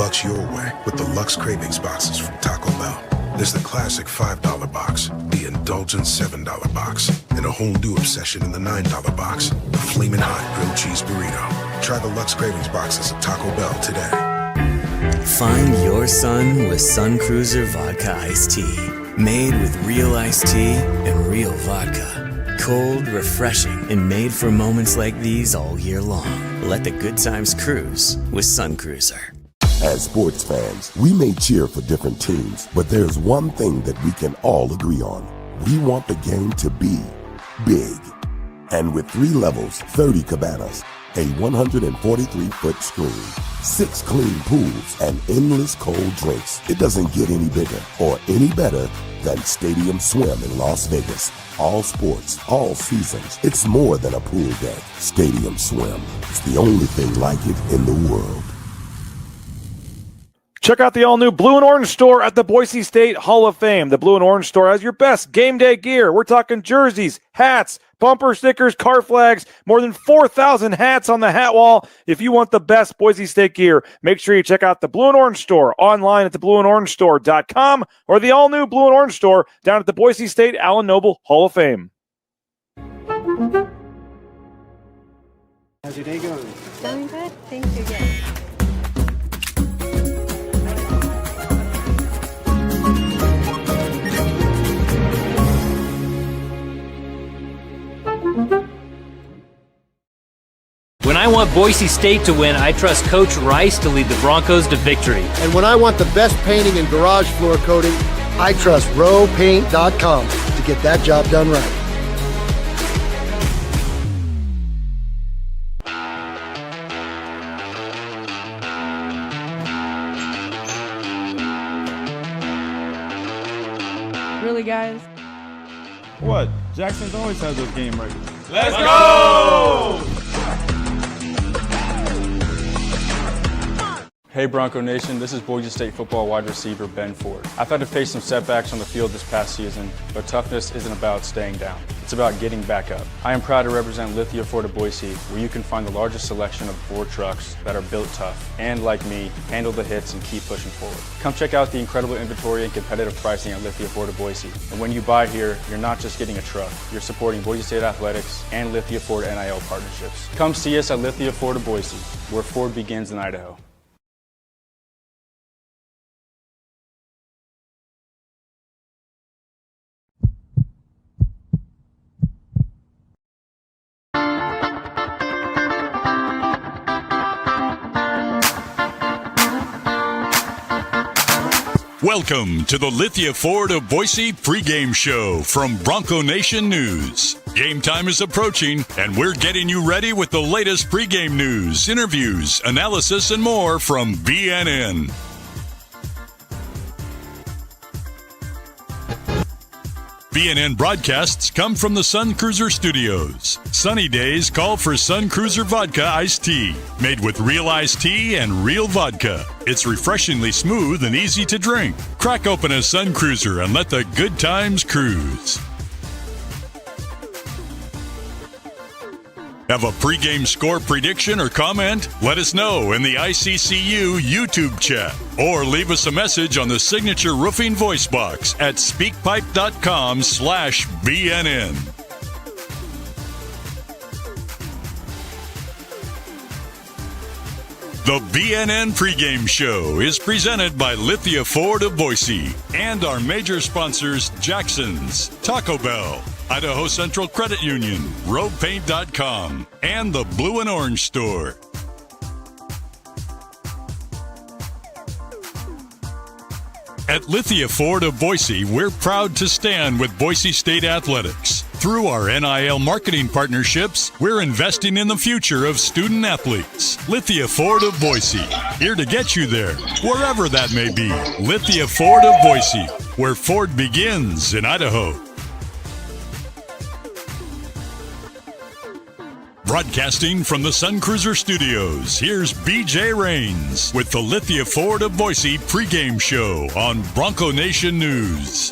Lux your way with the Lux Cravings boxes from Taco Bell. There's the classic $5 box, the indulgent $7 box, and a whole new obsession in the $9 box, the Flamin' Hot Grilled Cheese Burrito. Try the Lux Cravings boxes at Taco Bell today. Find your sun with Sun Cruiser Vodka Iced Tea. Made with real iced tea and real vodka. Cold, refreshing, and made for moments like these all year long. Let the good times cruise with Sun Cruiser. As sports fans, we may cheer for different teams, but there's one thing that we can all agree on. We want the game to be big. And with 3 levels, 30 cabanas, a 143-foot screen, 6 clean pools, and endless cold drinks, it doesn't get any bigger or any better than Stadium Swim in Las Vegas. All sports, all seasons. It's more than a pool deck. Stadium Swim. It's the only thing like it in the world. Check out the all-new Blue and Orange store at the Boise State Hall of Fame. The Blue and Orange store has your best game day gear. We're talking jerseys, hats, bumper stickers, car flags, more than 4,000 hats on the hat wall. If you want the best Boise State gear, make sure you check out the Blue and Orange store online at theblueandorangestore.com or the all-new Blue and Orange store down at the Boise State Allen Noble Hall of Fame. How's your day going? Going good. Thank you again. When I want Boise State to win, I trust Coach Rice to lead the Broncos to victory. And when I want the best painting and garage floor coating, I trust rowpaint.com to get that job done right. Really, guys? What? Jackson's always had those game records. Let's go! Hey Bronco Nation, this is Boise State football wide receiver Ben Ford. I've had to face some setbacks on the field this past season, but toughness isn't about staying down. It's about getting back up. I am proud to represent Lithia Ford of Boise, where you can find the largest selection of Ford trucks that are built tough and, like me, handle the hits and keep pushing forward. Come check out the incredible inventory and competitive pricing at Lithia Ford of Boise. And when you buy here, you're not just getting a truck, you're supporting Boise State athletics and Lithia Ford NIL partnerships. Come see us at Lithia Ford of Boise, where Ford begins in Idaho. Welcome to the Lithia Ford of Boise pregame show from Bronco Nation News. Game time is approaching, and we're getting you ready with the latest pregame news, interviews, analysis, and more from BNN. BNN broadcasts come from the Sun Cruiser Studios. Sunny days call for Sun Cruiser Vodka Iced Tea, made with real iced tea and real vodka. It's refreshingly smooth and easy to drink. Crack open a Sun Cruiser and let the good times cruise. Have a pregame score prediction or comment? Let us know in the ICCU YouTube chat or leave us a message on the Signature Roofing voice box at speakpipe.com/BNN. The BNN pregame show is presented by Lithia Ford of Boise and our major sponsors Jackson's, Taco Bell, Idaho Central Credit Union, rowpaint.com, and the Blue and Orange store. At Lithia Ford of Boise, we're proud to stand with Boise State athletics. Through our NIL marketing partnerships, we're investing in the future of student athletes. Lithia Ford of Boise, here to get you there, wherever that may be. Lithia Ford of Boise, where Ford begins in Idaho. Broadcasting from the Sun Cruiser Studios, here's BJ Rains with the Lithia Ford of Boise pregame show on Bronco Nation News.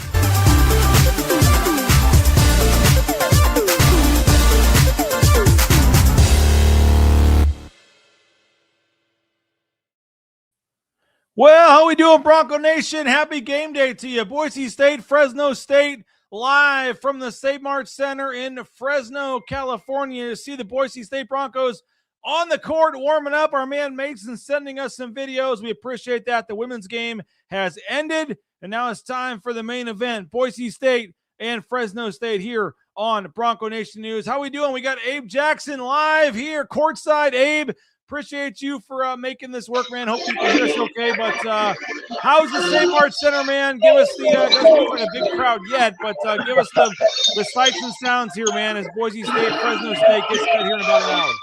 Well, how we doing, Bronco Nation? Happy game day to you. Boise State, Fresno State, live from the State Mart Center in Fresno, California. To see the Boise State Broncos on the court warming up. Our man Mason sending us some videos. We appreciate that. The women's game has ended, and now it's time for the main event. Boise State and Fresno State here on Bronco Nation News. How we doing? We got Abe Jackson live here, courtside. Abe, appreciate you for making this work, man. Hope you can hear us okay. But how's the State Mart Center, man? Give us the doesn't a big crowd yet, but give us the sights and sounds here, man, as Boise State, Fresno State gets started here in about an hour.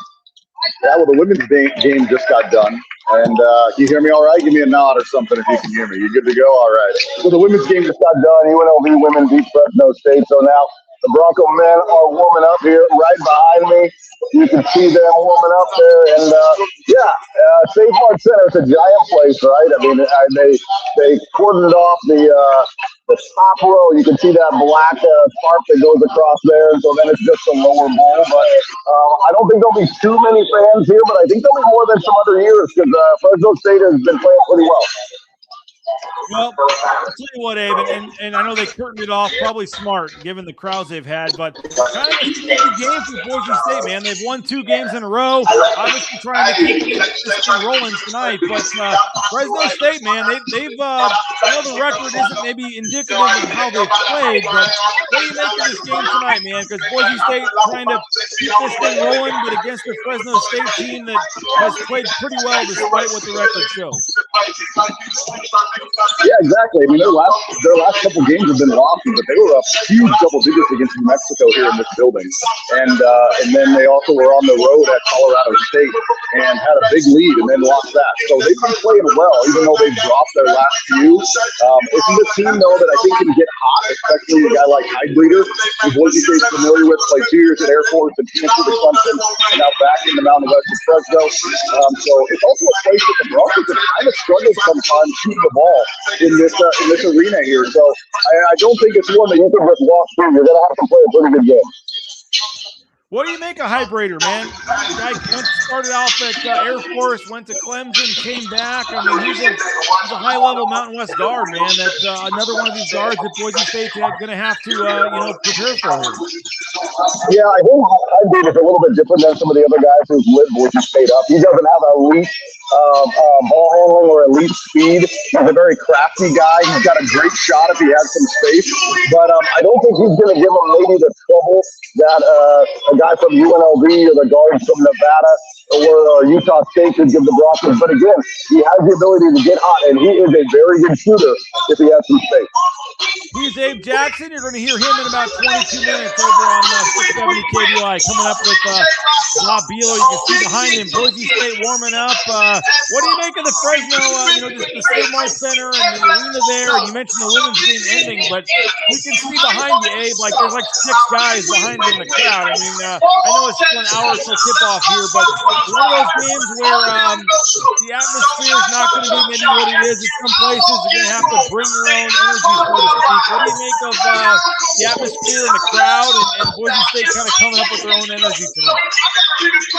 Yeah, well, the women's game just got done. And you hear me all right? Give me a nod or something if you can hear me. You good to go? All right. So the women's game just got done. UNLV women beat Fresno State. So now the Bronco men are warming up here right behind me. You can see them warming up there. And, State Mart Center, it's a giant place, right? I mean, they cordoned off the top row. You can see that black tarp that goes across there. And so then it's just a lower bowl. But I don't think there'll be too many fans here, but I think there'll be more than some other years because Fresno State has been playing pretty well. Well, I'll tell you what, Abe, and I know they curtained it off, probably smart given the crowds they've had, but kind of a sticky game for Boise State, man. They've won 2 games in a row, obviously trying to keep this thing rolling tonight, but Fresno State, man, they've I know the record isn't maybe indicative of how they've played, but what do you make of this game tonight, man? Because Boise State trying to keep this thing rolling, but against the Fresno State team that has played pretty well despite what the record shows. Yeah, exactly. I mean, their last couple games have been losses, but they were up huge double digits against New Mexico here in this building. And then they also were on the road at Colorado State and had a big lead and then lost that. So they've been playing well, even though they've dropped their last few. This is a team, though, that I think can get hot, especially a guy like Heidbleeder, who Boise State's familiar with, played 2 years at Air Force and transferred to Clemson, and now back in the Mountain West of Fresno. So it's also a place that the Broncos have kind of struggled sometimes shooting the ball in this arena here. So I don't think it's one that you can just walk through. You're going to have to play a pretty good game. What do you make of Heidbleeder, man? The guy started off at Air Force, went to Clemson, came back. I mean, he's a high-level Mountain West guard, man. That's another one of these guards that Boise State's going to have to, prepare for him. Yeah, I think Heidbleeder's a little bit different than some of the other guys who've lit Boise State up. He doesn't have elite ball handling or elite speed. He's a very crafty guy. He's got a great shot if he has some space. But I don't think he's going to give him maybe the trouble that a guy from UNLV or the guards from Nevada or Utah State could give the Broncos. But again, he has the ability to get hot, and he is a very good shooter if he has some space. He's Abe Jackson. You're going to hear him in about 22 minutes over on 670 KBI. Coming up with Bob Bealo. You can see behind him, Boise State warming up. What do you make of the Fresno, the State Mart Center and the arena there? And you mentioned the women's game ending, but you can see behind you, Abe, like there's like 6 guys behind you in the crowd. I mean, I know it's still an hour till tip-off here, but one of those games where the atmosphere is not going to be maybe what it is. In some places, you're going to have to bring your own energy, so to speak. What do you make of the atmosphere and the crowd and Boise State kind of coming up with their own energy tonight?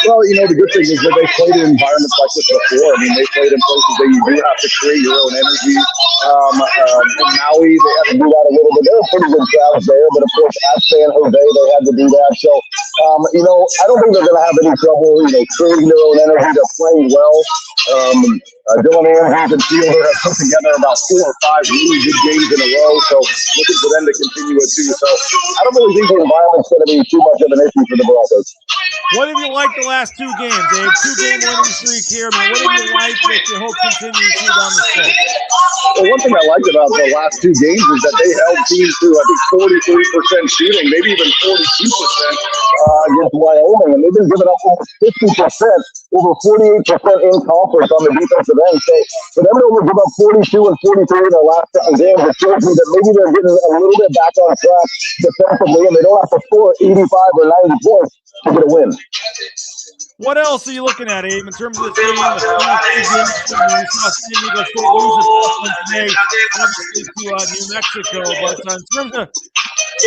Well, the good thing is that they played in environments like this before. I mean, they played in places that you do have to create your own energy. In Maui, they had to do that a little bit. There were pretty good crowds there, but of course, at San Jose, they had to do that. So, I don't think they're going to have any trouble, creating their own energy. They're playing well. Dylan Andrews and Fielder have put together about 4 or 5 really good games in a row, so looking for them to continue it too. So I don't really think the environment's going to be too much of an issue for the Broncos. What have you liked the last 2 games, Dave? 2-game winning streak here. I mean, what have you liked that you hope continues here down the stretch? Well, one thing I liked about the last 2 games is that they held teams to, I think, 43% shooting, maybe even 42% against Wyoming, and they've been giving up almost 50%, over 48% in conference on the defensive end. So for them to only give up 42 and 43 in their last couple games, it shows me that maybe they're getting a little bit back on track defensively, and they don't have to score 85 or 90 points to get a win. What else are you looking at, Abe, in terms of the team? The games, we saw San Diego State lose a tough one today, obviously to New Mexico. But in terms of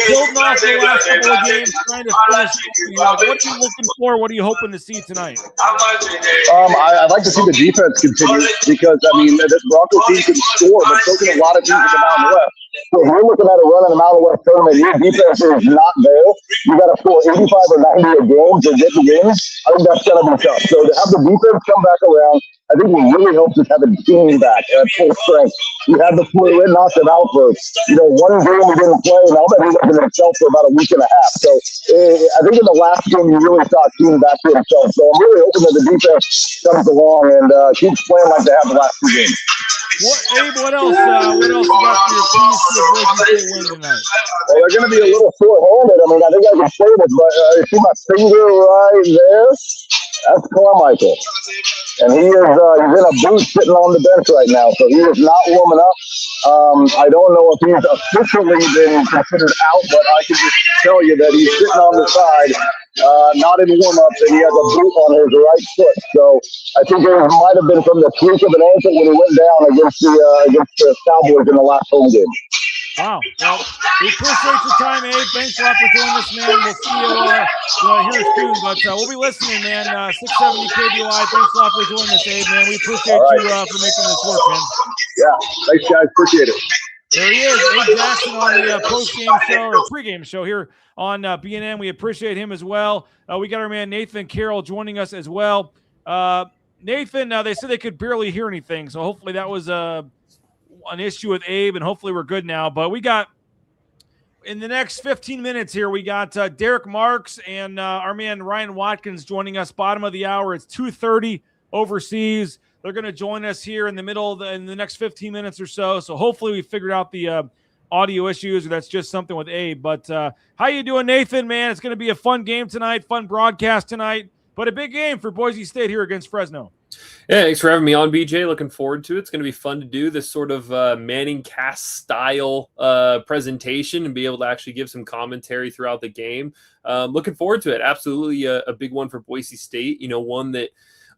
building off the last couple of games, trying to finish. What are you looking for? What are you hoping to see tonight? I'd like to see the defense continue because, I mean, this Bronco team can score, but so can a lot of teams in the Mountain West. So if you're looking at a run in the Mountain West tournament, your defense is not there. You got to score 85 or 90 a game to get the game. I think that's going to be tough. So to have the defense come back around, I think will really help us have a team back at full strength. We had the flu, it knocked it out for, one game we didn't play, and I'll bet he wasn't himself for about a week and a half. So I think in the last game, you really saw a team back to himself. So I'm really hoping that the defense comes along and keeps playing like they have the last 2 games. Abe, what else you got for your keys to a Boise State win tonight? Well, they're going to be a little short-handed. I mean, I think I can say this, but you see my finger right there? That's Carmichael. And he is he's in a boot sitting on the bench right now, so he is not warming up. I don't know if he's officially been considered out, but I can just tell you that he's sitting on the side, not in warm-up, and he has a boot on his right foot. So I think it might have been from the tweak of an ankle when he went down against the Cowboys in the last home game. Wow. Well, we appreciate your time, Abe. Thanks a lot for joining us, man. We'll see you here soon. But we'll be listening, man. 670 KBY. Thanks a lot for joining us, Abe, man. We appreciate you for making this work, man. Yeah. Thanks, guys. Appreciate it. There he is, Abe Jackson on the post-game show or pregame show here on BNN. We appreciate him as well. We got our man Nathan Carroll joining us as well. Nathan, they said they could barely hear anything, so hopefully that was an issue with Abe, and hopefully we're good now. But we got, in the next 15 minutes here, we got Derrick Marks and our man Ryan Watkins joining us. Bottom of the hour, it's 2:30 overseas. They're going to join us here in the middle in the next 15 minutes or so. So hopefully we figured out the audio issues, or that's just something with Abe. But how you doing, Nathan, man? It's going to be a fun game tonight, fun broadcast tonight, but a big game for Boise State here against Fresno. Yeah, thanks for having me on, BJ. Looking forward to it. It's going to be fun to do this sort of BNN-Cast style presentation and be able to actually give some commentary throughout the game. Looking forward to it. Absolutely a big one for Boise State. One that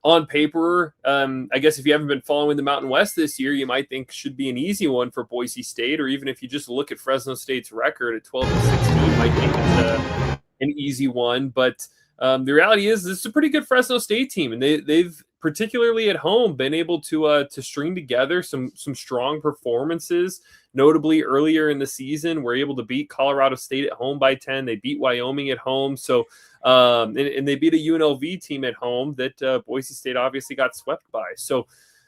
on paper, I guess if you haven't been following the Mountain West this year, you might think should be an easy one for Boise State, or even if you just look at Fresno State's record at 12-16, might think it's an easy one. But the reality is this is a pretty good Fresno State team, and they've particularly at home been able to string together some strong performances. Notably, earlier in the season, we're able to beat Colorado State at home by 10. They beat Wyoming at home. So, and they beat a UNLV team at home that Boise State obviously got swept by. So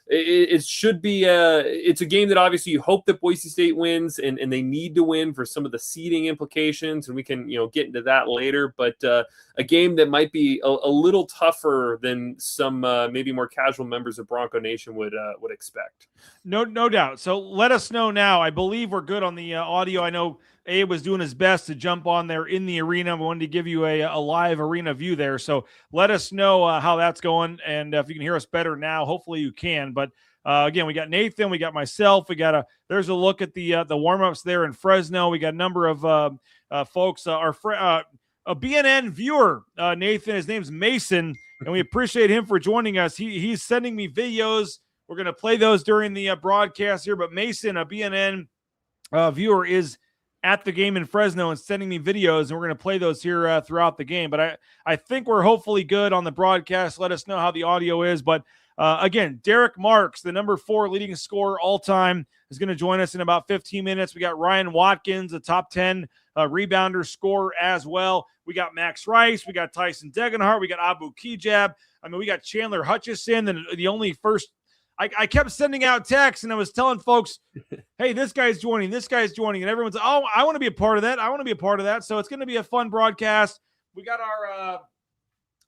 it should be it's a game that obviously you hope that Boise State wins, and they need to win for some of the seeding implications, and we can get into that later. But a game that might be a little tougher than some maybe more casual members of Bronco Nation would expect. No doubt. So let us know now. I believe we're good on the audio. I know Abe was doing his best to jump on there in the arena. We wanted to give you a live arena view there. So let us know how that's going. And if you can hear us better now, hopefully you can. But again, we got Nathan, we got myself. We got there's a look at the warm-ups there in Fresno. We got a number of folks. A BNN viewer, Nathan, his name's Mason, and we appreciate him for joining us. He's sending me videos. We're going to play those during the broadcast here. But Mason, a BNN viewer, is at the game in Fresno and sending me videos, and we're going to play those here throughout the game. But I think we're hopefully good on the broadcast. Let us know how the audio is. But again, Derrick Marks, the number 4 leading scorer all time, is going to join us in about 15 minutes. We got Ryan Watkins, a top 10 rebounder scorer as well. We got Max Rice. We got Tyson Degenhart. We got Abu Kigab. I mean, we got Chandler Hutcherson, the only first. I kept sending out texts, and I was telling folks, hey, this guy's joining, and everyone's, oh, I want to be a part of that. So it's going to be a fun broadcast. We got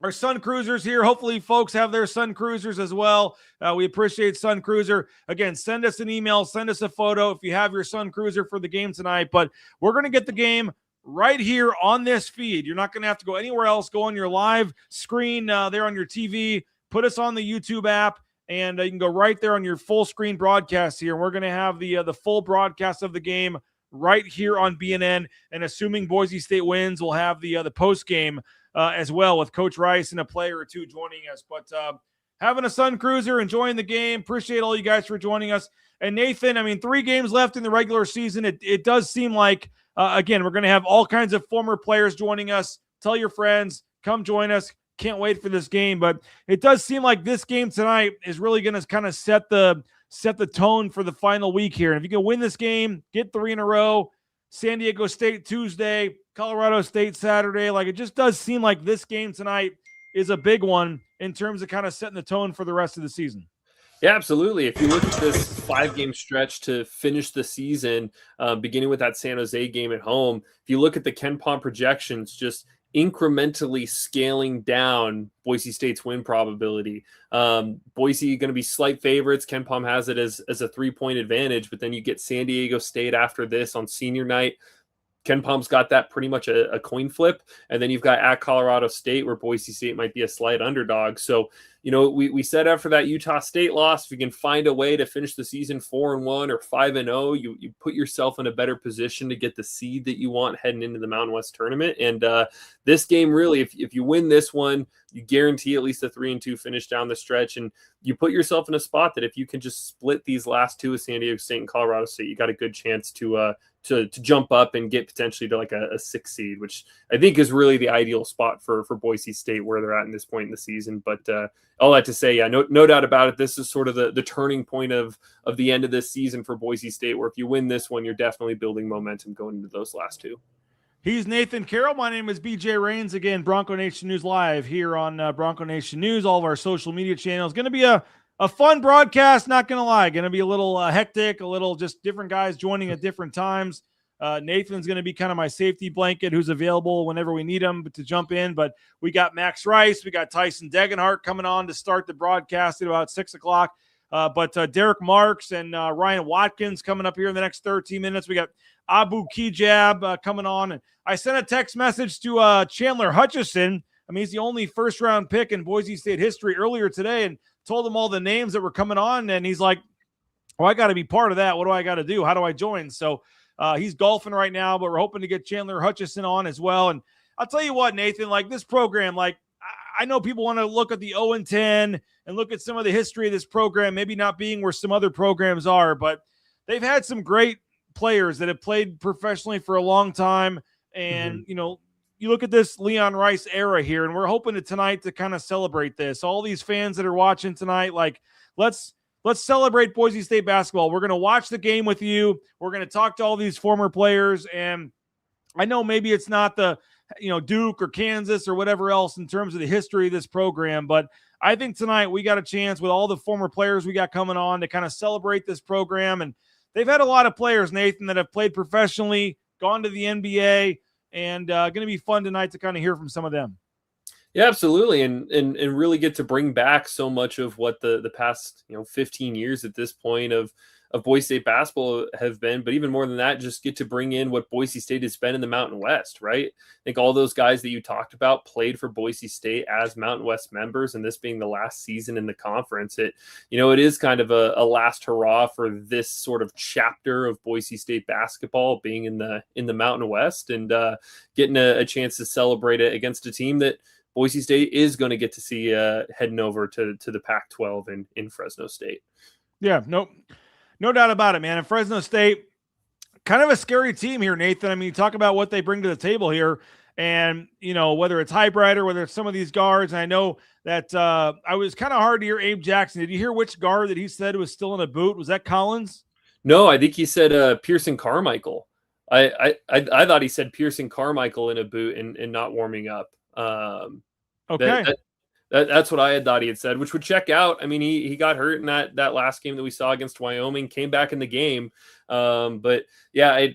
our Sun Cruisers here. Hopefully folks have their Sun Cruisers as well. We appreciate Sun Cruiser. Again, send us an email, send us a photo if you have your Sun Cruiser for the game tonight. But we're going to get the game right here on this feed. You're not going to have to go anywhere else. Go on your live screen there on your TV. Put us on the YouTube app. And you can go right there on your full screen broadcast here. We're going to have the full broadcast of the game right here on BNN. And assuming Boise State wins, we'll have the post game as well with Coach Rice and a player or two joining us. But having a Sun Cruiser, enjoying the game. Appreciate all you guys for joining us. And Nathan, I mean, 3 games left in the regular season. It does seem like Again, we're going to have all kinds of former players joining us. Tell your friends, come join us. Can't wait for this game. But it does seem like this game tonight is really going to kind of set the tone for the final week here. And if you can win this game, get 3 in a row, San Diego State Tuesday, Colorado State Saturday. Like, it just does seem like this game tonight is a big one in terms of kind of setting the tone for the rest of the season. Yeah, absolutely. If you look at this 5-game stretch to finish the season, beginning with that San Jose game at home, if you look at the KenPom projections, just incrementally scaling down Boise State's win probability. Boise going to be slight favorites. KenPom has it as a 3-point advantage, but then you get San Diego State after this on senior night. KenPom's got that pretty much a coin flip. And then you've got at Colorado State, where Boise State might be a slight underdog. So, you know, we said after that Utah State loss, if you can find a way to finish the season 4-1 or 5-0, you put yourself in a better position to get the seed that you want heading into the Mountain West tournament. And this game, really, if you win this one, you guarantee at least a 3-2 finish down the stretch. And you put yourself in a spot that if you can just split these last two with San Diego State and Colorado State, you got a good chance to jump up and get potentially to like a 6 seed, which I think is really the ideal spot for Boise State where they're at in this point in the season. But all that to say, yeah, no doubt about it. This is sort of the turning point of the end of this season for Boise State, where if you win this one, you're definitely building momentum going into those last two. He's Nathan Carroll. My name is BJ Rains. Again, Bronco Nation News Live here on Bronco Nation News, all of our social media channels. Going to be a fun broadcast, not going to lie. Going to be a little hectic, a little just different guys joining at different times. Nathan's going to be kind of my safety blanket who's available whenever we need him to jump in. But we got Max Rice. We got Tyson Degenhart coming on to start the broadcast at about 6 o'clock. But Derrick Marks and Ryan Watkins coming up here in the next 13 minutes. We got Abu Kigab coming on. And I sent a text message to Chandler Hutcherson. I mean, he's the only first-round pick in Boise State history earlier today, and told him all the names that were coming on. And he's like, oh, I got to be part of that. What do I got to do? How do I join? So he's golfing right now, but we're hoping to get Chandler Hutcherson on as well. And I'll tell you what, Nathan, like this program, like I know people want to look at the 0-10 and look at some of the history of this program, maybe not being where some other programs are, but they've had some great players that have played professionally for a long time. And, you know, you look at this Leon Rice era here, and we're hoping tonight to kind of celebrate this. All these fans that are watching tonight, like, let's celebrate Boise State basketball. We're going to watch the game with you. We're going to talk to all these former players. And I know maybe it's not the, Duke or Kansas or whatever else in terms of the history of this program, but I think tonight we got a chance with all the former players we got coming on to kind of celebrate this program. And they've had a lot of players, Nathan, that have played professionally, gone to the NBA, and going to be fun tonight to kind of hear from some of them. Yeah, absolutely. And really get to bring back so much of what the past, 15 years at this point of Boise State basketball have been, but even more than that, just get to bring in what Boise State has been in the Mountain West, right? I think all those guys that you talked about played for Boise State as Mountain West members, and this being the last season in the conference, it is kind of a last hurrah for this sort of chapter of Boise State basketball being in the Mountain West, and getting a chance to celebrate it against a team that Boise State is going to get to see heading over to the Pac-12 in Fresno State. Yeah, no doubt about it, man. And Fresno State, kind of a scary team here, Nathan. I mean, you talk about what they bring to the table here, and, whether it's Highbrighter, whether it's some of these guards. And I know that I was kind of hard to hear Abe Jackson. Did you hear which guard that he said was still in a boot? Was that Collins? No, I think he said Pearson Carmichael. I thought he said Pearson Carmichael in a boot and not warming up. Okay. That's what I had thought he had said, which would check out. I mean, he got hurt in that last game that we saw against Wyoming, came back in the game. But yeah,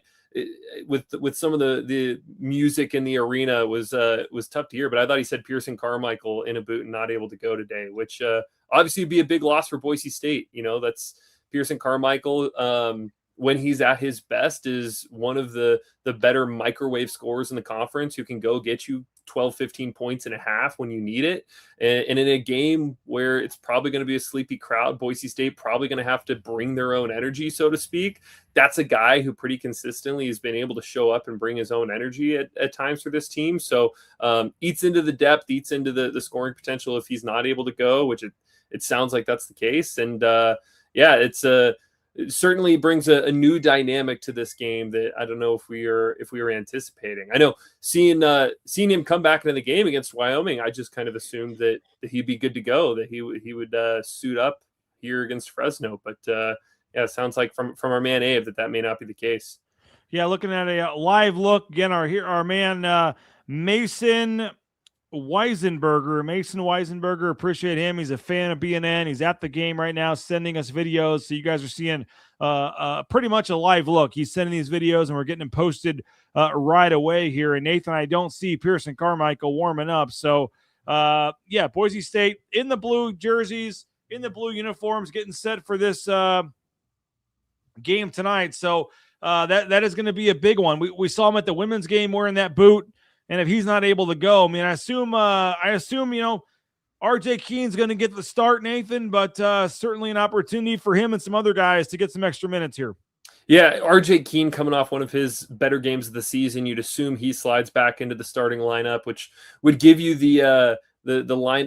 with some of the music in the arena was tough to hear, but I thought he said Pearson Carmichael in a boot and not able to go today, which obviously would be a big loss for Boise State. That's Pearson Carmichael. When he's at his best, is one of the better microwave scorers in the conference who can go get you 12, 15 points and a half when you need it. And in a game where it's probably going to be a sleepy crowd, Boise State probably going to have to bring their own energy, so to speak. That's a guy who pretty consistently has been able to show up and bring his own energy at times for this team. So eats into the depth, eats into the scoring potential if he's not able to go, which it sounds like that's the case. And it's it certainly brings a new dynamic to this game that I don't know if we were anticipating. I know seeing him come back into the game against Wyoming, I just kind of assumed that he'd be good to go, that he would suit up here against Fresno. But yeah, it sounds like from our man Abe that may not be the case. Yeah, looking at a live look again. Our man Mason Weisenberger, appreciate him. He's a fan of BNN. He's at the game right now, sending us videos. So you guys are seeing pretty much a live look. He's sending these videos, and we're getting them posted right away here. And Nathan, I don't see Pearson Carmichael warming up. So yeah, Boise State in the blue jerseys, in the blue uniforms, getting set for this game tonight. So that is going to be a big one. We saw him at the women's game wearing that boot. And if he's not able to go, I mean, I assume, RJ Keene's going to get the start, Nathan, but certainly an opportunity for him and some other guys to get some extra minutes here. Yeah, RJ Keene coming off one of his better games of the season. You'd assume he slides back into the starting lineup, which would give you the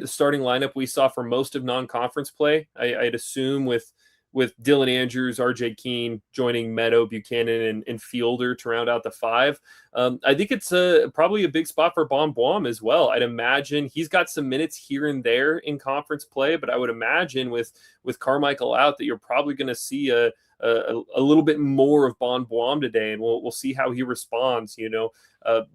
starting lineup we saw for most of non-conference play. I'd assume with Dylan Andrews, RJ Keene joining Meadow, Buchanan, and Fielder to round out the five. I think it's probably a big spot for Bon Boim as well. I'd imagine he's got some minutes here and there in conference play, but I would imagine with Carmichael out that you're probably going to see a little bit more of Bon Boim today, and we'll see how he responds.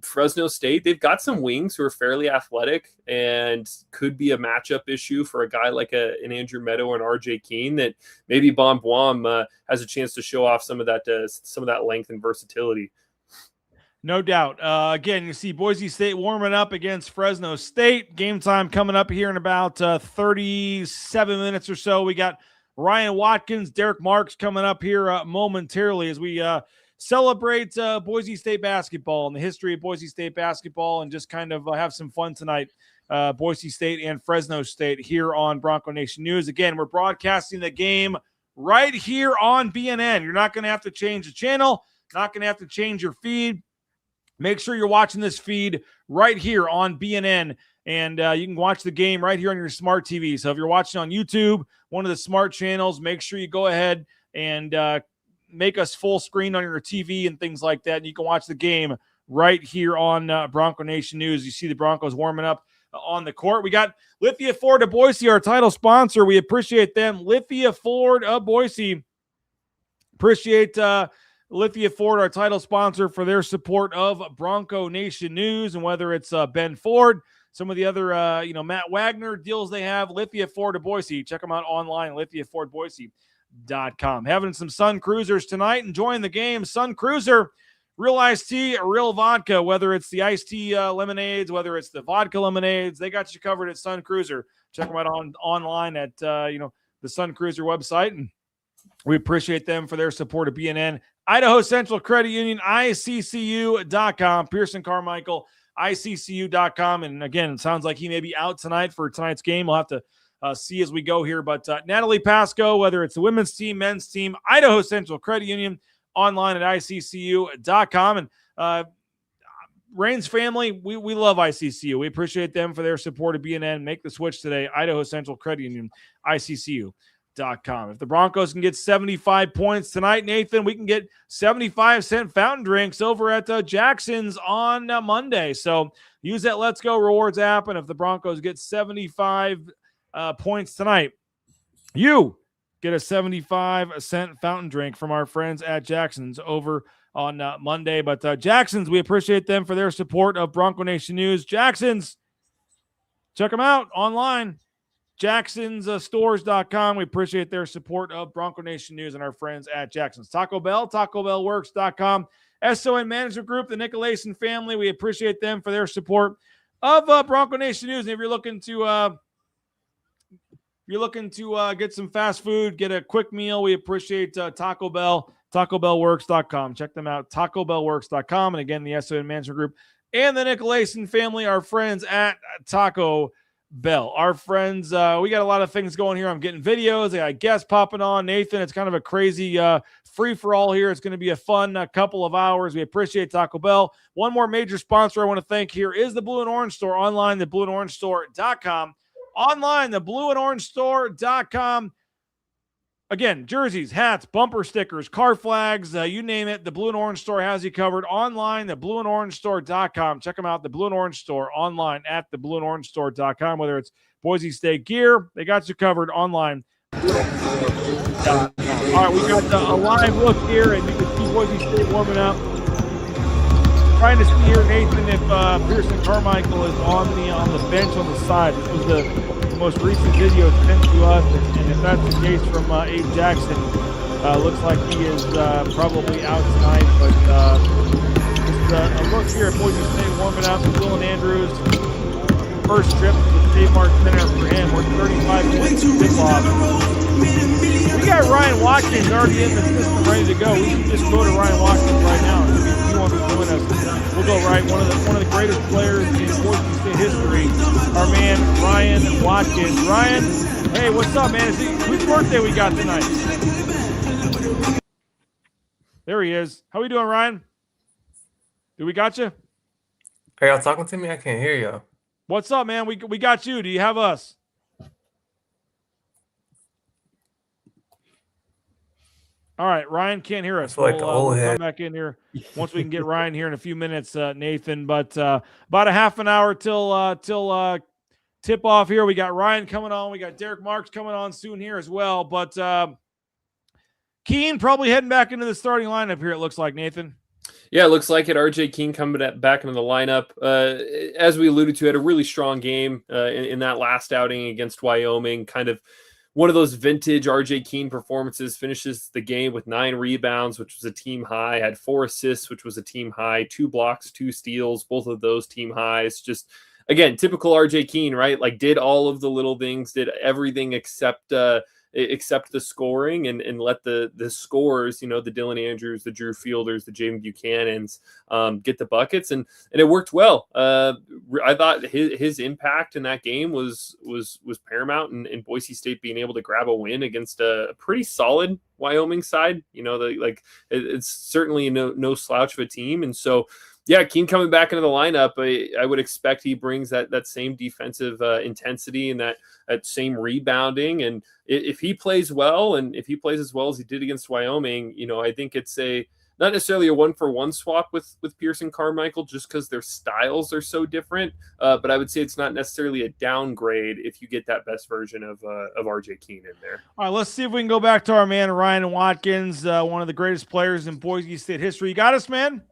Fresno State, they've got some wings who are fairly athletic and could be a matchup issue for a guy like an Andrew Meadow or an RJ Keene, that maybe Bon Boim has a chance to show off some of that length and versatility. No doubt. Again, you see Boise State warming up against Fresno State. Game time coming up here in about 37 minutes or so. We got Ryan Watkins, Derrick Marks coming up here momentarily as we celebrate Boise State basketball and the history of Boise State basketball, and just kind of have some fun tonight. Boise State and Fresno State here on Bronco Nation News. Again, we're broadcasting the game right here on BNN. You're not going to have to change the channel, not going to have to change your feed. Make sure you're watching this feed right here on BNN, and you can watch the game right here on your smart TV. So if you're watching on YouTube, one of the smart channels, make sure you go ahead and make us full screen on your TV and things like that. And you can watch the game right here on Bronco Nation News. You see the Broncos warming up on the court. We got Lithia Ford of Boise, our title sponsor. We appreciate them. Lithia Ford of Boise. Appreciate Lithia Ford, our title sponsor, for their support of Bronco Nation News. And whether it's Ben Ford, some of the other, Matt Wagner deals they have, Lithia Ford of Boise. Check them out online, lithiafordboise.com. Having some Sun Cruisers tonight, enjoying the game. Sun Cruiser, real iced tea, real vodka, whether it's the iced tea lemonades, whether it's the vodka lemonades, they got you covered at Sun Cruiser. Check them out online at, the Sun Cruiser website. And we appreciate them for their support of BNN. Idaho Central Credit Union, ICCU.com. Pearson Carmichael, ICCU.com. And again, it sounds like he may be out tonight for tonight's game. We'll have to see as we go here. But Natalie Pasco, whether it's the women's team, men's team, Idaho Central Credit Union, online at ICCU.com. And Rain's family, we love ICCU. We appreciate them for their support of BNN. Make the switch today, Idaho Central Credit Union, ICCU.com. If the Broncos can get 75 points tonight, Nathan, we can get 75-cent fountain drinks over at Jackson's on Monday. So use that Let's Go Rewards app, and if the Broncos get 75 points tonight, you get a 75-cent fountain drink from our friends at Jackson's over on Monday. But Jackson's, we appreciate them for their support of Bronco Nation News. Jackson's, check them out online. JacksonsStores.com. We appreciate their support of Bronco Nation News and our friends at Jackson's. Taco Bell, TacoBellWorks.com. SON Management Group, the Nicolason family. We appreciate them for their support of Bronco Nation News. And if you're looking to get some fast food, get a quick meal, we appreciate Taco Bell, TacoBellWorks.com. Check them out, TacoBellWorks.com. And again, the SON Management Group and the Nicolason family, our friends at Taco Bell. Our friends, we got a lot of things going here. I'm getting videos. I got guests popping on. Nathan, it's kind of a crazy free-for-all here. It's going to be a fun couple of hours. We appreciate Taco Bell. One more major sponsor I want to thank here is the Blue and Orange Store, online, theblueandorangestore.com. Online, theblueandorangestore.com. Again, jerseys, hats, bumper stickers, car flags, you name it. The Blue and Orange Store has you covered online, theblueandorangestore.com. Check them out, the Blue and Orange Store, online at theblueandorangestore.com. Whether it's Boise State gear, they got you covered online. All right, we got a live look here, and you can see Boise State warming up. Trying to see here, Nathan, if Pearson Carmichael is on the bench on the side. This was the most recent video sent to us, and if that's the case from Abe Jackson, looks like he is probably out tonight. But just a look here at Boise State warming up. Dylan Andrews, first trip to the State Mark Center for him. We're 35 minutes to tip-off. We got Ryan Watkins already in the system, ready to go. We can just go to Ryan Watkins right now. If he wants to join us, we'll go right. One of the greatest players in Boise State history, our man Ryan Watkins. Ryan, hey, what's up, man? Whose birthday we got tonight? There he is. How we doing, Ryan? Do we got you? Are y'all talking to me? I can't hear y'all. What's up, man? We got you. Do you have us? All right, Ryan can't hear us. Like we'll come back in here once we can get Ryan here in a few minutes, Nathan. But about a half an hour till tip off here. We got Ryan coming on. We got Derrick Marks coming on soon here as well. But Keene probably heading back into the starting lineup here, it looks like, Nathan. Yeah, it looks like it. RJ Keene coming back into the lineup. As we alluded to, had a really strong game in that last outing against Wyoming. Kind of one of those vintage RJ Keene performances. Finishes the game with 9 rebounds, which was a team high. Had 4 assists, which was a team high. 2 blocks, 2 steals, both of those team highs. Just, again, typical RJ Keene, right? Like, did all of the little things, did everything except the scoring, and let the scorers, the Dylan Andrews, the Drew Fielders, the Javin Buchanans get the buckets, and it worked well. I thought his impact in that game was paramount in Boise State being able to grab a win against a pretty solid Wyoming side. It's certainly no slouch of a team, and so. Yeah, Keene coming back into the lineup, I would expect he brings that same defensive intensity and that same rebounding. And if he plays well, and if he plays as well as he did against Wyoming, I think it's not necessarily a 1-for-1 swap with Pearson Carmichael, just because their styles are so different. But I would say it's not necessarily a downgrade if you get that best version of RJ Keene in there. All right, let's see if we can go back to our man Ryan Watkins, one of the greatest players in Boise State history. You got us, man?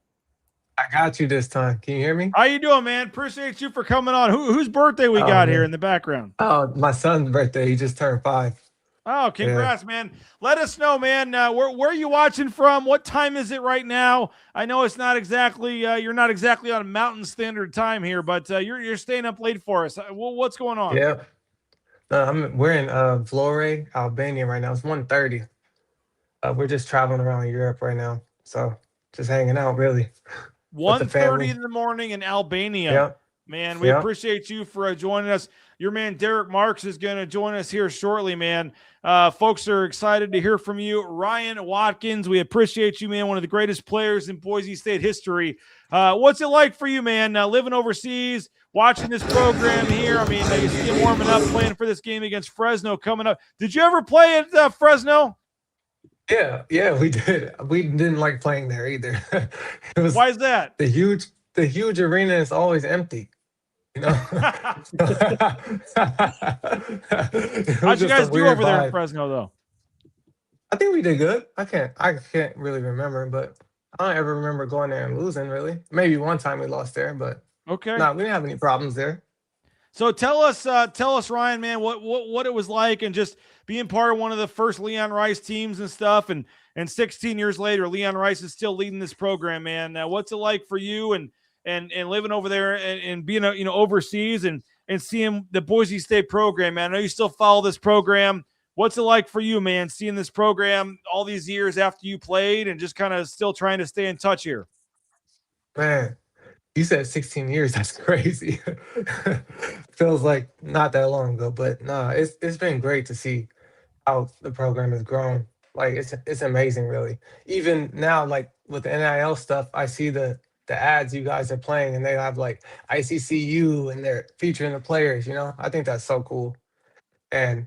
I got you this time. Can you hear me? How you doing, man? Appreciate you for coming on. Whose birthday we got here in the background? Oh, my son's birthday. He just turned 5. Oh, congrats, man. Let us know, man. Where are you watching from? What time is it right now? I know it's not exactly you're not exactly on Mountain Standard Time here, but you're staying up late for us. What's going on? Yeah. We're in Vlore, Albania right now. It's 1:30. We're just traveling around Europe right now. So just hanging out, really. 1:30 in the morning in Albania. Yep. Man, we appreciate you for joining us. Your man Derrick Marks is going to join us here shortly, man. Folks are excited to hear from you. Ryan Watkins, we appreciate you, man. One of the greatest players in Boise State history. What's it like for you, man, living overseas, watching this program here? I mean, you see him warming up, playing for this game against Fresno coming up. Did you ever play at Fresno? Yeah, we did. We didn't like playing there either. Why is that? The huge arena is always empty. How'd you guys do over there in Fresno, though? I think we did good. I can't really remember, but I don't ever remember going there and losing, really. Maybe one time we lost there, but okay. No, we didn't have any problems there. So tell us, Ryan, man, what it was like, and just being part of one of the first Leon Rice teams and stuff, and 16 years later, Leon Rice is still leading this program, man. What's it like for you and living over there and being overseas and seeing the Boise State program, man? I know you still follow this program. What's it like for you, man, seeing this program all these years after you played and just kind of still trying to stay in touch here? Man, you said 16 years. That's crazy. Feels like not that long ago, but no, it's been great to see how the program has grown. Like it's amazing, really. Even now, like with the NIL stuff, I see the ads you guys are playing, and they have like ICCU, and they're featuring the players. I think that's so cool. And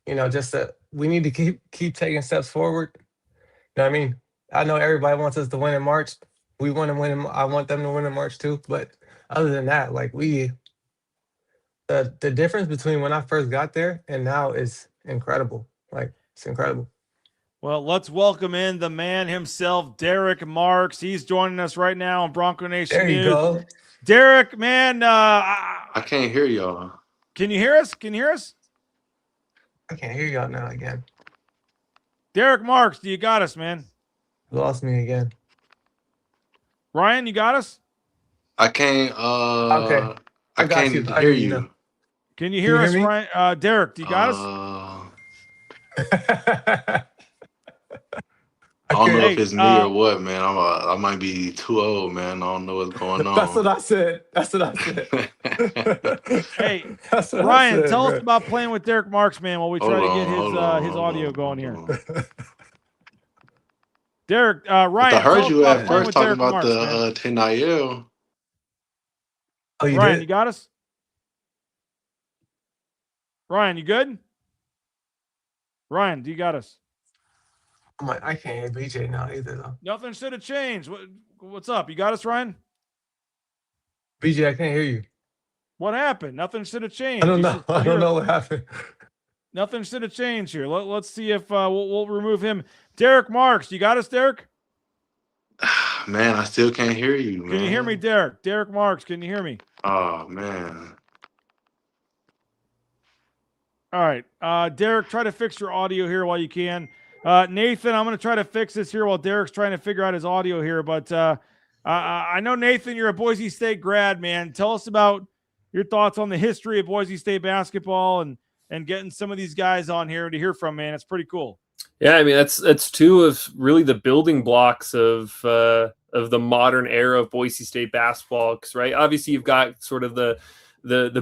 just we need to keep taking steps forward. You know what I mean? I know everybody wants us to win in March. We want to win. I want them to win in March too. But other than that, like the difference between when I first got there and now is incredible. Like it's incredible. Well, let's welcome in the man himself, Derrick Marks. He's joining us right now on Bronco Nation There you News. go. Derrick, man, I can't hear y'all. Can you hear us? Can you hear us? I can't hear y'all now again. Derrick Marks, do you got us, man? You lost me again. Ryan, you got us? I can't. Okay. I can't hear you. Now. Can you hear us, Ryan? Derrick, do you got us? I don't know if it's me or what, man. I might be too old, man. I don't know what's going on. That's what I said. Hey, Ryan, tell us about playing with Derrick Marks, man, while we try to get his audio going here. Derrick, Ryan, I heard you at first talking Derrick about Marks, the 10IL. Oh, you Ryan, did? you got us? Ryan, you good? Ryan, do you got us? I can't hear BJ now either, though. Nothing should have changed. What's up? You got us, Ryan? BJ, I can't hear you. What happened? Nothing should have changed. I don't know. I don't know what happened. Nothing should have changed here. Let's see if we'll remove him. Derrick Marks, you got us, Derrick? Man, I still can't hear you, man. Can you hear me, Derrick? Derrick Marks, can you hear me? Oh, man. All right. Derrick, try to fix your audio here while you can. Nathan, I'm going to try to fix this here while Derrick's trying to figure out his audio here. But I know, Nathan, you're a Boise State grad, man. Tell us about your thoughts on the history of Boise State basketball and getting some of these guys on here to hear from, man. It's pretty cool. Yeah, I mean, that's two of really the building blocks of the modern era of Boise State basketball. Because, right, obviously you've got sort of the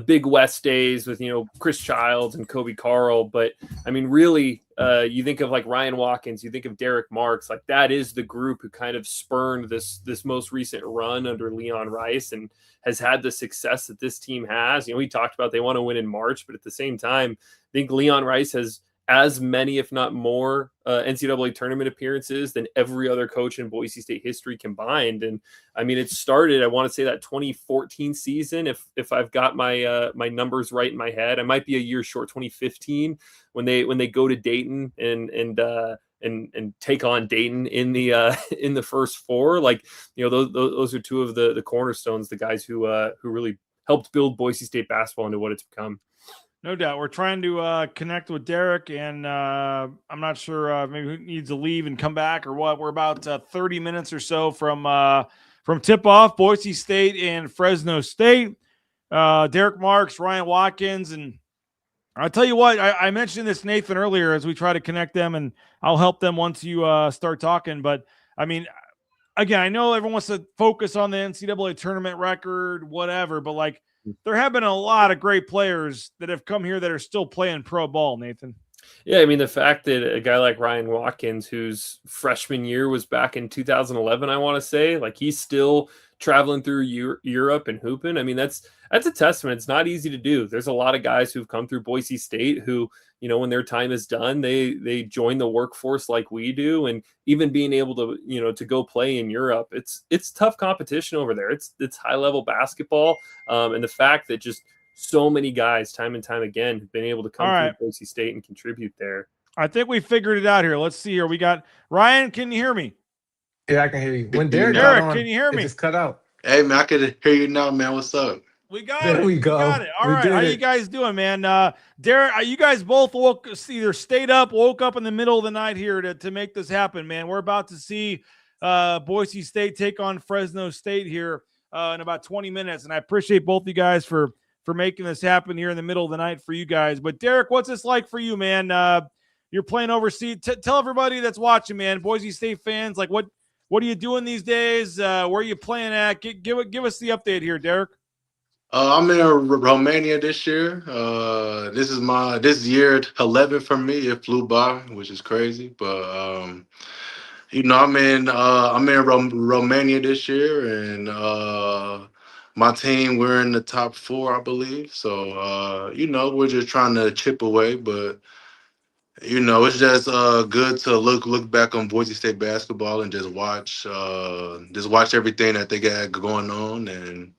Big West days with, Chris Childs and Kobe Carl. But I mean, really, you think of like Ryan Watkins, you think of Derrick Marks, like that is the group who kind of spurned this most recent run under Leon Rice and has had the success that this team has. We talked about they want to win in March, but at the same time, I think Leon Rice has as many, if not more, NCAA tournament appearances than every other coach in Boise State history combined. And I mean, it started, I want to say that 2014 season, if I've got my my numbers right in my head. I might be a year short, 2015, when they go to Dayton and take on Dayton in the first four. Like, those are two of the cornerstones, the guys who really helped build Boise State basketball into what it's become. No doubt. We're trying to connect with Derrick, and I'm not sure maybe he needs to leave and come back or what. We're about 30 minutes or so from tip-off, Boise State and Fresno State. Derrick Marks, Ryan Watkins, and I'll tell you what, I mentioned this, Nathan, earlier as we try to connect them, and I'll help them once you start talking. But, I mean, again, I know everyone wants to focus on the NCAA tournament record, whatever, but, like, there have been a lot of great players that have come here that are still playing pro ball, Nathan. Yeah, I mean, the fact that a guy like Ryan Watkins, whose freshman year was back in 2011, I want to say, like he's still traveling through Europe and hooping. I mean, that's a testament. It's not easy to do. There's a lot of guys who've come through Boise State who, when their time is done, they join the workforce like we do. And even being able to, to go play in Europe, it's tough competition over there. It's high level basketball. And the fact that just so many guys time and time again have been able to come through Boise State and contribute there. I think we figured it out here. Let's see here. We got Ryan. Can you hear me? Yeah, I can hear you. When Derrick can you hear me? It just cut out. Hey, man, I can hear you now, man. What's up? We got there it. We go. We got it. All right. How you guys doing, man? Derrick, you guys both either woke up in the middle of the night here to make this happen, man. We're about to see Boise State take on Fresno State here in about 20 minutes, and I appreciate both you guys for making this happen here in the middle of the night for you guys. But Derrick, what's this like for you, man? You're playing overseas. Tell everybody that's watching, man, Boise State fans, like what are you doing these days? Where are you playing at? Give us the update here, Derrick. I'm in Romania this year. This is year 11 for me. It flew by, which is crazy. But I'm in Romania this year, and my team, we're in the top 4, I believe. So we're just trying to chip away, but It's just good to look back on Boise State basketball and just watch everything that they got going on, and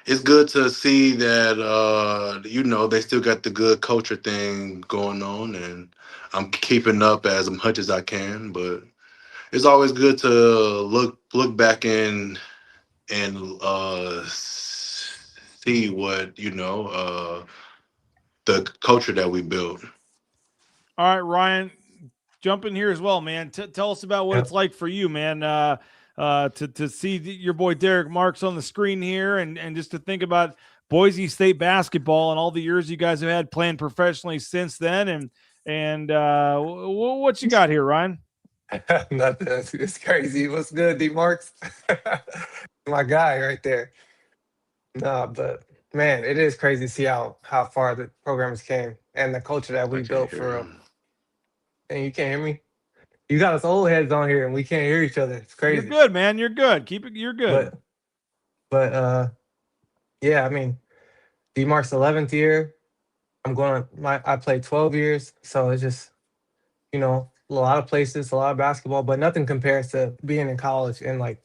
it's good to see that they still got the good culture thing going on, and I'm keeping up as much as I can. But it's always good to look back and see what the culture that we built. All right, Ryan, jump in here as well, man. Tell us about what it's like for you, man, to see your boy Derrick Marks on the screen here, and just to think about Boise State basketball and all the years you guys have had playing professionally since then, and what you got here, Ryan? Nothing. It's crazy. What's good, D Marks? My guy right there. No, but man, it is crazy to see how far the programs came and the culture that we built for real. And you can't hear me? You got us old heads on here and we can't hear each other. It's crazy. You're good, man. You're good. Keep it. You're good. But yeah, I mean, D Mark's 11th year. I played 12 years, so it's just a lot of places, a lot of basketball, but nothing compares to being in college and like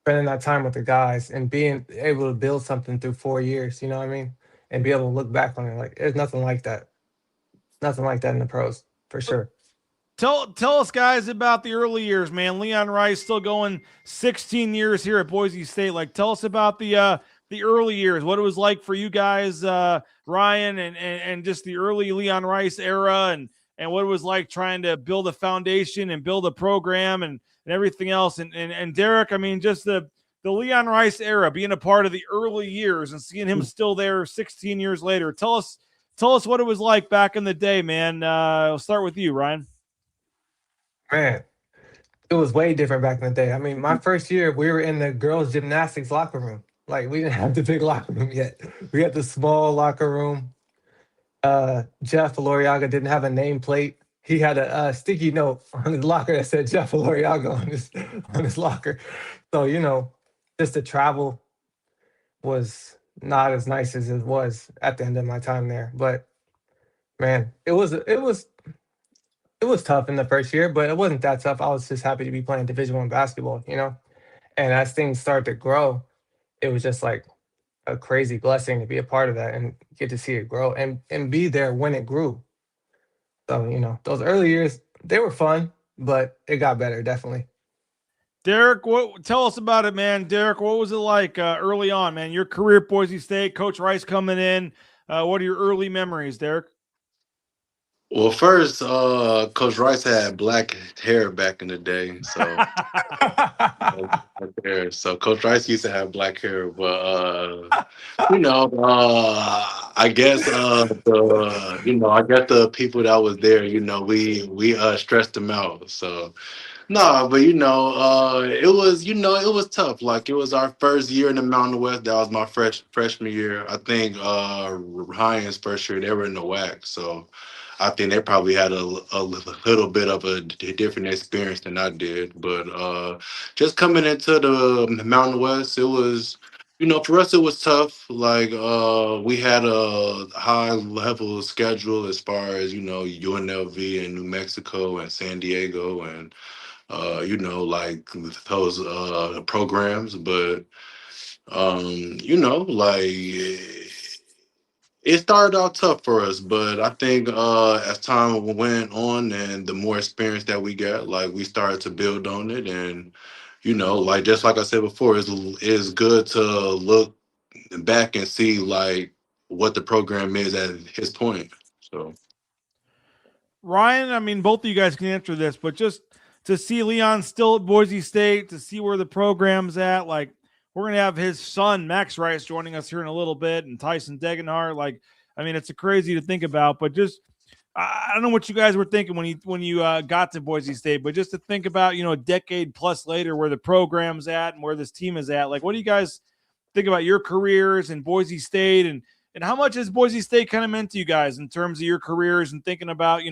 spending that time with the guys and being able to build something through 4 years. You know what I mean? And be able to look back on it like there's nothing like that. Nothing like that in the pros for sure. Tell us, guys, about the early years, man. Leon Rice still going 16 years here at Boise State. Like, tell us about the early years, what it was like for you guys, Ryan, and just the early Leon Rice era, and what it was like trying to build a foundation and build a program and everything else. And Derrick, I mean, just the Leon Rice era, being a part of the early years and seeing him still there 16 years later. Tell us what it was like back in the day, man. I'll start with you, Ryan. Man, it was way different back in the day. I mean, my first year, we were in the girls' gymnastics locker room. Like, we didn't have the big locker room yet. We had the small locker room. Jeff Loriaga didn't have a nameplate. He had a sticky note on his locker that said Jeff Loriaga on his locker. So, just the travel was not as nice as it was at the end of my time there. But, man, it was tough in the first year, but it wasn't that tough. I was just happy to be playing Division I basketball, And as things started to grow, it was just like a crazy blessing to be a part of that and get to see it grow and be there when it grew. So, those early years, they were fun, but it got better, definitely. Derrick, tell us about it, man. Derrick, what was it like early on, man? Your career at Boise State, Coach Rice coming in. What are your early memories, Derrick? Well, first, Coach Rice had black hair back in the day, so Coach Rice used to have black hair, but I guess the people that was there, we stressed them out. So no, but it was tough. Like, it was our first year in the Mountain West. That was my freshman year. I think Ryan's first year, they were in the WAC, so I think they probably had a little bit of a different experience than I did. But just coming into the Mountain West, it was, for us, it was tough. Like, we had a high level schedule as far as, UNLV and New Mexico and San Diego and, like those programs. But, it started out tough for us, but I think as time went on and the more experience that we got, like, we started to build on it. And, just like I said before, it's good to look back and see, like, what the program is at his point. So, Ryan, I mean, both of you guys can answer this, but just to see Leon still at Boise State, to see where the program's at, like, we're going to have his son, Max Rice, joining us here in a little bit, and Tyson Degenhart. Like, I mean, it's crazy to think about, but just, I don't know what you guys were thinking when you got to Boise State, but just to think about, a decade plus later where the program's at and where this team is at. Like, what do you guys think about your careers in Boise State, and how much has Boise State kind of meant to you guys in terms of your careers and thinking about,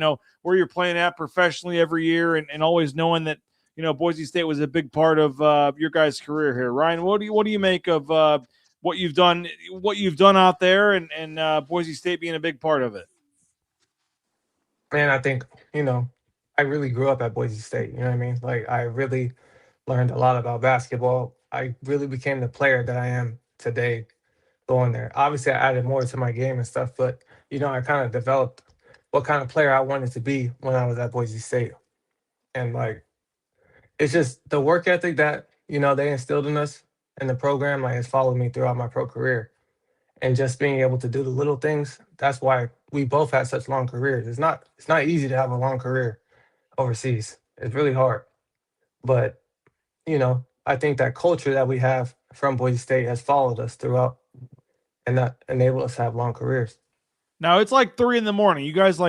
where you're playing at professionally every year and always knowing that, Boise State was a big part of your guys' career here. Ryan, what do you make of what you've done out there and Boise State being a big part of it? Man, I think, I really grew up at Boise State. You know what I mean? Like, I really learned a lot about basketball. I really became the player that I am today going there. Obviously, I added more to my game and stuff, but, I kind of developed what kind of player I wanted to be when I was at Boise State. And, like, it's just the work ethic that, they instilled in us in the program, like, has followed me throughout my pro career. And just being able to do the little things, that's why we both had such long careers. It's not easy to have a long career overseas. It's really hard. But, I think that culture that we have from Boise State has followed us throughout and that enabled us to have long careers. Now it's like 3 a.m. You guys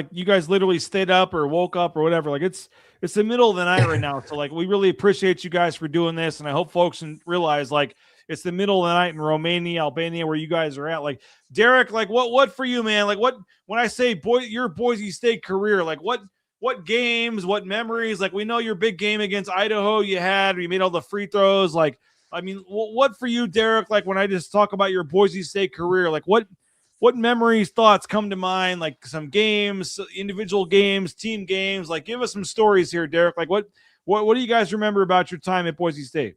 literally stayed up or woke up or whatever. Like it's the middle of the night right now. So like we really appreciate you guys for doing this, and I hope folks can realize like it's the middle of the night in Romania, Albania, where you guys are at. Like Derrick, like what for you, man? Like what when I say your Boise State career, like what games, what memories? Like we know your big game against Idaho you made all the free throws. Like I mean, what for you, Derrick? Like when I just talk about your Boise State career, like what memories, thoughts come to mind? Like some games, individual games, team games. Like, give us some stories here, Derrick. Like, what do you guys remember about your time at Boise State?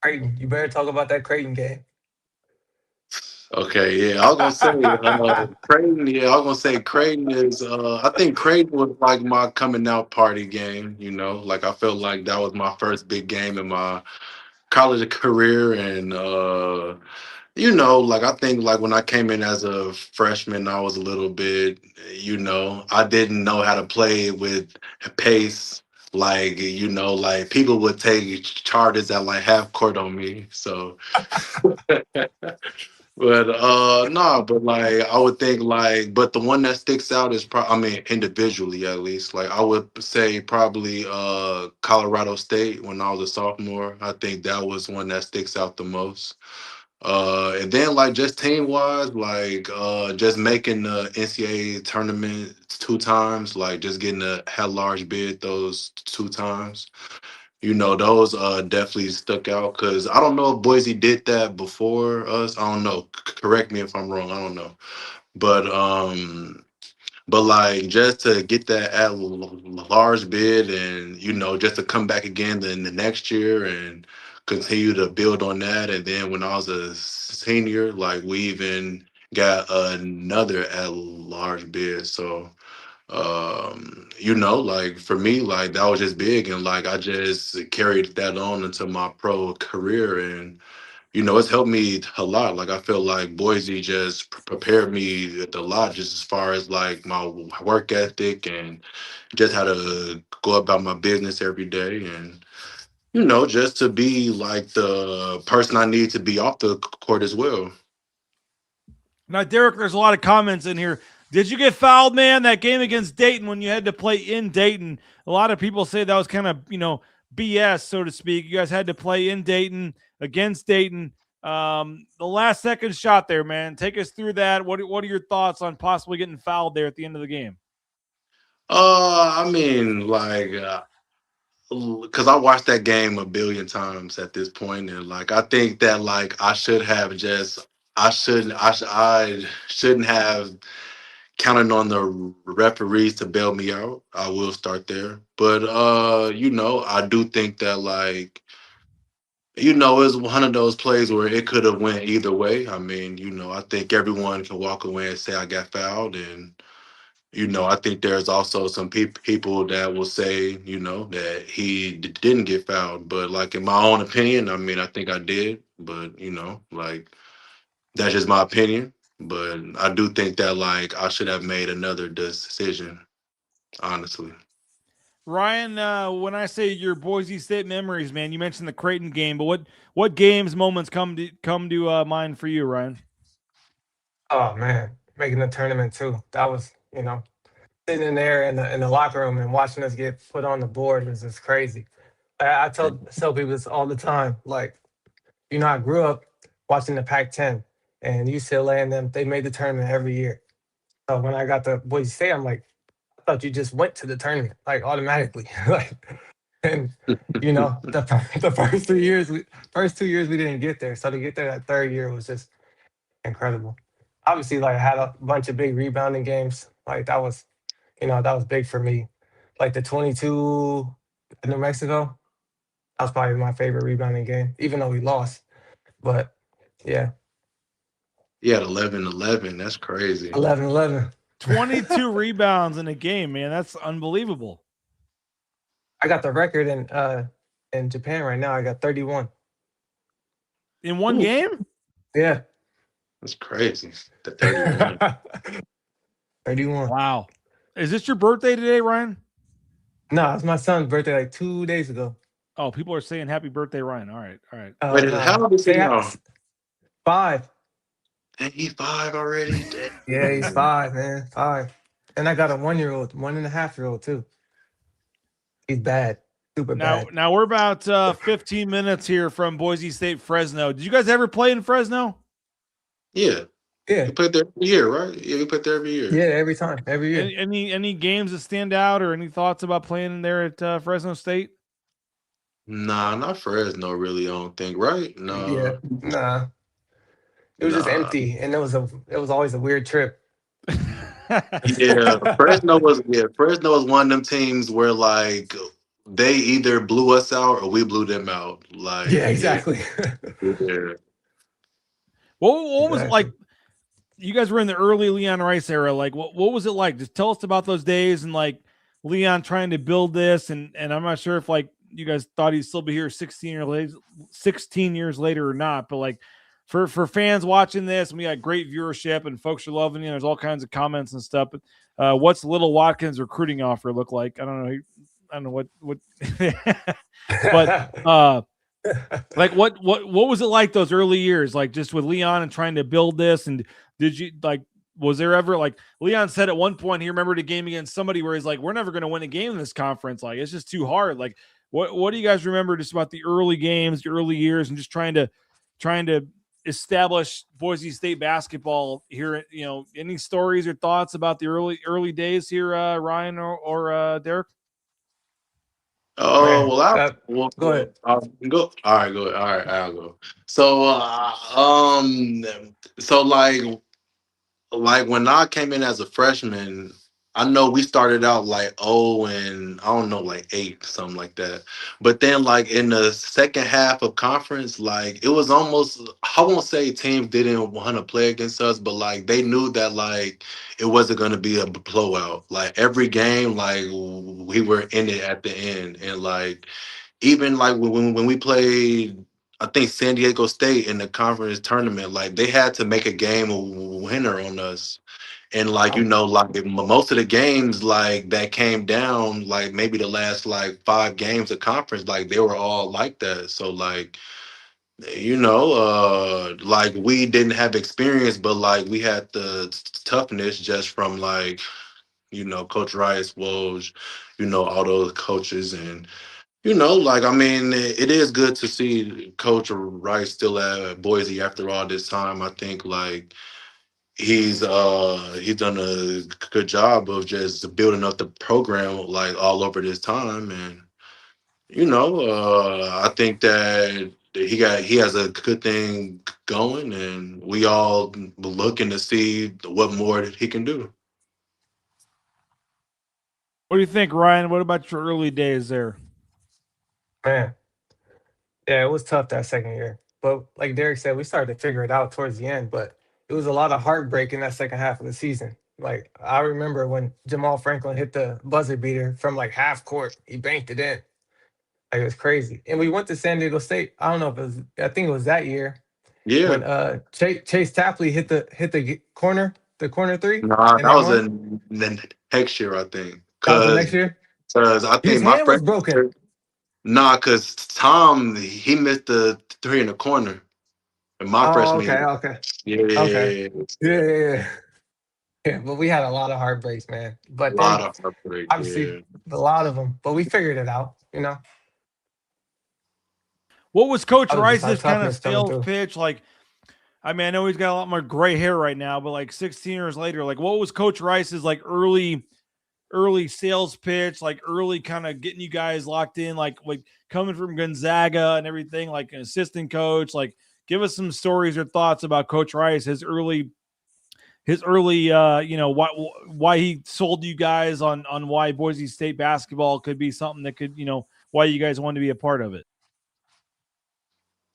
Creighton, you better talk about that Creighton game. Okay, yeah, I was gonna say Creighton. Yeah, I was gonna say Creighton is. I think Creighton was like my coming out party game. Like I felt like that was my first big game in my college career, and like I think like when I came in as a freshman, I was a little bit, I didn't know how to play with pace. Like, like people would take charges at like half court on me. So but no, but like I would think like, but the one that sticks out is I mean, individually at least, like I would say probably Colorado State when I was a sophomore. I think that was one that sticks out the most. And then like just team wise, like just making the NCAA tournament 2 times, like just getting a hell large bid those 2 times. Those definitely stuck out because I don't know if Boise did that before us. I don't know. Correct me if I'm wrong. I don't know. But like just to get that at large bid and just to come back again the next year and continue to build on that. And then when I was a senior, like we even got another at large bid. So like for me, like that was just big, and like I just carried that on into my pro career, and it's helped me a lot. Like I feel like Boise just prepared me a lot, just as far as like my work ethic and just how to go about my business every day, and just to be like the person I need to be off the court as well. Now, Derrick, there's a lot of comments in here. Did you get fouled, man? That game against Dayton when you had to play in Dayton. A lot of people say that was kind of, BS, so to speak. You guys had to play in Dayton against Dayton. The last second shot there, man. Take us through that. What are your thoughts on possibly getting fouled there at the end of the game? I mean, like, because I watched that game a billion times at this point, and like I think that like I shouldn't have counted on the referees to bail me out. I will start there, but I do think that like it's one of those plays where it could have went either way. I mean, I think everyone can walk away and say I got fouled, and I think there's also some people that will say, that he didn't get fouled. But like in my own opinion, I mean, I think I did. But like that's just my opinion. But I do think that like I should have made another decision, honestly. Ryan, when I say your Boise State memories, man, you mentioned the Creighton game, but what games, moments come to mind for you, Ryan? Oh man, making the tournament too. That was, sitting in there in the locker room and watching us get put on the board was just crazy. I tell people this all the time. Like, I grew up watching the Pac-10 and UCLA and them. They made the tournament every year. So when I got to Boise State, I'm like, I thought you just went to the tournament like automatically. Like, and the first 2 years we didn't get there. So to get there that third year was just incredible. Obviously, like I had a bunch of big rebounding games. Like that was That was big for me. Like the 22 in New Mexico, that was probably my favorite rebounding game, even though we lost. But yeah, He had 11-11. That's crazy. 11-11. 22 rebounds in a game, man. That's unbelievable. I got the record in Japan right now. I got 31. In one game? Yeah. That's crazy. The 31. 31. Wow. Is this your birthday today, Ryan? No, it's my son's birthday like 2 days ago. Oh, people are saying happy birthday, Ryan. All right. All right. Wait, how old is he now? 5. Dang, he's 5 already? Dang. Yeah, he's 5, man. 5. And I got a 1-year-old, 1.5-year-old too. He's bad. Super bad. Now we're about 15 minutes here from Boise State, Fresno. Did you guys ever play in Fresno? Yeah. Yeah. You played there every year, right? Yeah, you played there every year. Yeah, every time. Every year. Any games that stand out or any thoughts about playing there at Fresno State? Nah, not Fresno, really, I don't think, right? No. Yeah. Nah. It was just empty, and it was always a weird trip. Yeah, Fresno was one of them teams where like they either blew us out or we blew them out. Like Yeah, exactly. Yeah. What was it like? You guys were in the early Leon Rice era. Like, what was it like? Just tell us about those days and like Leon trying to build this. And I'm not sure if like you guys thought he'd still be here 16 years later or not. But like for fans watching this, and we got great viewership and folks are loving it. There's all kinds of comments and stuff. But what's Little Watkins recruiting offer look like? I don't know what, but like what was it like those early years? Like just with Leon and trying to build this, and did you like? Was there ever like Leon said at one point he remembered a game against somebody where he's like, we're never going to win a game in this conference. Like it's just too hard. Like what do you guys remember just about the early games, the early years, and just trying to establish Boise State basketball here? Any stories or thoughts about the early days here, Ryan or Derrick? Oh, go ahead. Go. All right, go ahead. All right, I'll go. So like when I came in as a freshman, I know we started out like 0 and I don't know, like 8, something like that. But then like in the second half of conference, like it was almost, I won't say teams didn't want to play against us, but like they knew that like it wasn't going to be a blowout. Like every game, like we were in it at the end. And like even like when we played, I think San Diego State in the conference tournament, like they had to make a game winner on us. And like, like most of the games like that came down, like maybe the last like 5 games of conference, like they were all like that. So like, like we didn't have experience, but like we had the toughness just from like, Coach Rice, Woj, all those coaches. And like, I mean, it is good to see Coach Rice still at Boise after all this time. I think like he's done a good job of just building up the program like all over this time. And I think that he has a good thing going, and we all looking to see what more he can do. What do you think, Ryan? What about your early days there? Man, yeah, it was tough that second year. But like Derrick said, we started to figure it out towards the end. But it was a lot of heartbreak in that second half of the season. Like I remember when Jamal Franklin hit the buzzer beater from like half court, he banked it in. Like it was crazy. And we went to San Diego State. I don't know if it was. I think it was that year. Yeah. When Chase Tapley hit the corner 3. Nah, that was the next year, I think. That was the next year. Because I think his hand was broken. Nah, because Tom, he missed the 3 in the corner in my freshman year. Okay. Yeah. Yeah, but we had a lot of heartbreaks, man. But A lot of heartbreak. obviously, a lot of them. But we figured it out, What was Coach That was just Rice's how kind of toughness coming sales through. pitch? Like, I mean, I know he's got a lot more gray hair right now, but like 16 years later, like what was Coach Rice's like early sales pitch, like early kind of getting you guys locked in, like coming from Gonzaga and everything, like an assistant coach? Like give us some stories or thoughts about Coach Rice, his early his early, why he sold you guys on why Boise State basketball could be something that could, why you guys wanted to be a part of it.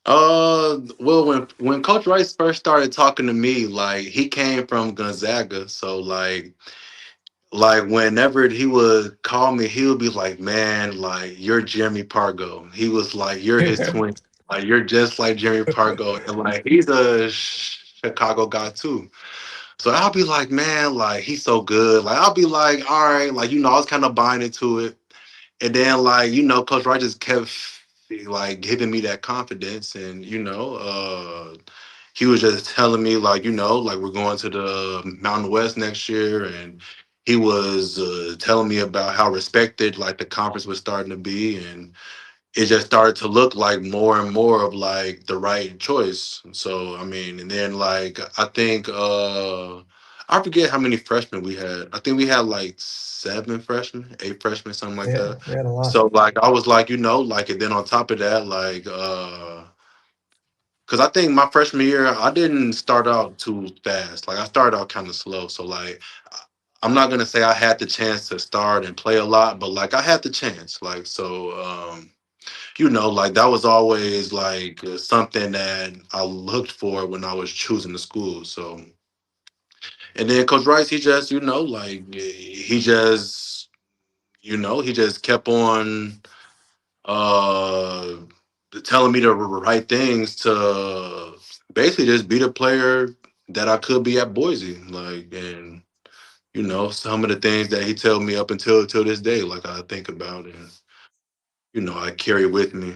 Well, when Coach Rice first started talking to me, like he came from Gonzaga, so like whenever he would call me, he would be like, "Man, like you're Jeremy Pargo." He was like, "You're his twin. Like you're just like Jeremy Pargo," and like he's a Chicago guy too. So I'll be like, "Man, like he's so good." Like I'll be like, "All right," like I was kind of buying into it, and then like Coach Rice just kept like giving me that confidence, and he was just telling me like like we're going to the Mountain West next year, and he was telling me about how respected like the conference was starting to be, and it just started to look like more and more of like the right choice. So I mean, and then like I think I forget how many freshmen we had. I think we had like 7 freshmen, 8 freshmen, something like Yeah, that. we had a lot. So like I was like, like, and then on top of that, like because I think my freshman year, I didn't start out too fast. Like I started out kind of slow. So like I'm not gonna say I had the chance to start and play a lot, but like I had the chance. Like so like that was always like something that I looked for when I was choosing the school. So and then Coach Rice, he just, like he just kept on uh telling me the right things to basically just be the player that I could be at Boise. Like, and some of the things that he told me up until till this day, like I think about and I carry with me.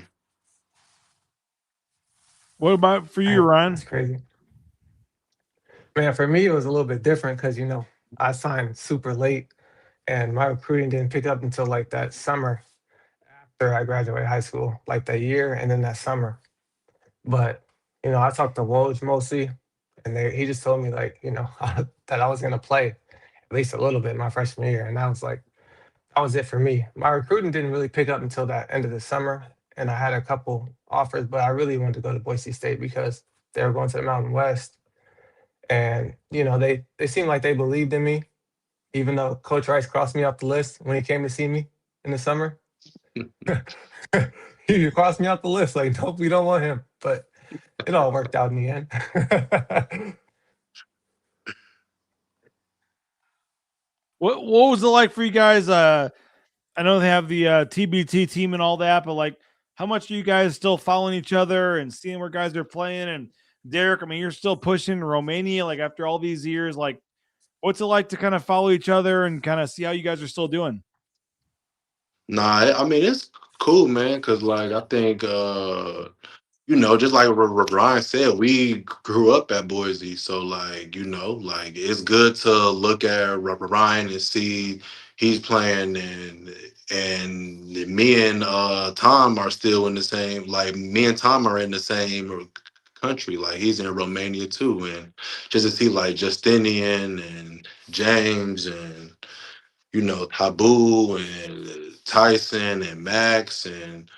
What about for you, Ryan? That's crazy. Man, for me, it was a little bit different because, I signed super late and my recruiting didn't pick up until like that summer after I graduated high school, like that year and then that summer. But, I talked to Woj mostly and he just told me like, that I was going to play at least a little bit my freshman year. And that was it for me. My recruiting didn't really pick up until that end of the summer. And I had a couple offers, but I really wanted to go to Boise State because they were going to the Mountain West. And, they seemed like they believed in me, even though Coach Rice crossed me off the list when he came to see me in the summer. He crossed me off the list, like, nope, we don't want him. But it all worked out in the end. What was it like for you guys? I know they have the TBT team and all that, but like, how much are you guys still following each other and seeing where guys are playing? And Derrick, I mean, you're still pushing Romania, like after all these years, like what's it like to kind of follow each other and kind of see how you guys are still doing? Nah, I mean it's cool, man. Cause like I think just like Ryan said, we grew up at Boise, so like like it's good to look at Ryan and see he's playing, and me and Tom are still in the same. Like me and Tom are in the same country. Like he's in Romania too, and just to see like Justinian and James and Habu and Tyson and Max and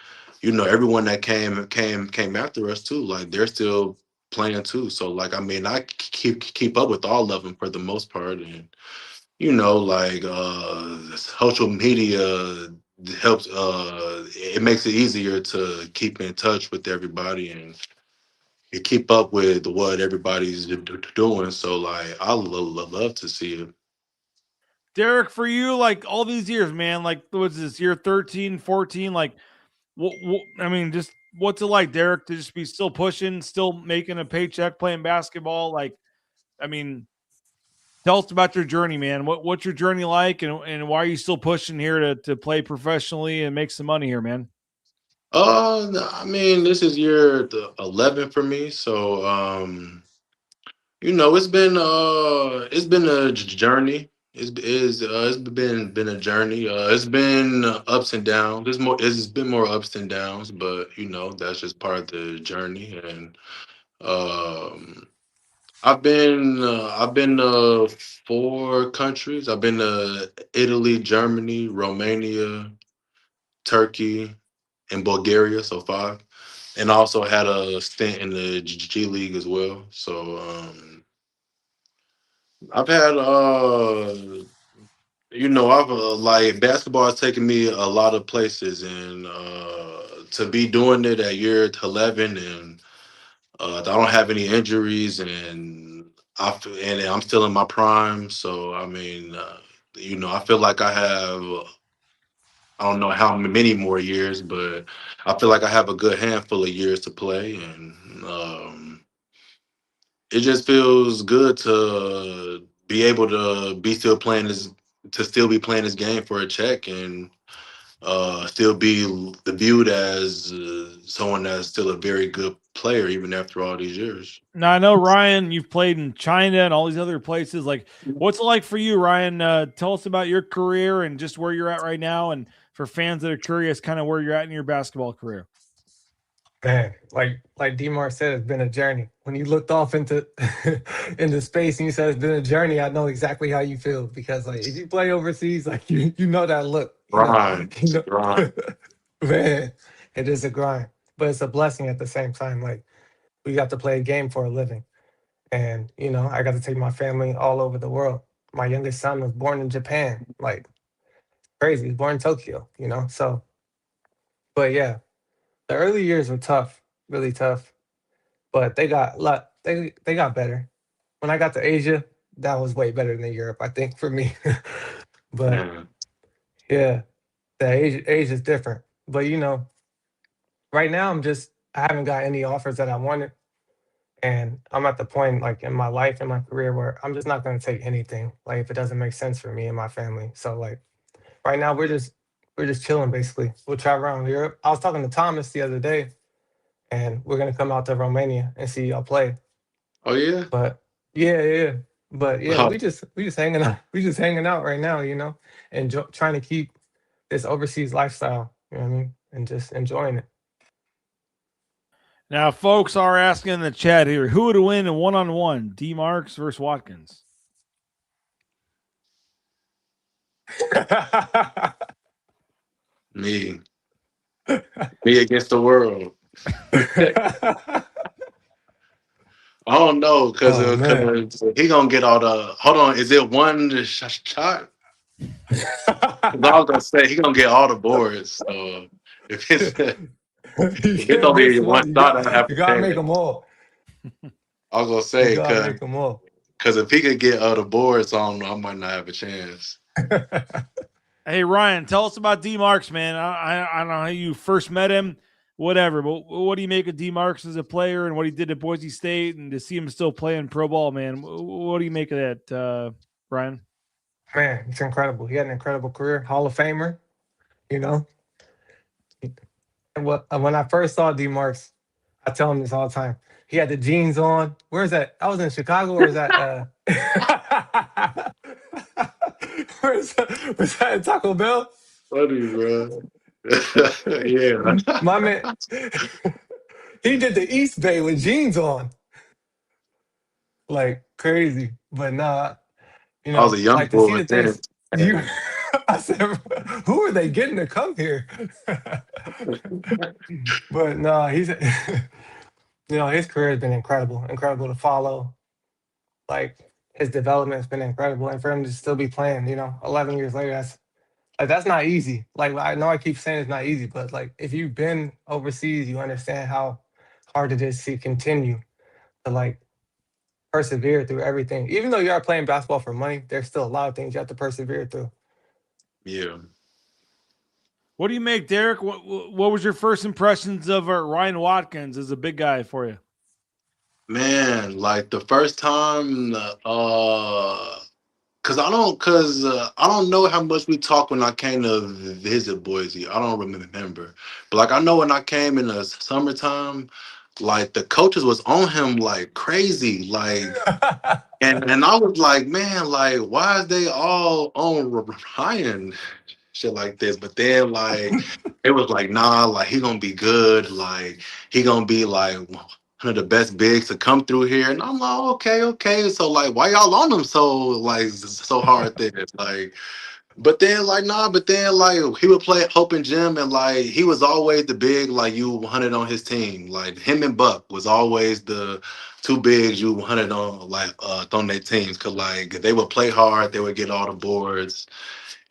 everyone that came after us too. Like they're still playing too. So like I mean I keep up with all of them for the most part, and like social media helps. It makes it easier to keep in touch with everybody and you keep up with what everybody's doing. So like I love to see it. Derrick, for you, like all these years, man, like what's this year 13, 14? Like, I mean, just what's it like, Derrick, to just be still pushing, still making a paycheck, playing basketball? Like, I mean, tell us about your journey, man. What's your journey like, and why are you still pushing here to play professionally and make some money here, man? I mean, this is year 11 for me, so it's been a journey. It's been a journey. It's been ups and downs. It's been more ups than downs, but that's just part of the journey. And um, I've been to 4 countries. I've been to Italy, Germany, Romania, Turkey, and Bulgaria. So 5, and I also had a stint in the G League as well. So. I've had I've like basketball has taken me a lot of places, and to be doing it at year 11, and I don't have any injuries, and and I'm still in my prime. So I mean, I feel like I have. I don't know how many more years, but I feel like I have a good handful of years to play, and it just feels good to be able to be still playing this, to still be playing this game for a check, and still be viewed as someone that's still a very good player even after all these years. Now I know Ryan, you've played in China and all these other places. Like, what's it like for you, Ryan? Tell us about your career and just where you're at right now, and for fans that are curious, kind of where you're at in your basketball career. Man, like Demar said, it's been a journey. When you looked off into into space and you said it's been a journey, I know exactly how you feel, because like if you play overseas, like you know that look. Right. Man, it is a grind, but it's a blessing at the same time. Like we got to play a game for a living, and I got to take my family all over the world. My youngest son was born in Japan, like crazy. He's born in Tokyo, So, but yeah, the early years were tough, really tough. But they got they got better. When I got to Asia, that was way better than Europe, I think, for me. But yeah, the Asia's different. But right now I haven't got any offers that I wanted. And I'm at the point like in my life and my career where I'm just not gonna take anything. Like if it doesn't make sense for me and my family. So like right now we're just chilling basically. We'll travel around Europe. I was talking to Thomas the other day, and we're gonna come out to Romania and see y'all play. Oh yeah. But yeah. But yeah, Wow. we just hanging out. We just hanging out right now, and trying to keep this overseas lifestyle. You know what I mean? And just enjoying it. Now, folks are asking in the chat here, who would win in one-on-one, D. Marks versus Watkins? Me against the world. I don't know, because he gonna get all the. Hold on, is it one shot? I was gonna say he gonna get all the boards. So if it's only one shot, I have to gotta take make it. them all. I was gonna say You gotta make them all. because if he could get the boards, I don't know, I might not have a chance. Hey Ryan, tell us about D. Marks, man. I don't know how you first met him, whatever. But what do you make of D. Marks as a player and what he did at Boise State, and to see him still playing pro ball, man? What do you make of that, Ryan? Man, it's incredible. He had an incredible career, Hall of Famer. And when I first saw D. Marks, I tell him this all the time. He had the jeans on. Where is that? I was in Chicago. Or is that? Was that at Taco Bell? Funny, bro. Yeah. My man, he did the East Bay with jeans on. Like crazy. But nah, I was a young like to boy see the things I said, who are they getting to come here? But no, he's his career has been incredible to follow. Like his development has been incredible, and for him to still be playing, 11 years later, that's not easy. Like I know I keep saying it's not easy, but like if you've been overseas, you understand how hard it is to continue to like persevere through everything. Even though you are playing basketball for money, there's still a lot of things you have to persevere through. Yeah. What do you make, Derrick? What was your first impressions of Ryan Watkins as a big guy for you? Man, like the first time, because I don't know how much we talked when I came to visit Boise. I don't remember, but like I know when I came in the summertime, like the coaches was on him like crazy, like, and I was like, man, like why is they all on Ryan? Shit like this, but then like it was like, nah, like he gonna be good, like he gonna be like one of the best bigs to come through here, and I'm like, okay, so like why y'all on him so hard then? Like But then, like, nah, but then, like, he would play Hope and Jim, and, like, he was always the big, like, you wanted on his team. Like, him and Buck was always the two bigs you wanted on, like, on their teams. Because, like, they would play hard, they would get all the boards.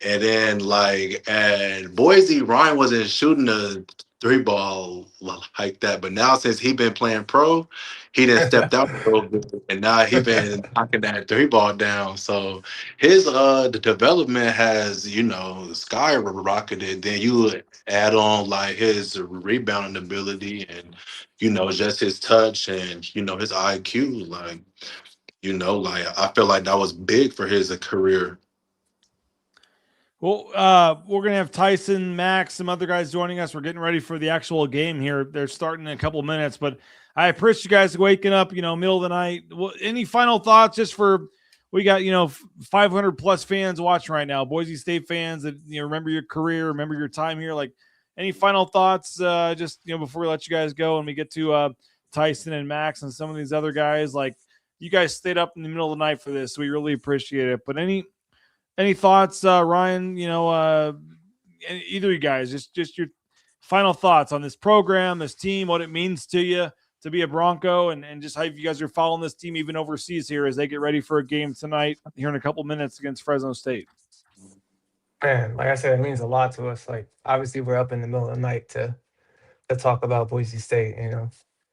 And then, like, at Boise, Ryan wasn't shooting a three ball like that. But now, since he been playing pro, he done stepped out a little bit, and now he been knocking that three ball down. So his the development has, skyrocketed. Then you add on like his rebounding ability and just his touch and his IQ. Like I feel like that was big for his career. Well, we're going to have Tyson, Max, some other guys joining us. We're getting ready for the actual game here. They're starting in a couple of minutes, but I appreciate you guys waking up, middle of the night. Well, any final thoughts just for, we got, 500 plus fans watching right now, Boise State fans that, remember your career, remember your time here. Like, any final thoughts just, before we let you guys go and we get to Tyson and Max and some of these other guys? Like, you guys stayed up in the middle of the night for this, so we really appreciate it. But any thoughts, Ryan, either of you guys, just your final thoughts on this program, this team, what it means to you to be a Bronco, and just how you guys are following this team even overseas here as they get ready for a game tonight here in a couple minutes against Fresno State. Man, like I said, it means a lot to us. Like, obviously, we're up in the middle of the night to talk about Boise State,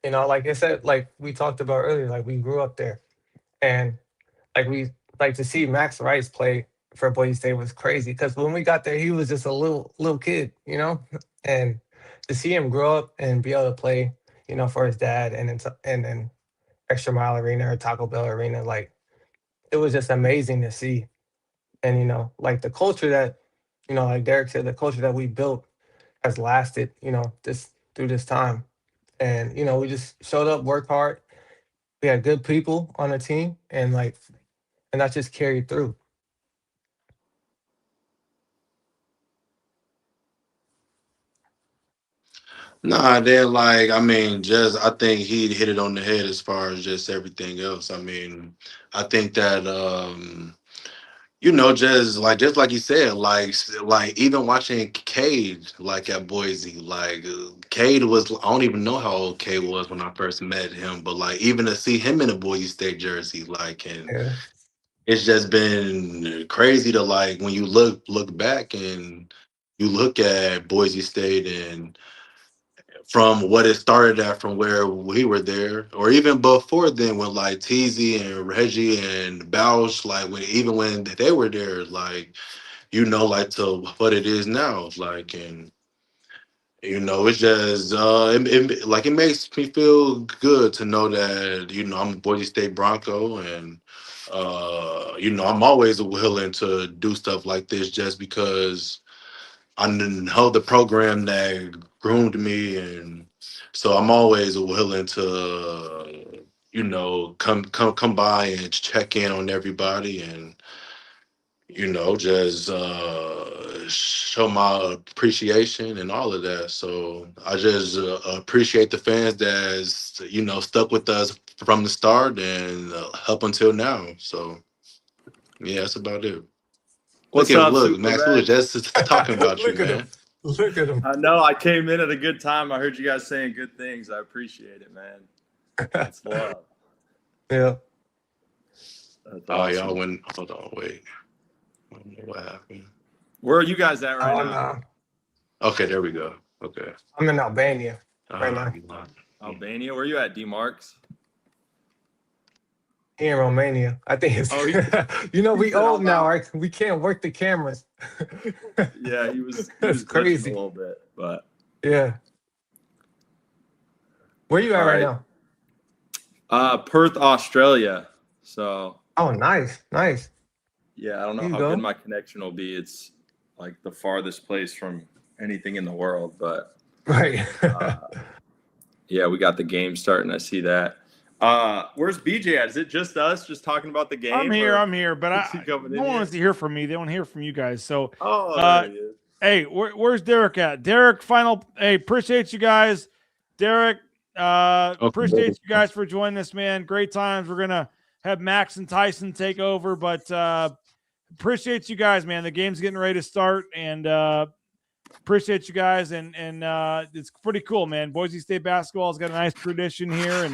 like I said, like we talked about earlier, like we grew up there. And like to see Max Rice play for Boise State was crazy because when we got there, he was just a little kid, and to see him grow up and be able to play, for his dad and then Extra Mile Arena or Taco Bell Arena, like it was just amazing to see. And like the culture that, like Derrick said, the culture that we built has lasted, through this time. And we just showed up, worked hard. We had good people on the team, and that just carried through. Nah, then I think he hit it on the head as far as just everything else. I mean, I think that just like you said, like even watching Cade like at Boise, Cade was, I don't even know how old Cade was when I first met him, but like even to see him in a Boise State jersey, Yeah. it's just been crazy to like when you look back and you look at Boise State and from what it started at from where we were there, or even before then when like Teasy and Reggie and Bausch, when they were there, to what it is now, and it's just it makes me feel good to know that I'm a Boise State Bronco, and I'm always willing to do stuff like this just because I know the program that groomed me, and so I'm always willing to, come by and check in on everybody, and just show my appreciation and all of that. So I just appreciate the fans that's stuck with us from the start and up until now. So yeah, that's about it. What's up, Look, Super Max, we Red? was just talking about you, Look at man. him. Look at him. I know I came in at a good time. I heard you guys saying good things. I appreciate it, man. That's love. Yeah. That's Oh, awesome. y'all went. Hold on, wait. I don't know what happened. Where are you guys at right now? Okay, there we go. Okay. I'm in Albania right now. Albania? Where are you at, D Marks? Here in Romania. I think it's we old now, right? We can't work the cameras. Yeah, he was crazy a little bit, but yeah. Where you at right now? Perth, Australia. So nice. Yeah, I don't know how good my connection will be. It's like the farthest place from anything in the world, but right. Yeah, we got the game starting. I see that. Where's BJ at? Is it just us just talking about the game? I'm here, but no one wants to hear from me. They want to hear from you guys. So, there he is. Hey, where's Derrick at? Derrick, appreciate you guys. Derrick, appreciate you guys for joining us, man. Great times. We're going to have Max and Tyson take over, but appreciate you guys, man. The game's getting ready to start, and appreciate you guys. And it's pretty cool, man. Boise State basketball has got a nice tradition here,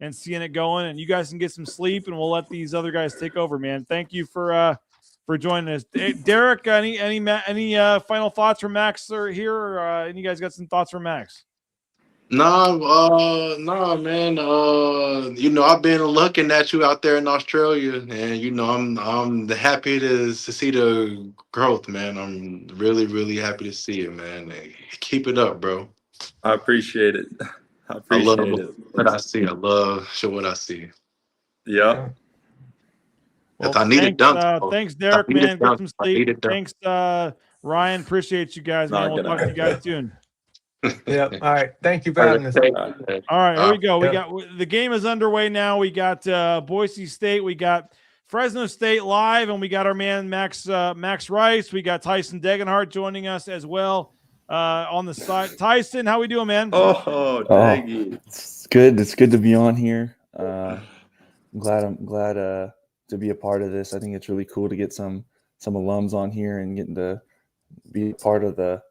and seeing it going. And you guys can get some sleep, and we'll let these other guys take over, man. Thank you for joining us. Hey, Derrick, any final thoughts from Max here? Or, any guys got some thoughts from Max? Nah, man. I've been looking at you out there in Australia, and I'm happy to see the growth, man. I'm really, really happy to see it, man. Hey, keep it up, bro. I appreciate it. I love what I see. I love what I see. Yep. Well, I need thanks, Derrick, man. Get some sleep. Thanks, Ryan. Appreciate you guys, man. We'll talk to you guys soon. Yep. All right. Thank you for having us. All right, here we go. We got the game is underway now. We got Boise State. We got Fresno State live, and we got our man Max Rice. We got Tyson Degenhart joining us as well on the side. Tyson, how we doing, man? It's good. It's good to be on here. I'm glad to be a part of this. I think it's really cool to get some alums on here and getting to be part of the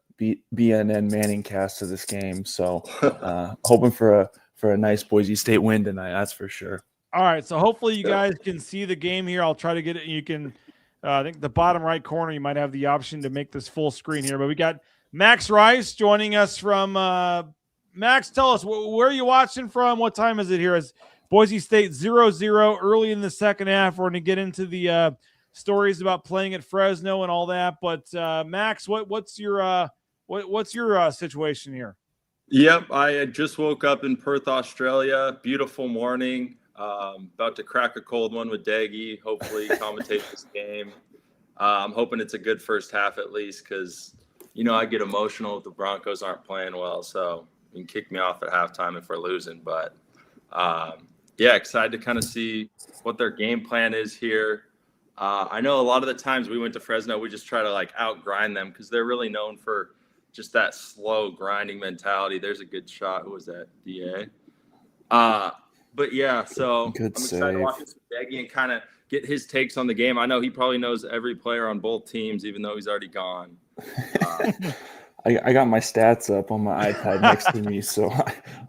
BNN-Cast of this game. So hoping for a nice Boise State win tonight. That's for sure. All right. So hopefully you guys can see the game here. I'll try to get it. You can, I think the bottom right corner, you might have the option to make this full screen here, but we got Max Rice joining us from Max. Tell us, where are you watching from? What time is it here? Is Boise State 0-0 early in the second half. We're going to get into the stories about playing at Fresno and all that. But Max, what's your situation here? Yep, I just woke up in Perth, Australia. Beautiful morning. About to crack a cold one with Daggy. Hopefully, commentate this game. I'm hoping it's a good first half at least, because I get emotional if the Broncos aren't playing well. So you can kick me off at halftime if we're losing. But yeah, excited to kind of see what their game plan is here. I know a lot of the times we went to Fresno, we just try to out-grind them because they're really known for just that slow grinding mentality. There's a good shot. Who was that? DA. But yeah, so I'm excited to watch this with Daggy and kind of get his takes on the game. I know he probably knows every player on both teams, even though he's already gone. I got my stats up on my iPad next to me, so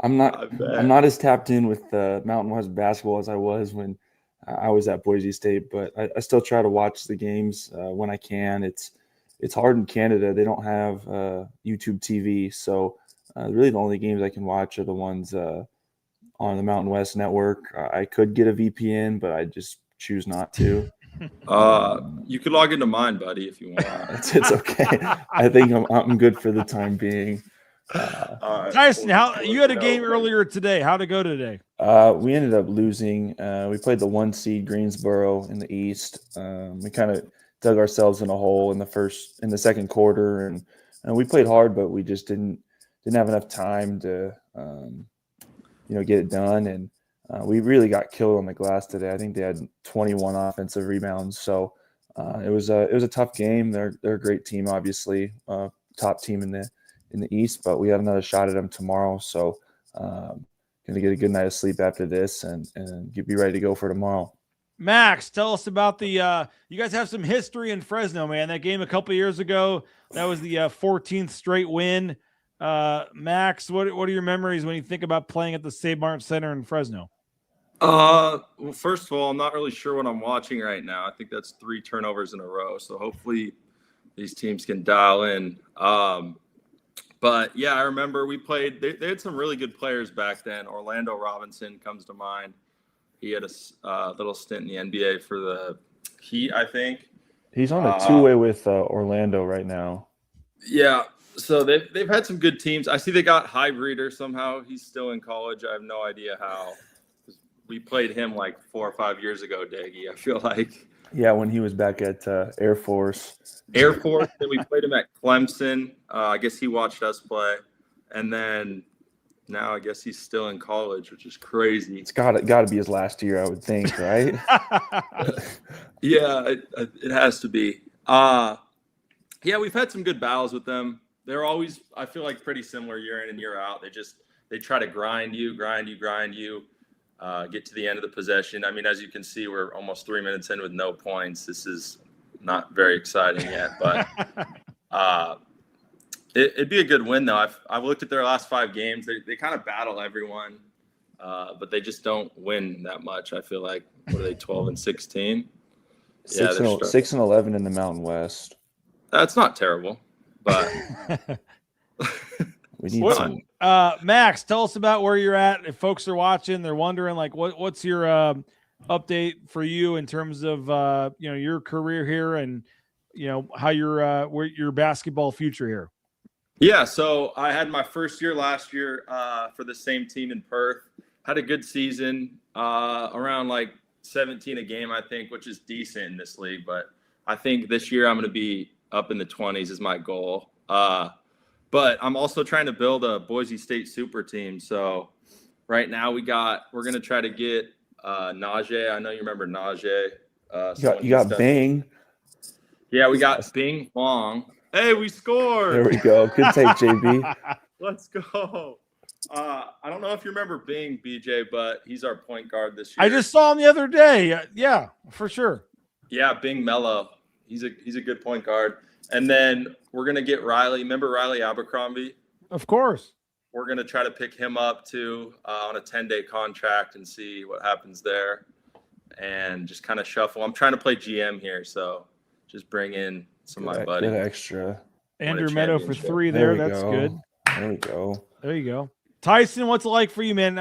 I'm not as tapped in with Mountain West basketball as I was when I was at Boise State, but I still try to watch the games when I can. It's hard in Canada. They don't have YouTube TV, so really the only games I can watch are the ones on the Mountain West network. I could get a VPN, but I just choose not to. You could log into mine, buddy, if you want. It's okay. I think I'm good for the time being. Tyson, you had a game earlier today. How'd it go today? We ended up losing. We played the 1 seed Greensboro in the East. We kind of dug ourselves in a hole in the second quarter, and we played hard, but we just didn't have enough time to get it done. And we really got killed on the glass today. I think they had 21 offensive rebounds, so it was a tough game. They're a great team, obviously, top team in the East, but we have another shot at them tomorrow. So going to get a good night of sleep after this and be ready to go for tomorrow. Max, tell us about the you guys have some history in Fresno, man. That game a couple of years ago, that was the 14th straight win. Max, what are your memories when you think about playing at the Save Martin Center in Fresno? Well, first of all, I'm not really sure what I'm watching right now. I think that's 3 turnovers in a row. So hopefully these teams can dial in. But yeah, I remember we played. They had some really good players back then. Orlando Robinson comes to mind. He had a little stint in the NBA for the Heat, I think. He's on a 2-way with Orlando right now. Yeah, so they've had some good teams. I see they got Highbreeder somehow. He's still in college. I have no idea how. We played him 4 or 5 years ago, Daggy, I feel like. Yeah, when he was back at Air Force. Then we played him at Clemson. I guess he watched us play. And then now I guess he's still in college, which is crazy. It's got to be his last year, I would think, right? Yeah, it has to be. Yeah, we've had some good battles with them. They're always, I feel like, pretty similar year in and year out. They try to grind you. Get to the end of the possession. I mean, as you can see, we're almost 3 minutes in with no points. This is not very exciting yet, but it'd be a good win though. I've looked at their last 5 games. They kind of battle everyone, but they just don't win that much. I feel like, what are they, 12-16? 6-11 in the Mountain West. That's not terrible, but we need some. Max, tell us about where you're at. If folks are watching, they're wondering, like, what's your update for you in terms of your career here and how your basketball future here. Yeah, so I had my first year last year for the same team in Perth. Had a good season, around like 17 a game, I think, which is decent in this league. But I think this year I'm going to be up in the 20s is my goal. But I'm also trying to build a Boise State super team. So right now we're going to try to get Najee. I know you remember Najee. You got Bing. Yeah, we got Bing Wong. Hey, we scored. There we go. Good take, JB. Let's go. I don't know if you remember Bing, BJ, but he's our point guard this year. I just saw him the other day. Yeah, for sure. Yeah, Bing Mello. He's a good point guard. And then we're going to get Riley. Remember Riley Abercrombie? Of course. We're going to try to pick him up too on a 10-day contract and see what happens there and just kind of shuffle. I'm trying to play GM here, so just bring in some of my buddies. Good extra. Andrew Meadow for 3 there. That's good. There we go. There you go. Tyson, what's it like for you, man?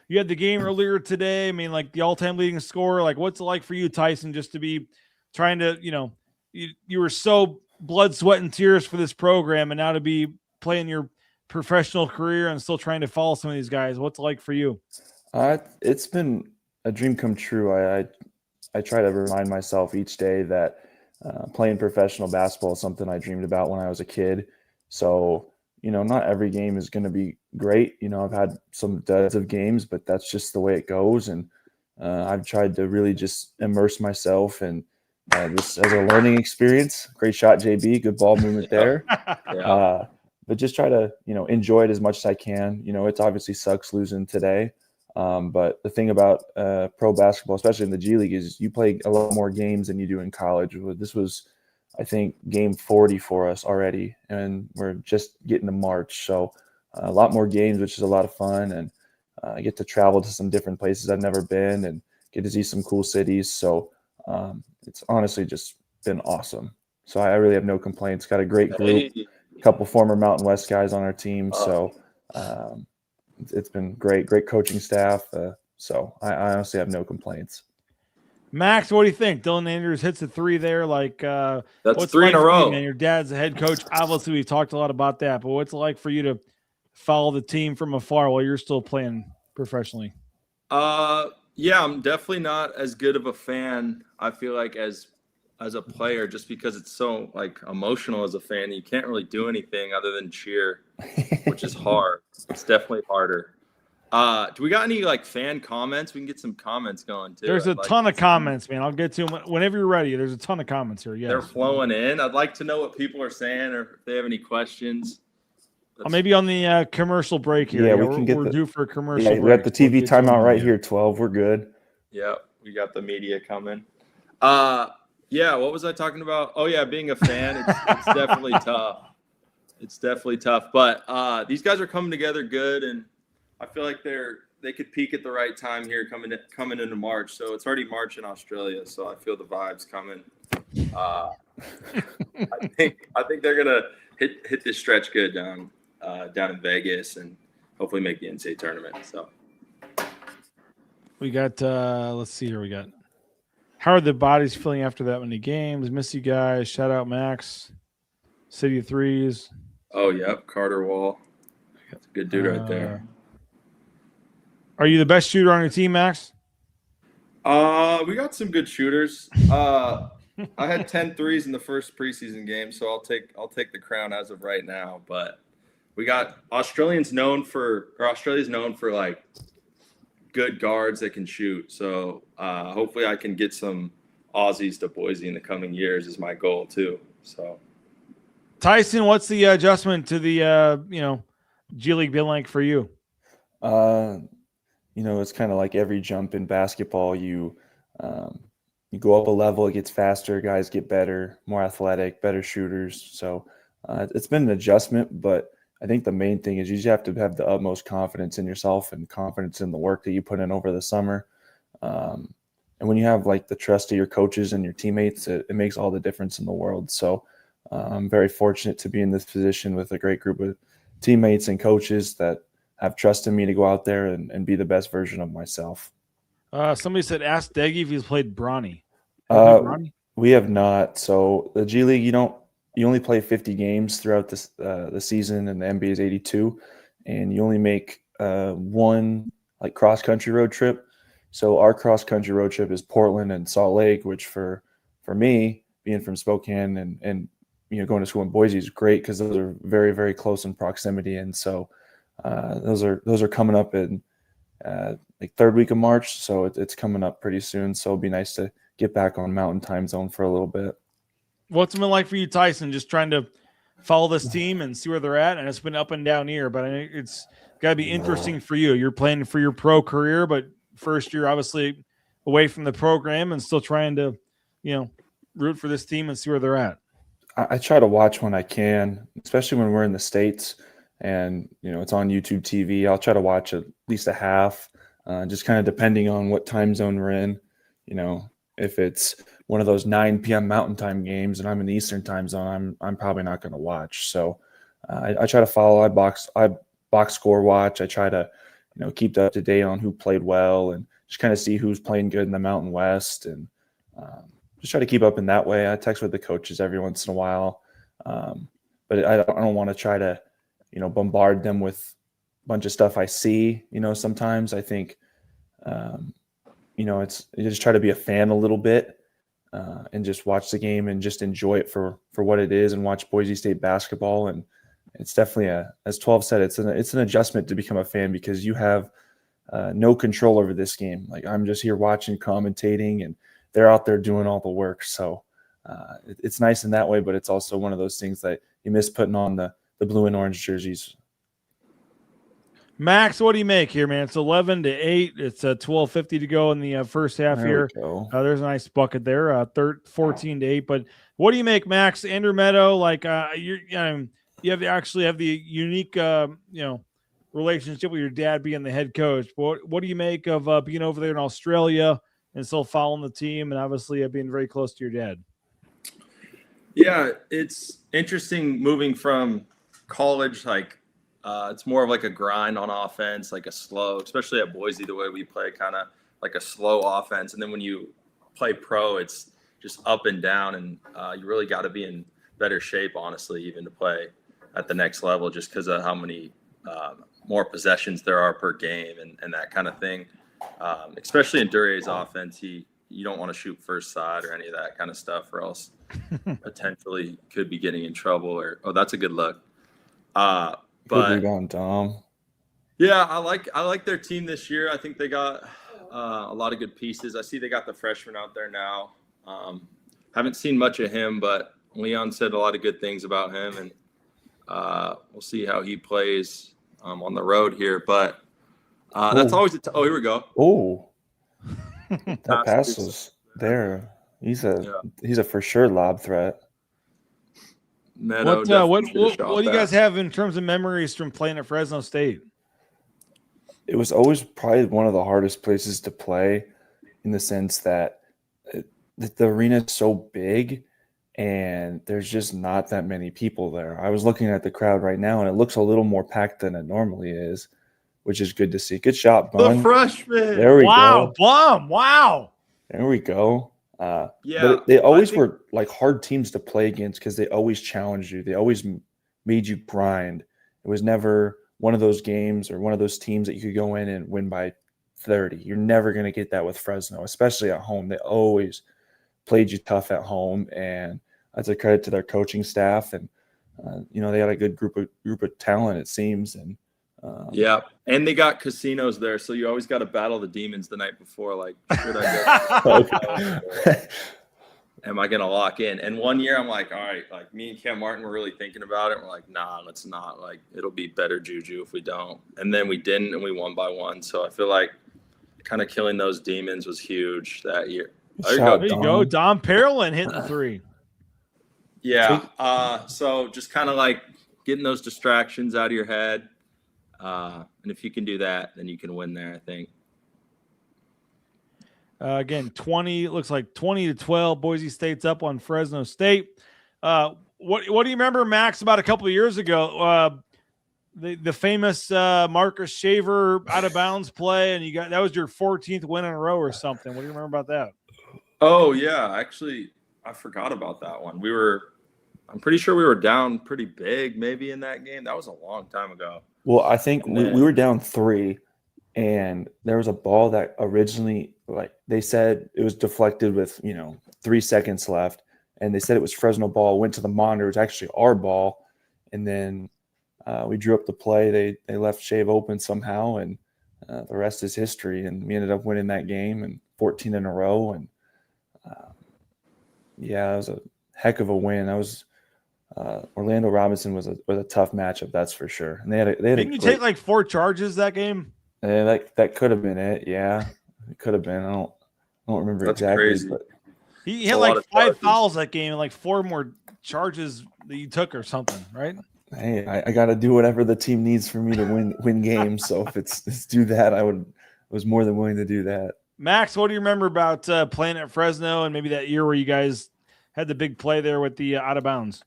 You had the game earlier today. I mean, like the all-time leading scorer. Like, what's it like for you, Tyson, just to be trying to, you were so blood, sweat, and tears for this program, and now to be playing your professional career and still trying to follow some of these guys. What's it like for you? It's been a dream come true. I try to remind myself each day that playing professional basketball is something I dreamed about when I was a kid. So, not every game is going to be great. I've had some duds of games, but that's just the way it goes. And I've tried to really just immerse myself and this as a learning experience. Great shot, JB. Good ball movement there. Yeah. But just try to, enjoy it as much as I can. It obviously sucks losing today. But the thing about pro basketball, especially in the G League, is you play a lot more games than you do in college. This was, I think, game 40 for us already, and we're just getting to March. So a lot more games, which is a lot of fun. And I get to travel to some different places I've never been and get to see some cool cities. So it's honestly just been awesome. So I really have no complaints. Got a great group, a couple former Mountain West guys on our team. So it's been great coaching staff. So I honestly have no complaints. Max, what do you think? Dylan Andrews hits a 3 there. Like that's what's 3 in a row. Man, your dad's the head coach. Obviously, we've talked a lot about that. But what's it like for you to follow the team from afar while you're still playing professionally? Yeah, I'm definitely not as good of a fan, I feel like, as a player, just because it's so like emotional as a fan. You can't really do anything other than cheer, which is hard. It's definitely harder. Do we got any like fan comments? We can get some comments going too. There's a ton of comments, man. I'll get to them whenever you're ready. There's a ton of comments here. Yeah, they're flowing in. I'd like to know what people are saying or if they have any questions. Maybe on the commercial break here. Yeah, we're due for a commercial. Yeah, we got the TV timeout right here. 12. We're good. Yeah, we got the media coming. Yeah, what was I talking about? Oh yeah, being a fan, it's definitely tough. It's definitely tough. But these guys are coming together good, and I feel like they could peak at the right time here coming into March. So it's already March in Australia, so I feel the vibes coming. I think they're gonna hit this stretch good down in Vegas and hopefully make the NCAA tournament. So we got let's see here. We got how are the bodies feeling after that many games? Miss you guys. Shout out Max. City of Threes. Oh yep, Carter Wall. That's a good dude right there. Are you the best shooter on your team, Max? We got some good shooters. I had 10 threes in the first preseason game, so I'll take the crown as of right now. But we got Australia's known for like good guards that can shoot. So hopefully I can get some Aussies to Boise in the coming years is my goal too. So Tyson, what's the adjustment to the G League been like for you? It's kind of like every jump in basketball. You you go up a level, it gets faster, guys get better, more athletic, better shooters. So it's been an adjustment, but I think the main thing is you just have to have the utmost confidence in yourself and confidence in the work that you put in over the summer. And when you have like the trust of your coaches and your teammates, it makes all the difference in the world. So I'm very fortunate to be in this position with a great group of teammates and coaches that have trusted me to go out there and be the best version of myself. Somebody said, ask Deggy if he's played Bronny. We have not. So the G League, you only play 50 games throughout the season, and the NBA is 82, and you only make one like cross country road trip. So our cross country road trip is Portland and Salt Lake, which for me, being from Spokane and going to school in Boise is great because those are very, very close in proximity. And so those are coming up in like third week of March. So it's coming up pretty soon. So it'll be nice to get back on Mountain Time Zone for a little bit. What's it been like for you, Tyson, just trying to follow this team and see where they're at? And it's been up and down here, but I mean, it's got to be interesting for you. You're playing for your pro career, but first year obviously away from the program and still trying to, root for this team and see where they're at. I try to watch when I can, especially when we're in the States and, it's on YouTube TV. I'll try to watch at least a half, just kind of depending on what time zone we're in. If it's one of those 9 p.m. Mountain Time games and I'm in the Eastern Time Zone, I'm probably not going to watch. So I try to follow. I box score watch. I try to, keep up to date on who played well and just kind of see who's playing good in the Mountain West and just try to keep up in that way. I text with the coaches every once in a while, but I don't want to try to, bombard them with a bunch of stuff I see. Sometimes I think, you just try to be a fan a little bit and just watch the game and just enjoy it for what it is and watch Boise State basketball. And it's definitely as 12 said, it's an adjustment to become a fan because you have no control over this game. Like I'm just here watching, commentating, and they're out there doing all the work. So it's nice in that way, but it's also one of those things that you miss putting on the blue and orange jerseys. Max, what do you make here, man? It's 11-8. It's 12:50 to go in the first half here. There's a nice bucket there, 14-8. But what do you make, Max? Andrew Meadow, like you actually have the unique, relationship with your dad being the head coach. What do you make of being over there in Australia and still following the team and obviously being very close to your dad? Yeah, it's interesting moving from college, it's more of like a grind on offense, like a slow, especially at Boise, the way we play, kind of like a slow offense. And then when you play pro, it's just up and down. And you really got to be in better shape, honestly, even to play at the next level, just because of how many more possessions there are per game and that kind of thing. Especially in Durye's offense, you don't want to shoot first side or any of that kind of stuff, or else potentially could be getting in trouble. Or that's a good look. But rebound, Dom. Yeah, I like their team this year. I think they got a lot of good pieces. I see they got the freshman out there now. Haven't seen much of him, but Leon said a lot of good things about him, and we'll see how he plays on the road here. But that's always here we go. Oh, that pass was there. He's a for sure lob threat. What do you guys have in terms of memories from playing at Fresno State? It was always probably one of the hardest places to play in the sense that the arena is so big and there's just not that many people there. I was looking at the crowd right now and it looks a little more packed than it normally is, which is good to see. Good shot, Bun. The freshman. There we go. Wow, Blum. Wow. There we go. But they always were like hard teams to play against because they always challenged you. They always made you grind. It was never one of those games or one of those teams that you could go in and win by 30. You're never going to get that with Fresno, especially at home. They always played you tough at home, and that's a credit to their coaching staff. And they had a good group of talent, it seems. And and they got casinos there, so you always got to battle the demons the night before. Like, should I go? Am I gonna lock in? And one year, I'm like, all right, like me and Cam Martin were really thinking about it. We're like, nah, let's not. Like, it'll be better juju if we don't. And then we didn't, and we won by one. So I feel like kind of killing those demons was huge that year. There you go. Dom Perlin hitting 3. Yeah. So just kind of like getting those distractions out of your head. And if you can do that, then you can win there, I think. Again, 20 looks like 20-12. Boise State's up on Fresno State. What do you remember, Max, about a couple of years ago? The famous Marcus Shaver out of bounds play, and that was your 14th win in a row or something. What do you remember about that? Oh yeah, actually, I forgot about that one. I'm pretty sure we were down pretty big, maybe in that game. That was a long time ago. Well, I think we were down 3, and there was a ball that originally, like they said, it was deflected with 3 seconds left, and they said it was Fresno ball. Went to the monitor. It was actually our ball, and then we drew up the play. They left Shave open somehow, and the rest is history. And we ended up winning that game and 14 in a row. And it was a heck of a win. That was Orlando Robinson was a tough matchup, that's for sure. And they had Didn't you take like 4 charges that game? That could have been it. Yeah, it could have been. I don't remember exactly. Crazy. But he had like 5 fouls that game and like 4 more charges that you took or something, right? Hey, I got to do whatever the team needs for me to win games. So if it's do that, I was more than willing to do that. Max, what do you remember about playing at Fresno and maybe that year where you guys had the big play there with the out of bounds?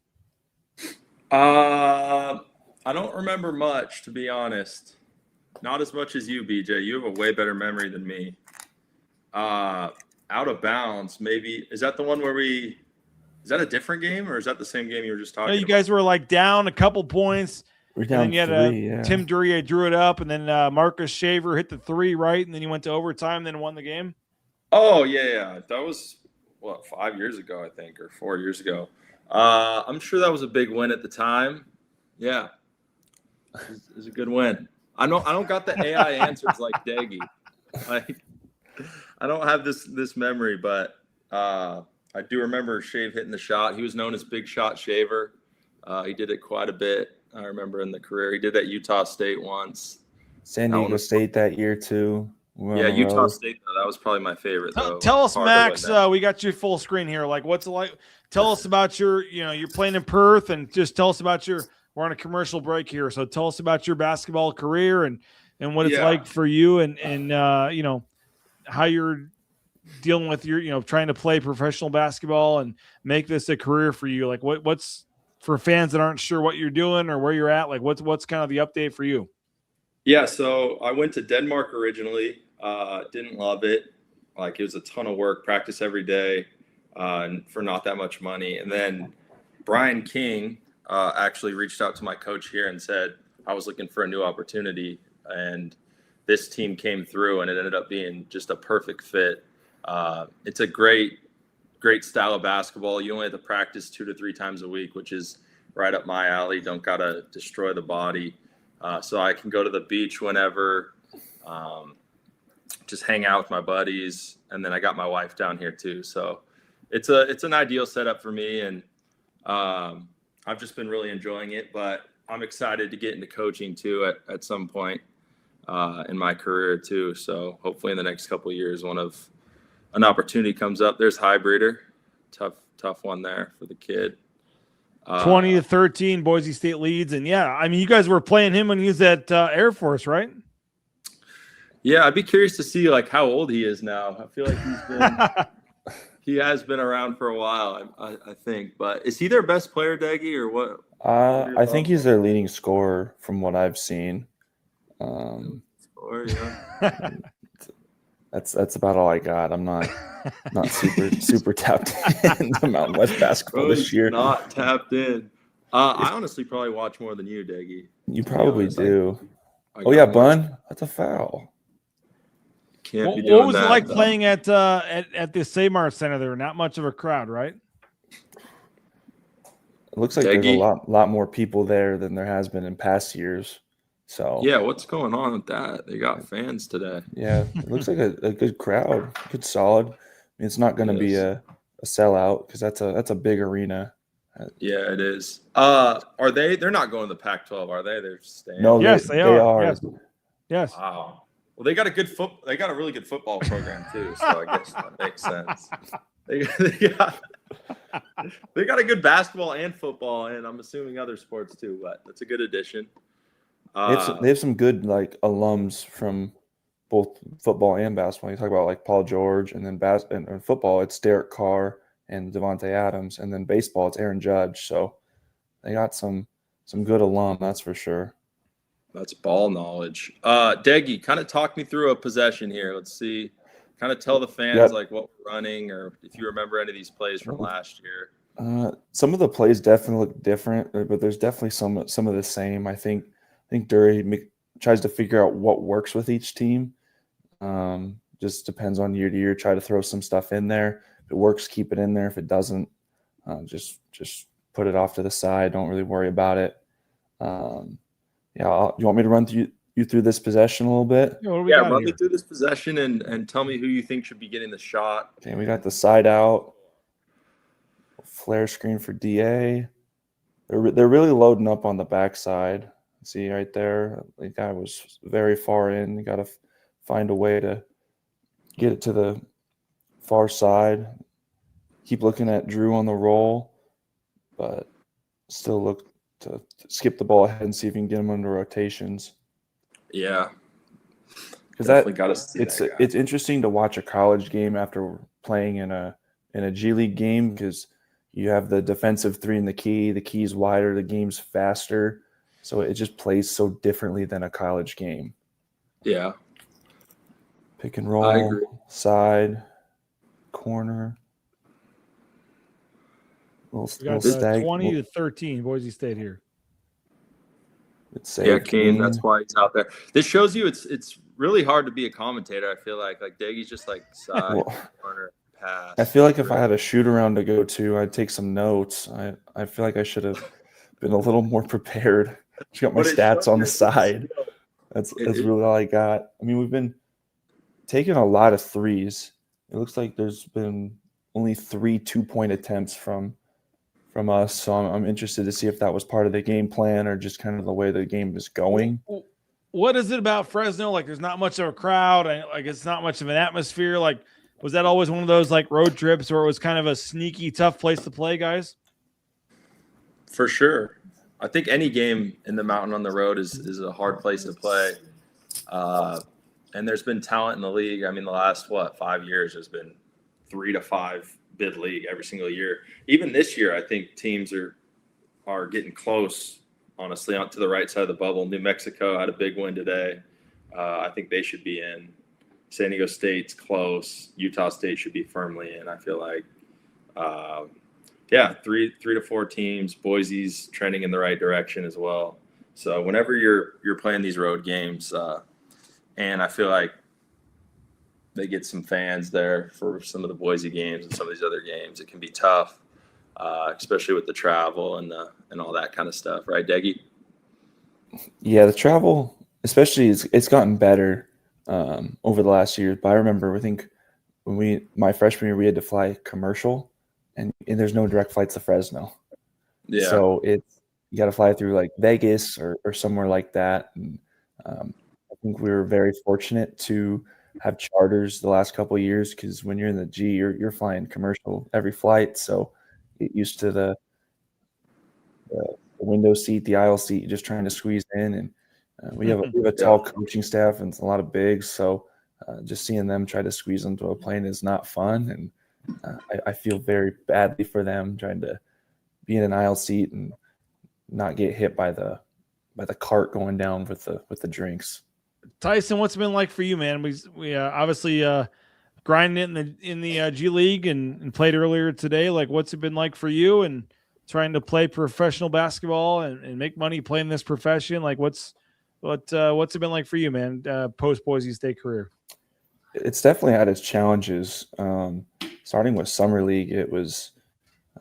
I don't remember much, to be honest. Not as much as you, BJ. You have a way better memory than me. Out of bounds, maybe. Is that the one where is that a different game, or is that the same game you were just talking about? You guys were like down a couple points. We're down and then you had 3, Tim Duryea drew it up, and then Marcus Shaver hit the 3, right? And then you went to overtime, then won the game. Oh, yeah. That was, 5 years ago, I think, or 4 years ago. I'm sure that was a big win at the time. Yeah. It was a good win. I don't got the AI answers like Daggy. I don't have this memory, but I do remember Shave hitting the shot. He was known as Big Shot Shaver. He did it quite a bit. I remember in the career. He did at Utah State once. San Diego State that year too. Yeah, Utah State though. That was probably my favorite. Tell us, Max. We got you full screen here. Like, what's it like? Tell us about you're playing in Perth, and just tell us about we're on a commercial break here. So tell us about your basketball career and what it's like for you and how you're dealing with your, trying to play professional basketball and make this a career for you. Like what's for fans that aren't sure what you're doing or where you're at, like what's kind of the update for you? Yeah. So I went to Denmark originally. Didn't love it. Like it was a ton of work, practice every day, for not that much money. And then Brian King actually reached out to my coach here and said I was looking for a new opportunity, and this team came through, and it ended up being just a perfect fit. It's a great style of basketball. You only have to practice 2 to 3 times a week, which is right up my alley. Don't gotta destroy the body. So I can go to the beach whenever, just hang out with my buddies. And then I got my wife down here too. So it's an ideal setup for me. And I've just been really enjoying it, but I'm excited to get into coaching too at some point in my career too. So hopefully in the next couple of years, an opportunity comes up. There's Highbreeder, tough one there for the kid. 20-13, Boise State leads, and you guys were playing him when he was at Air Force, right? Yeah, I'd be curious to see like how old he is now. I feel like he has been around for a while, I think. But is he their best player, Daggy, or what? I think he's their leading scorer from what I've seen. That's about all I got. I'm not super tapped into Mountain West basketball this year. Not tapped in. I honestly probably watch more than you, Daggy. You probably do. Bun. That's a foul. Can't be doing what was that, it like though. playing at the Samar Center? There, not much of a crowd, right? It looks like there's a lot more people there than there has been in past years. So yeah, what's going on with that? They got fans today. Yeah, it looks like a good crowd, good solid. I mean, it's not going to be a sellout because that's a big arena. Yeah, it is. Are they? They're not going to the Pac-12, are they? They're staying. No, yes, they are. Yes. Wow. Well, they got a really good football program too, so I guess that makes sense. They got a good basketball and football, and I'm assuming other sports too. But that's a good addition. They have some good like alums from both football and basketball. You talk about like Paul George, and then and football, it's Derek Carr and Devontae Adams, and then baseball, it's Aaron Judge. So they got some good alum, that's for sure. That's ball knowledge. Deggy, kind of talk me through a possession here. Let's see. Kind of tell the fans like what we're running, or if you remember any of these plays from last year. Some of the plays definitely look different, but there's definitely some of the same. I think Dury tries to figure out what works with each team. Just depends on year to year. Try to throw some stuff in there. If it works, keep it in there. If it doesn't, just put it off to the side. Don't really worry about it. You want me to run you through this possession a little bit? Yeah, run me through this possession and tell me who you think should be getting the shot. Okay, we got the side out. Flare screen for DA. They're really loading up on the backside. See right there? The guy was very far in. You got to find a way to get it to the far side. Keep looking at Drew on the roll, but still look to skip the ball ahead and see if you can get him under rotations. Yeah, because it's interesting to watch a college game after playing in a G League game, because you have the defensive three in the key. The key's wider, the game's faster, so it just plays so differently than a college game. Yeah. Pick and roll, side, corner. We got 20-13, Boise State here. Yeah, Kane, that's why he's out there. This shows you it's really hard to be a commentator, I feel like. Like, Deggy's just like side, corner, pass. I feel like if I had a shoot around to go to, I'd take some notes. I feel like I should have been a little more prepared. Just got my stats on the side. That's really all I got. I mean, we've been taking a lot of threes. It looks like there's been only 3 2-point attempts from us, so I'm interested to see if that was part of the game plan or just kind of the way the game is going. What is it about Fresno? Like, there's not much of a crowd. Like, it's not much of an atmosphere. Like, was that always one of those like road trips where it was kind of a sneaky, tough place to play, guys? For sure. I think any game in the mountain on the road is a hard place to play. And there's been talent in the league. I mean, the last 5 years, there's been 3 to 5 bid league every single year. Even this year, I think teams are getting close, honestly, onto the right side of the bubble. New Mexico had a big win today. I think they should be in. San Diego State's close. Utah State should be firmly in, I feel like. 3 to 4 teams. Boise's trending in the right direction as well. So whenever you're playing these road games, and I feel like they get some fans there for some of the Boise games and some of these other games, it can be tough, especially with the travel and all that kind of stuff, right, Deggy? Yeah, the travel, especially, it's gotten better over the last year. But I remember, I think when my freshman year, we had to fly commercial, and there's no direct flights to Fresno. Yeah. So you got to fly through like Vegas or somewhere like that. And I think we were very fortunate to have charters the last couple of years, because when you're in the G, you're flying commercial every flight. So get used to the window seat, the aisle seat, just trying to squeeze in. And we have a tall coaching staff and a lot of bigs. So just seeing them try to squeeze into a plane is not fun. And I feel very badly for them trying to be in an aisle seat and not get hit by the cart going down with the drinks. Tyson, what's it been like for you, man? We obviously grinding it in the G League and played earlier today. Like, what's it been like for you and trying to play professional basketball and make money playing this profession? Like, what's it been like for you, man, post Boise State career? It's definitely had its challenges. Starting with summer league, it was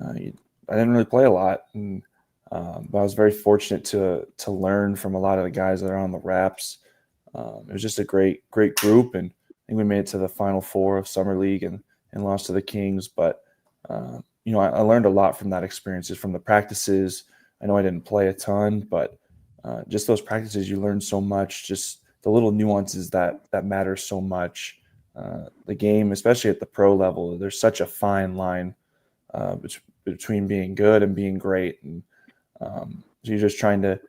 I didn't really play a lot, but I was very fortunate to learn from a lot of the guys that are on the Raps. It was just a great group, and I think we made it to the Final Four of Summer League and lost to the Kings. But, I learned a lot from that experience, just from the practices. I know I didn't play a ton, but just those practices, you learn so much, just the little nuances that matter so much. The game, especially at the pro level, there's such a fine line between being good and being great. And so you're just trying to,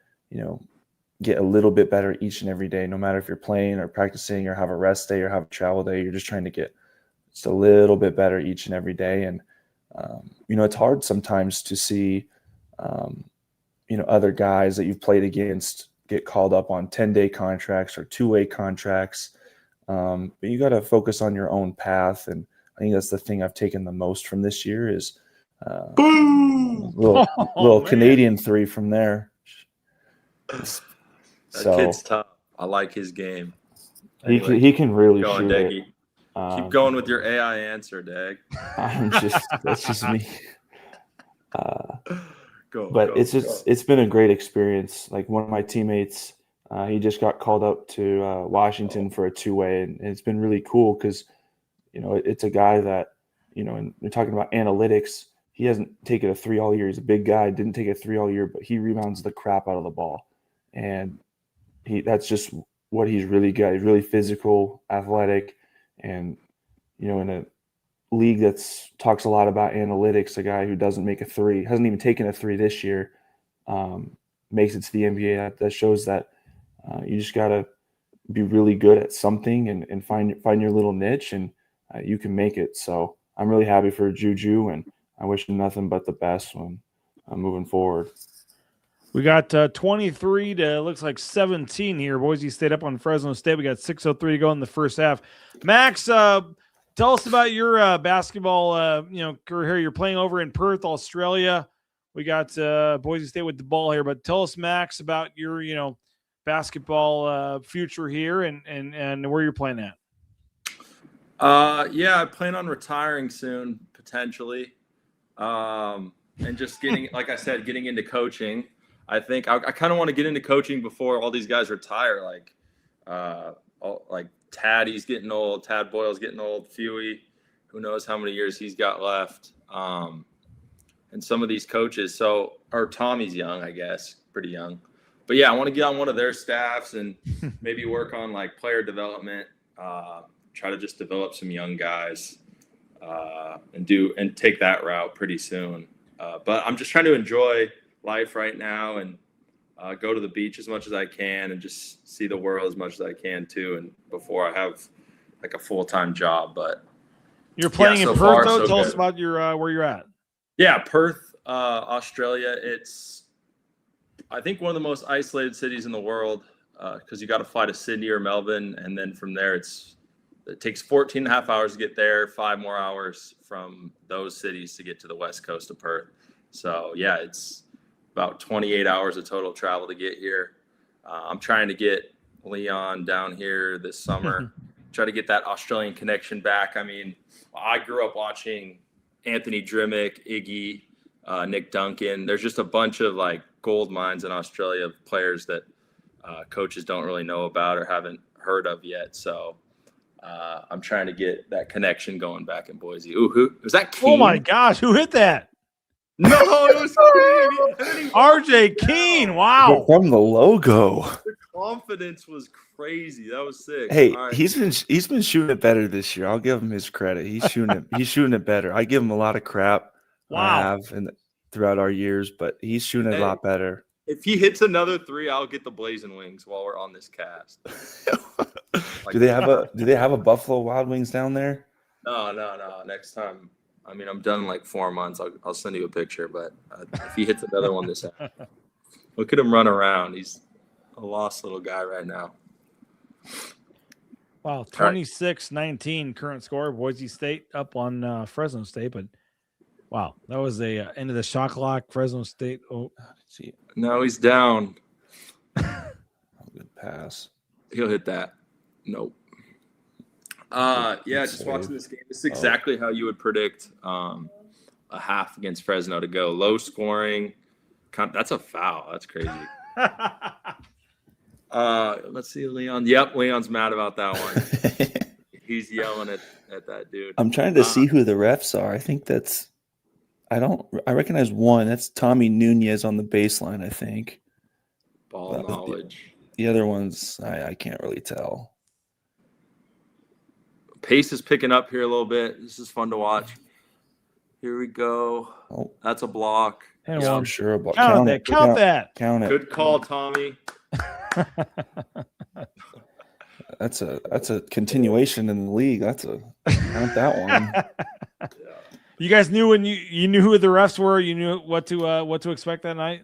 get a little bit better each and every day, no matter if you're playing or practicing or have a rest day or have a travel day. You're just trying to get just a little bit better each and every day. And, it's hard sometimes to see, other guys that you've played against get called up on 10-day contracts or two-way contracts. But you got to focus on your own path. And I think that's the thing I've taken the most from this year is little Canadian three from there. That kid's tough. I like his game. Anyway, he can really going, shoot Deggy. it. Keep going with your AI answer, Dag. That's just me. It's been a great experience. Like one of my teammates, he just got called up to Washington for a two-way, and it's been really cool because, it's a guy that, and we're talking about analytics. He hasn't taken a three all year. He's a big guy, didn't take a three all year, but he rebounds the crap out of the ball. And that's just what he's really good. He's really physical, athletic, and, in a league that's talks a lot about analytics, a guy who doesn't make a three, hasn't even taken a three this year, makes it to the NBA. That shows that you just got to be really good at something and find your little niche, and you can make it. So I'm really happy for Juju, and I wish him nothing but the best when moving forward. We got 23 to looks like 17 here. Boise State up on Fresno State. We got 6:03 to go in the first half. Max, tell us about your basketball career here. You're playing over in Perth, Australia. We got Boise State with the ball here, but tell us, Max, about your basketball future here and where you're playing at. I plan on retiring soon, potentially, and just getting, like I said, getting into coaching. I think I kind of want to get into coaching before all these guys retire. Like Taddy's getting old, Tad Boyle's getting old, Fewy, who knows how many years he's got left, and some of these coaches. Or Tommy's young, I guess, pretty young. But yeah, I want to get on one of their staffs and maybe work on like player development. Try to just develop some young guys and take that route pretty soon. But I'm just trying to enjoy life right now and go to the beach as much as I can and just see the world as much as I can too. And before I have like a full-time job, but you're playing in Perth far, though. so Tell good. us about your where you're at. Yeah, Perth, Australia. It's I think one of the most isolated cities in the world because you got to fly to Sydney or Melbourne, and then from there it takes 14 and a half hours to get there, 5 more hours from those cities to get to the west coast of Perth. So yeah, it's about 28 hours of total travel to get here. I'm trying to get Leon down here this summer, try to get that Australian connection back. I mean, I grew up watching Anthony Drimmick, Iggy, Nick Duncan. There's just a bunch of like gold mines in Australia of players that coaches don't really know about or haven't heard of yet. So I'm trying to get that connection going back in Boise. Ooh, who was that? Keane? Oh my gosh, who hit that? No, it was Keane. RJ Keane. Wow. From the logo. The confidence was crazy. That was sick. Hey, right. he's been shooting it better this year. I'll give him his credit. He's shooting it better. I give him a lot of crap. Wow. I have throughout our years, but he's shooting it a lot better. If he hits another 3, I'll get the blazing wings while we're on this cast. Do they have a Buffalo Wild Wings down there? No. Next time. I mean, I'm done in like 4 months. I'll send you a picture. But if he hits another one this time, look at him run around. He's a lost little guy right now. Wow, 26-19 current score. Boise State up on Fresno State, but wow, that was the end of the shot clock. Fresno State. Oh, see, no, he's down. Good pass. He'll hit that. Nope. Just watching this game. This is exactly how you would predict a half against Fresno to go. Low scoring. That's a foul. That's crazy. Let's see, Leon. Yep, Leon's mad about that one. He's yelling at that dude. I'm trying to see who the refs are. I think I recognize one. That's Tommy Nunez on the baseline, I think. Ball knowledge. The other ones, I can't really tell. Pace is picking up here a little bit. This is fun to watch. Here we go. Oh, that's a block. And for sure. Count that. Count that. Count it. Good call, Tommy. That's a continuation in the league. Count that one. You guys knew when you knew who the refs were. You knew what to expect that night.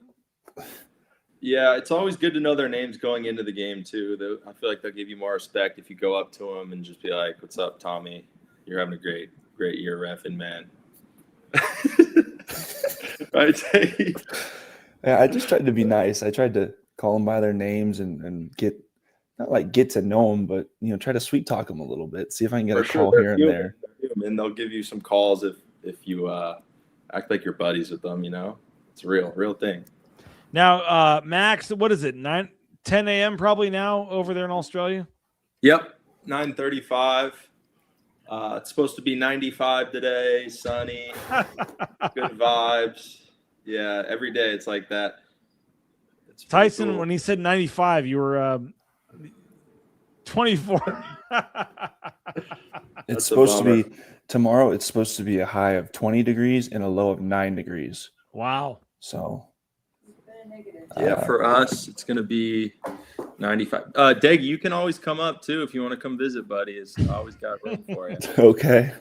Yeah, it's always good to know their names going into the game too. I feel like they'll give you more respect if you go up to them and just be like, "What's up, Tommy? You're having a great year, reffing, man." Right? Yeah, I just tried to be nice. I tried to call them by their names and get to know them, but try to sweet talk them a little bit. See if I can get a call here and there. And they'll give you some calls if you act like you're buddies with them. It's a real thing. Now, Max, what is it? 10 a.m. probably now over there in Australia? Yep, 9:35. It's supposed to be 95 today, sunny, good vibes. Yeah, every day it's like that. It's Tyson, cool. when he said 95, you were 24. It's supposed to be tomorrow. It's supposed to be a high of 20 degrees and a low of 9 degrees. Wow. So. Yeah, for us, it's going to be 95. Deg, you can always come up, too, if you want to come visit, buddy. It's always got room for you. Okay.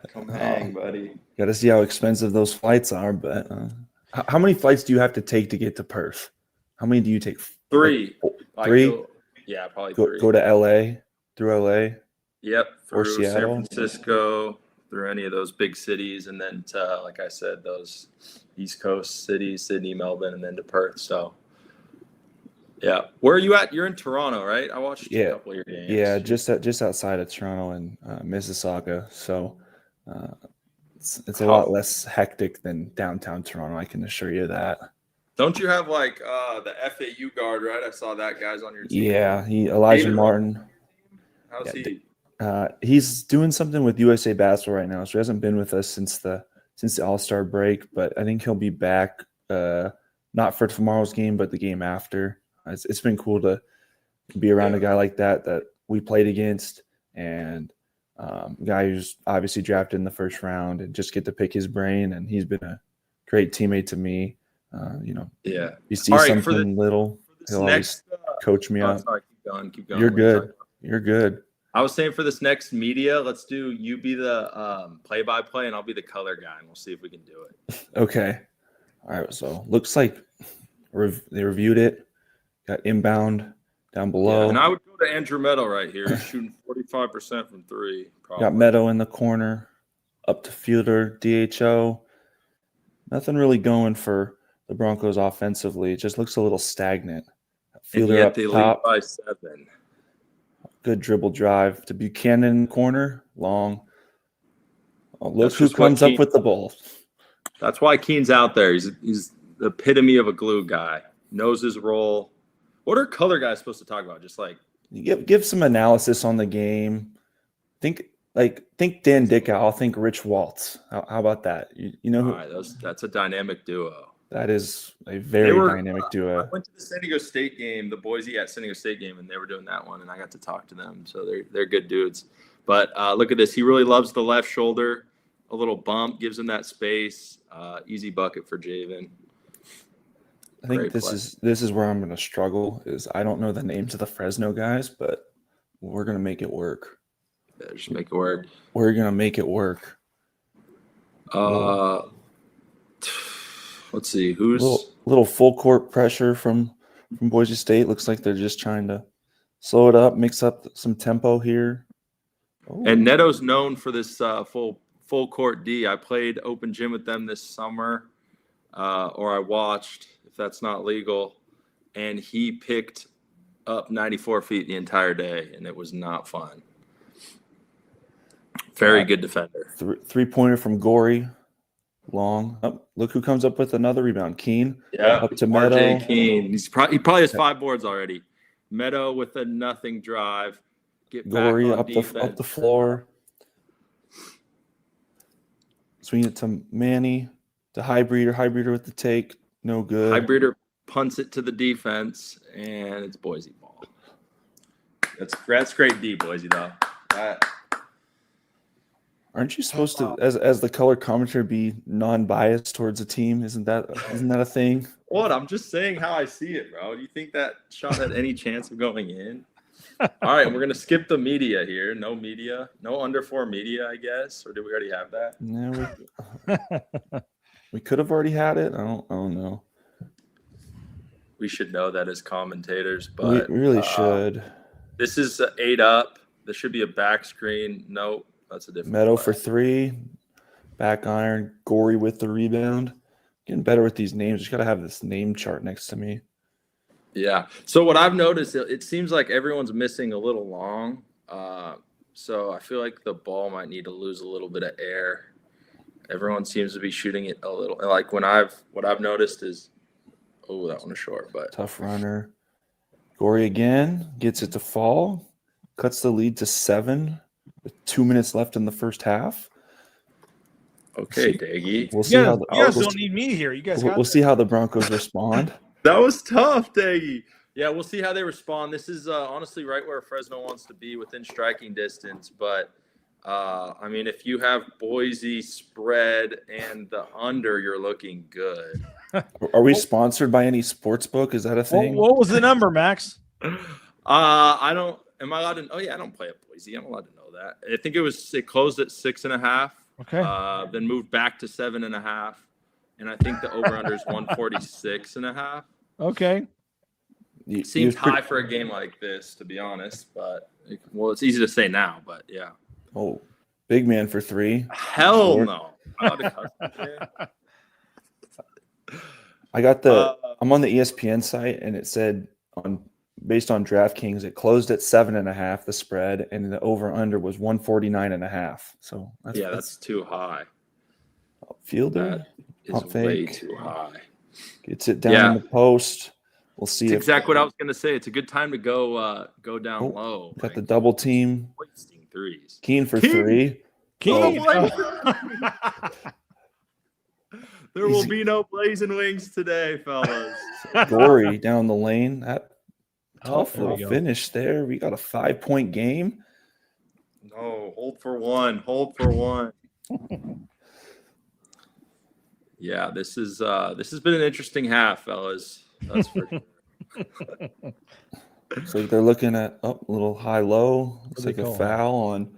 Come hang, buddy. Got to see how expensive those flights are, but how many flights do you have to take to get to Perth? How many do you take? 3. Like, 3? Yeah, probably 3. Go to LA, through LA? Yep, or through San Seattle? Francisco, through any of those big cities, and then to, like I said, those East Coast cities, Sydney, Melbourne, and then to Perth. So, yeah. Where are you at? You're in Toronto, right? I watched a couple of your games. Yeah, just outside of Toronto and Mississauga. So it's a lot less hectic than downtown Toronto, I can assure you that. Don't you have like the FAU guard, right? I saw that guy's on your team. Yeah, Elijah Martin. How's he? He's doing something with USA Basketball right now, so he hasn't been with us since the All-Star break, but I think he'll be back not for tomorrow's game, but the game after. It's been cool to be around a guy like that we played against, and a guy who's obviously drafted in the first round, and just get to pick his brain. And he's been a great teammate to me. Yeah. You see something little, he'll always coach me up. Sorry, keep going. You're good. You're good. I was saying for this next media, let's do you be the play-by-play and I'll be the color guy, and we'll see if we can do it. Okay. All right. So looks like they reviewed it. Got inbound down below. Yeah, and I would go to Andrew Meadow right here. He's shooting 45% from 3. Probably. Got Meadow in the corner. Up to fielder, DHO. Nothing really going for the Broncos offensively. It just looks a little stagnant. Fielder up they top. lead by 7. Good dribble drive to Buchanan in the corner. Long. Oh, look who comes up with the ball. That's why Keen's out there. He's the epitome of a glue guy. Knows his role. What are color guys supposed to talk about? Just like give some analysis on the game. Think Dan Dickow. I'll think Rich Waltz. How about that? You know who? All right, that's a dynamic duo. That is a very dynamic duo. I went to the San Diego State game, the Boise at San Diego State game, and they were doing that one, and I got to talk to them. So they're good dudes. But look at this. He really loves the left shoulder. A little bump gives him that space. Easy bucket for Javin. I think this is where I'm going to struggle. Is I don't know the names of the Fresno guys, but we're going to make it work. Yeah, just make it work. We're going to make it work. Let's see who's little full court pressure from Boise State. Looks like they're just trying to slow it up, mix up some tempo here. Oh. And Neto's known for this full court D. I played open gym with them this summer, or I watched, if that's not legal, and he picked up 94 feet the entire day, and it was not fun. Very good defender. Three-pointer from Gorey. Long. Oh, look who comes up with another rebound. Keen. Yeah. Up to Meadow. RJ Keen. He probably has 5 boards already. Meadow with a nothing drive. Get Gorey back on up the floor. Swing it to Manny. To Highbreeder. Highbreeder with the take. No good. Highbreeder punts it to the defense, and it's Boise ball. That's great D, Boise, though. Aren't you supposed to, as the color commentator, be non-biased towards a team? Isn't that a thing? What? I'm just saying how I see it, bro. Do you think that shot had any chance of going in? All right, we're gonna skip the media here. No media, no under 4 media, I guess. Or did we already have that? No, we could have already had it. I don't know. We should know that as commentators, but we really should. This is 8 up. There should be a back screen. Nope, that's a different Meadow play. for 3, back iron, Gory with the rebound. Getting better with these names. Just got to have this name chart next to me. Yeah. So what I've noticed, it seems like everyone's missing a little long. So I feel like the ball might need to lose a little bit of air. Everyone seems to be shooting it a little. Like what I've noticed is, oh, that one was short, but tough runner. Gory again gets it to fall, cuts the lead to 7 with 2 minutes left in the first half. Okay, Daggy. We'll see how the, you guys don't need me here. You guys we'll see how the Broncos respond. That was tough, Daggy. Yeah, we'll see how they respond. This is honestly right where Fresno wants to be, within striking distance. But, I mean, if you have Boise spread and the under, you're looking good. Are we sponsored by any sports book? Is that a thing? What was the number, Max? I don't – am I allowed to – oh, yeah, I don't play at Boise. I'm allowed to know that. I think it closed at 6.5. Okay. Then moved back to 7.5. And I think the over-under is 146.5. Okay. Seems high for a game like this, to be honest. But, well, it's easy to say now, but yeah. Oh, big man for 3. Hell no. I got the I'm on the ESPN site, and it said based on DraftKings, it closed at 7.5, the spread, and the over-under was 149.5. So that's too high. Fielder, is way too high. Gets it down in the post. We'll see. That's exactly what I was going to say. It's a good time to go down low. Got the double team. Wasting threes. Keen for 3. Keen. There will be no blazing wings today, fellas. Gory down the lane. That tough there little finish there. We got a 5-point game. No, hold for one. Hold for one. Yeah, this has been an interesting half, fellas. That's for sure. So they're looking at a little high-low. Looks like a foul on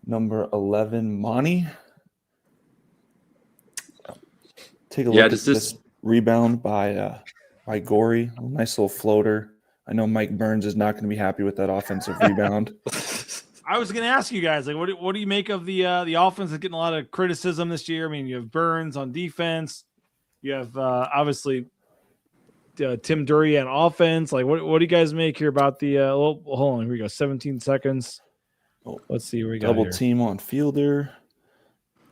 number 11, Monty. Take a look at this rebound by Gory. A nice little floater. I know Mike Burns is not going to be happy with that offensive rebound. I was going to ask you guys, like, what do you make of the offense that's getting a lot of criticism this year? I mean, you have Burns on defense. You have obviously Tim Dury on offense. Like, what do you guys make here about the? Hold on, here we go. 17 seconds. Let's see where we got. Double here. Team on Fielder.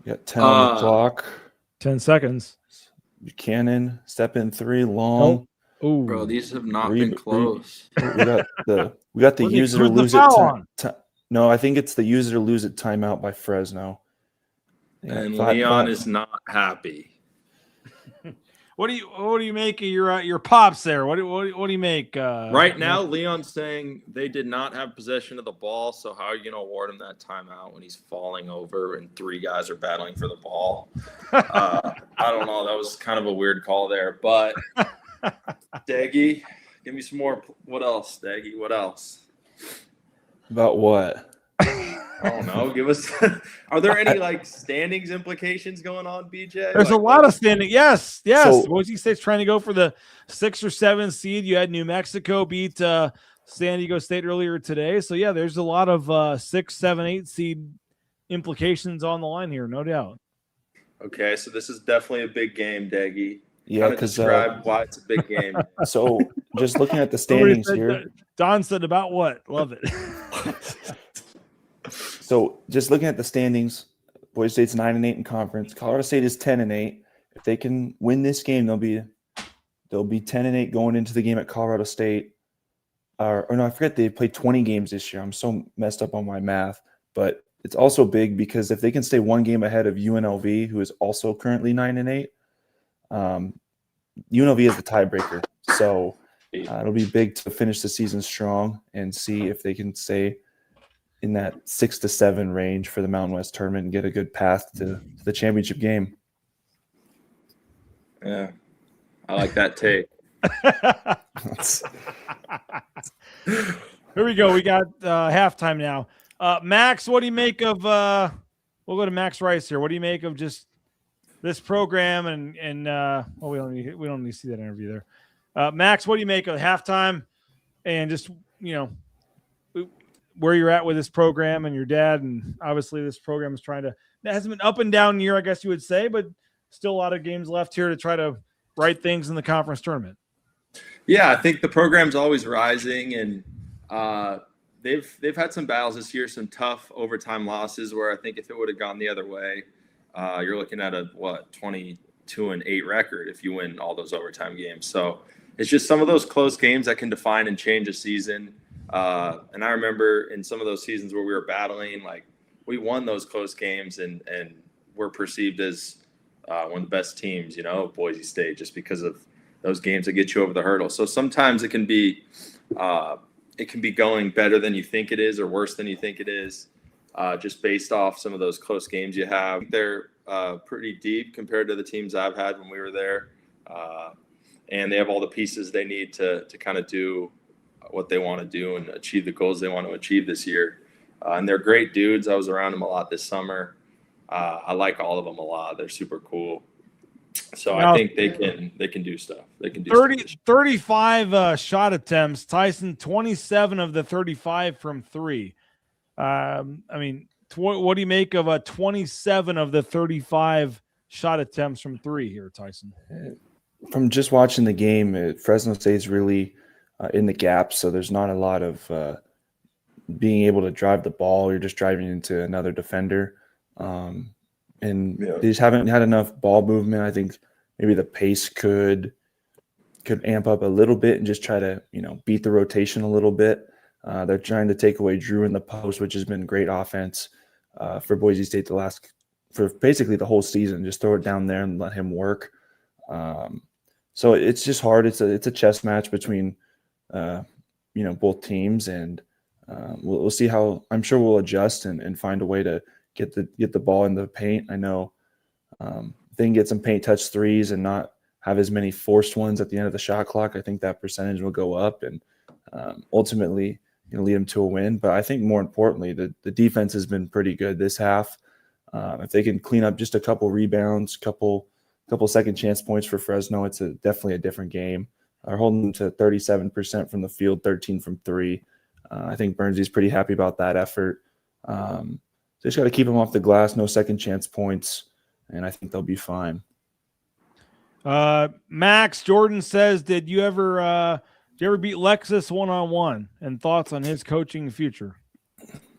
You got 10 on the clock. 10 seconds. Buchanan step in 3 long. Oh, bro, these have not been close. We got the use it or lose it. No, I think it's the use it or lose it timeout by Fresno. And Leon is not happy. What do you make of your pops there? What do you make? Right now, Leon's saying they did not have possession of the ball. So how are you going to award him that timeout when he's falling over and 3 guys are battling for the ball? I don't know. That was kind of a weird call there. But Daggy, give me some more. What else, Daggy? What else? About what? I don't know. Give us. Are there any standings implications going on, BJ? There's a lot of standing. Yes. So, Boise State's trying to go for the 6 or 7 seed. You had New Mexico beat San Diego State earlier today. So yeah, there's a lot of 6, 7, 8 seed implications on the line here, no doubt. Okay, so this is definitely a big game, Daggy. Yeah, because describe why it's a big game. So just looking at the standings here. Don said about what? Love it. So just looking at the standings, Boise State's 9-8 in conference. Colorado State is 10-8. If they can win this game, they'll be 10-8 going into the game at Colorado State. Or no, I forget they played 20 games this year. I'm so messed up on my math, but it's also big because if they can stay 1 game ahead of UNLV, who is also currently 9-8, UNLV is the tiebreaker. So it'll be big to finish the season strong and see if they can stay in that 6 to 7 range for the Mountain West tournament and get a good path to the championship game. Yeah, I like that take. Here we go. We got halftime now. Max, what do you make of we'll go to Max Rice here. What do you make of just this program and well, we don't need to see that interview there. Max, what do you make of halftime and just, where you're at with this program and your dad? And obviously this program is it hasn't been up and down year, I guess you would say, but still a lot of games left here to try to right things in the conference tournament. Yeah, I think the program's always rising, and they've had some battles this year, some tough overtime losses where I think if it would have gone the other way, you're looking at a 22-8 record if you win all those overtime games. So it's just some of those close games that can define and change a season. And I remember in some of those seasons where we were battling, like we won those close games and we're perceived as one of the best teams, Boise State, just because of those games that get you over the hurdle. So sometimes it can be going better than you think it is or worse than you think it is, just based off some of those close games you have. They're pretty deep compared to the teams I've had when we were there. And they have all the pieces they need to kind of do what they want to do and achieve the goals they want to achieve this year. And they're great dudes. I was around them a lot this summer. I like all of them a lot. They're super cool. So now, I think they can do stuff. They can do 35 shot attempts. Tyson, 27 of the 35 from three. What do you make of 27 of the 35 shot attempts from three here, Tyson? From just watching the game, Fresno State's really in the gap, so there's not a lot of being able to drive the ball. You're just driving into another defender. They just haven't had enough ball movement. I think maybe the pace could amp up a little bit and just try to, beat the rotation a little bit. They're trying to take away Drew in the post, which has been great offense for Boise State for basically the whole season. Just throw it down there and let him work. So it's just hard. It's a chess match between, both teams, and we'll see how. I'm sure we'll adjust and find a way to get the ball in the paint. I know they can get some paint touch threes and not have as many forced ones at the end of the shot clock. I think that percentage will go up and ultimately lead them to a win. But I think more importantly, the defense has been pretty good this half. If they can clean up just a couple rebounds, couple second chance points for Fresno, it's definitely a different game. They're holding them to 37% from the field, 13 from three. I think Burnsy's pretty happy about that effort. They just got to keep them off the glass, no second chance points, and I think they'll be fine. Max Jordan says, did you ever beat Lexus one-on-one, and thoughts on his coaching future?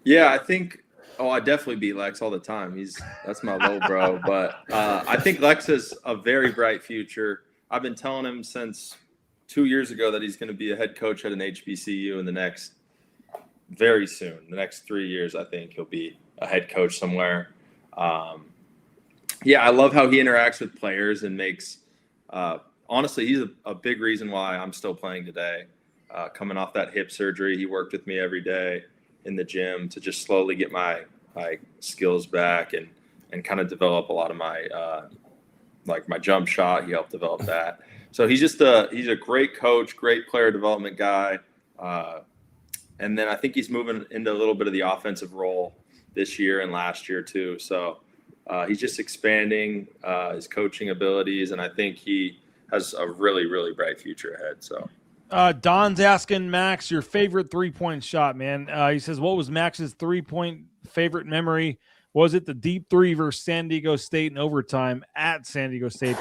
Yeah, I think I definitely beat Lex all the time. That's my low bro. But I think Lex has a very bright future. I've been telling him since 2 years ago that he's going to be a head coach at an HBCU in the next 3 years. I think he'll be a head coach somewhere. I love how he interacts with players and makes honestly, he's a big reason why I'm still playing today. Coming off that hip surgery, he worked with me every day in the gym to just slowly get my skills back and kind of develop a lot of my my jump shot. He helped develop that. So he's a great coach, great player development guy. And then I think he's moving into a little bit of the offensive role this year and last year too. So he's just expanding his coaching abilities, and I think he has a really, really bright future ahead. So Don's asking Max your favorite 3-point shot, man. He says, what was Max's 3-point favorite memory? Was it the deep three versus San Diego State in overtime at San Diego State?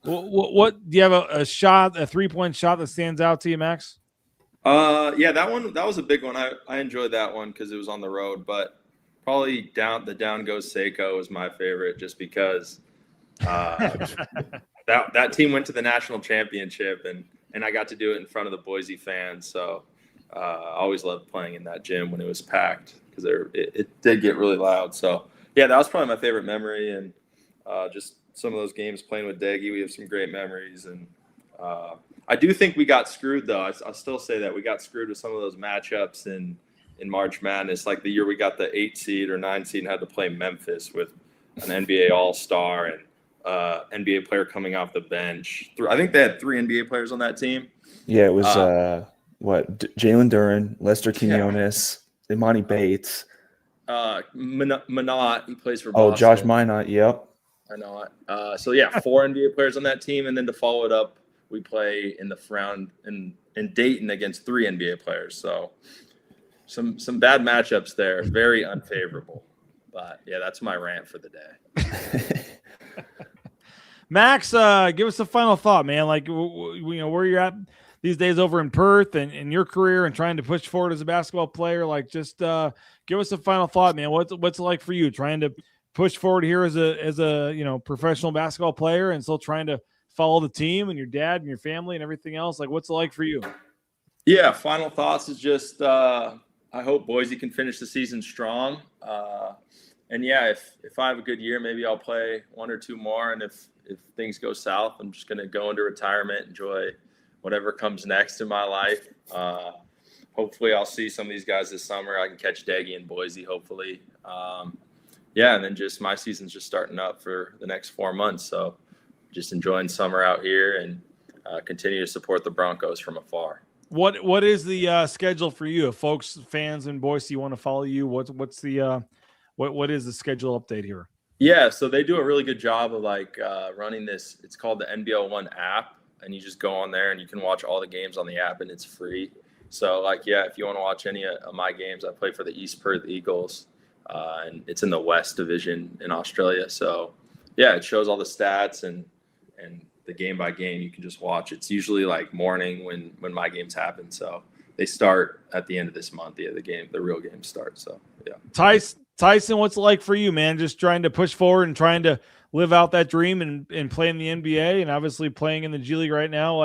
What do you have a 3-point shot that stands out to you, Max? That was a big one. I enjoyed that one because it was on the road, but probably down goes Seiko was my favorite, just because that team went to the national championship and I got to do it in front of the Boise fans. So I always loved playing in that gym when it was packed because it did get really loud. So yeah, that was probably my favorite memory, and just some of those games playing with Deggy, we have some great memories, and I do think we got screwed, though. I'll still say that we got screwed with some of those matchups in March Madness, like the year we got the 8 seed or 9 seed and had to play Memphis with an NBA All-Star and NBA player coming off the bench. I think they had 3 NBA players on that team. Yeah, it was Jalen Duren, Lester Quinones, Imani Bates. Minot, he plays for Boston. Oh, Josh Minot, yep. I know it. So, 4 NBA players on that team, and then to follow it up, we play in the round in Dayton against 3 NBA players. So some bad matchups there, very unfavorable. But yeah, that's my rant for the day. Max, give us a final thought, man. Like, where you're at these days over in Perth and your career and trying to push forward as a basketball player. Like, just give us a final thought, man. What's it like for you trying to push forward here as a professional basketball player and still trying to follow the team and your dad and your family and everything else? Like, what's it like for you? Yeah, final thoughts is just I hope Boise can finish the season strong. And if I have a good year, maybe I'll play 1 or 2 more. And if things go south, I'm just going to go into retirement, enjoy whatever comes next in my life. Hopefully I'll see some of these guys this summer. I can catch Deggy in Boise, hopefully. And then just my season's just starting up for the next 4 months. So just enjoying summer out here and continue to support the Broncos from afar. What is the schedule for you? If fans in Boise want to follow you, what is the schedule update here? Yeah, so they do a really good job of running this. It's called the NBL One app, and you just go on there and you can watch all the games on the app, and it's free. So if you want to watch any of my games, I play for the East Perth Eagles, and it's in the West Division in Australia. So it shows all the stats and the game by game. You can just watch. It's usually morning when my games happen. So they start at the end of this month. The real games start. So Tyson, what's it like for you, man? Just trying to push forward and trying to live out that dream and play in the NBA, and obviously playing in the G League right now.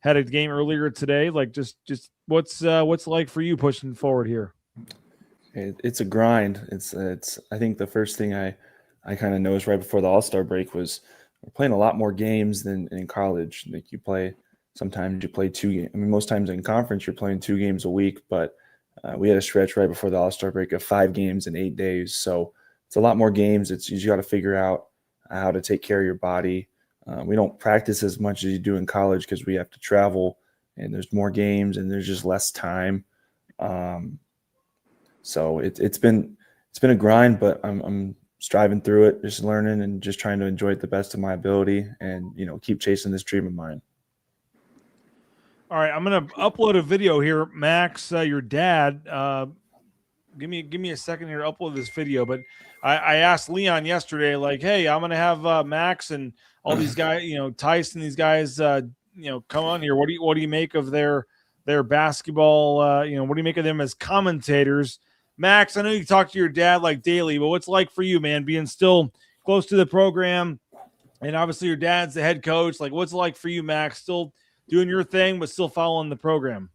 Had a game earlier today. Just what's like for you pushing forward here? It's a grind. It's I think the first thing I kind of noticed right before the All-Star break was we're playing a lot more games than in college. Sometimes you play 2 games. I mean, most times in conference you're playing 2 games a week, but we had a stretch right before the All-Star break of 5 games in 8 days. So it's a lot more games. You got to figure out how to take care of your body. We don't practice as much as you do in college because we have to travel and there's more games and there's just less time. So it's been a grind, but I'm striving through it, just learning and just trying to enjoy it the best of my ability and, keep chasing this dream of mine. All right, I'm going to upload a video here. Max, your dad, give me a second here to upload this video. But I asked Leon yesterday, hey, I'm going to have Max and all these guys, Tyson, these guys, come on here. What do you make of their basketball? What do you make of them as commentators? Max, I know you talk to your dad daily, but what's it like for you, man, being still close to the program? And obviously your dad's the head coach. What's it like for you, Max, still doing your thing, but still following the program?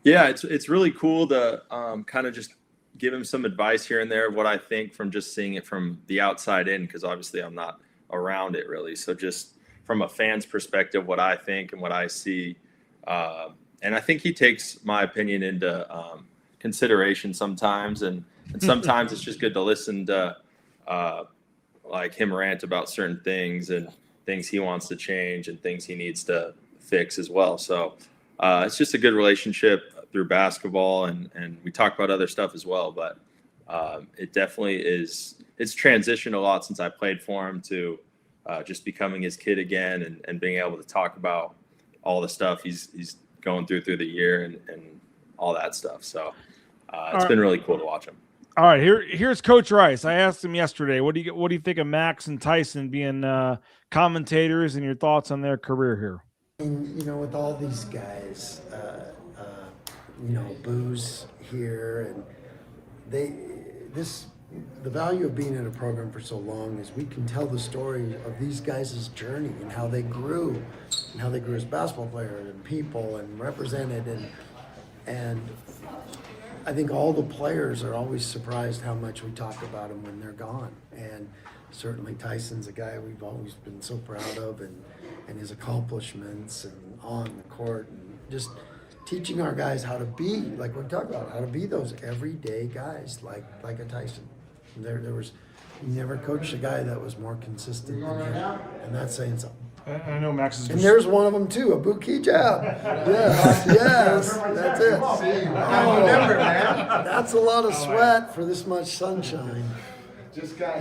Yeah, it's really cool to kind of just give him some advice here and there of what I think from just seeing it from the outside in, because obviously I'm not around it really. So just from a fan's perspective, what I think and what I see. And I think he takes my opinion into consideration sometimes. And sometimes it's just good to listen to him rant about certain things and things he wants to change and things he needs to fix as well. So it's just a good relationship through basketball, and we talk about other stuff as well, but it definitely it's transitioned a lot since I played for him to just becoming his kid again and being able to talk about all the stuff he's going through the year and all that stuff. So it's been really cool to watch him. All right, here's Coach Rice. I asked him yesterday, what do you think of Max and Tyson being commentators and your thoughts on their career here? And, with all these guys, Boo's here, and the value of being in a program for so long is we can tell the story of these guys' journey and how they grew as basketball players and people and represented, and I think all the players are always surprised how much we talk about them when they're gone. And certainly Tyson's a guy we've always been so proud of, and and his accomplishments and on the court, and just teaching our guys how to be, like we talked about, how to be those everyday guys like a Tyson. There was, you never coached a guy that was more consistent than him, and that's saying something. I know Max is. And there's one of them too, a Kigab. Yes, that's it. Remember, man. That's a lot of sweat for this much sunshine. Just got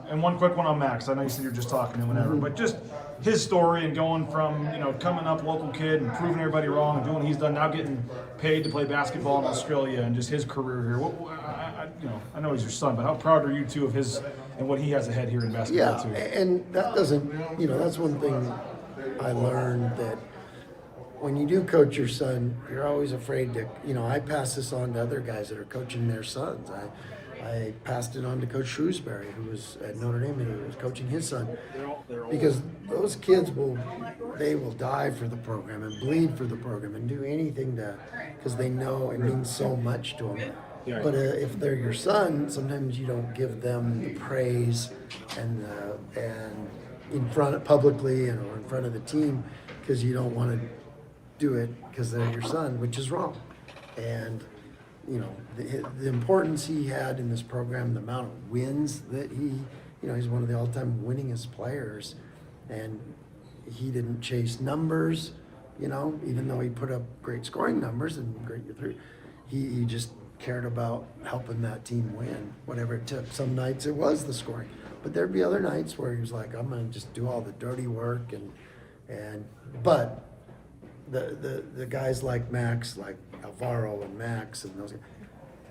And one quick one on Max. I know you said you're just talking to him, whatever, but just his story and going from coming up local kid and proving everybody wrong and doing what he's done, now getting paid to play basketball in Australia, and just his career here. I know he's your son, but how proud are you two of his and what he has ahead here in basketball too? And that doesn't, that's one thing I learned, that when you do coach your son, you're always afraid to, I pass this on to other guys that are coaching their sons. I passed it on to Coach Shrewsbury, who was at Notre Dame, and he was coaching his son. Because those kids will die for the program and bleed for the program and do anything because they know it means so much to them. Yeah. But if they're your son, sometimes you don't give them the praise and in front publicly or in front of the team, because you don't want to do it because they're your son, which is wrong. And the importance he had in this program, the amount of wins that he's one of the all-time winningest players, and he didn't chase numbers, even though he put up great scoring numbers and great three, he just cared about helping that team win, whatever it took. Some nights it was the scoring, but there'd be other nights where he was like, I'm gonna just do all the dirty work, but the guys like Max, like Alvaro and Max, and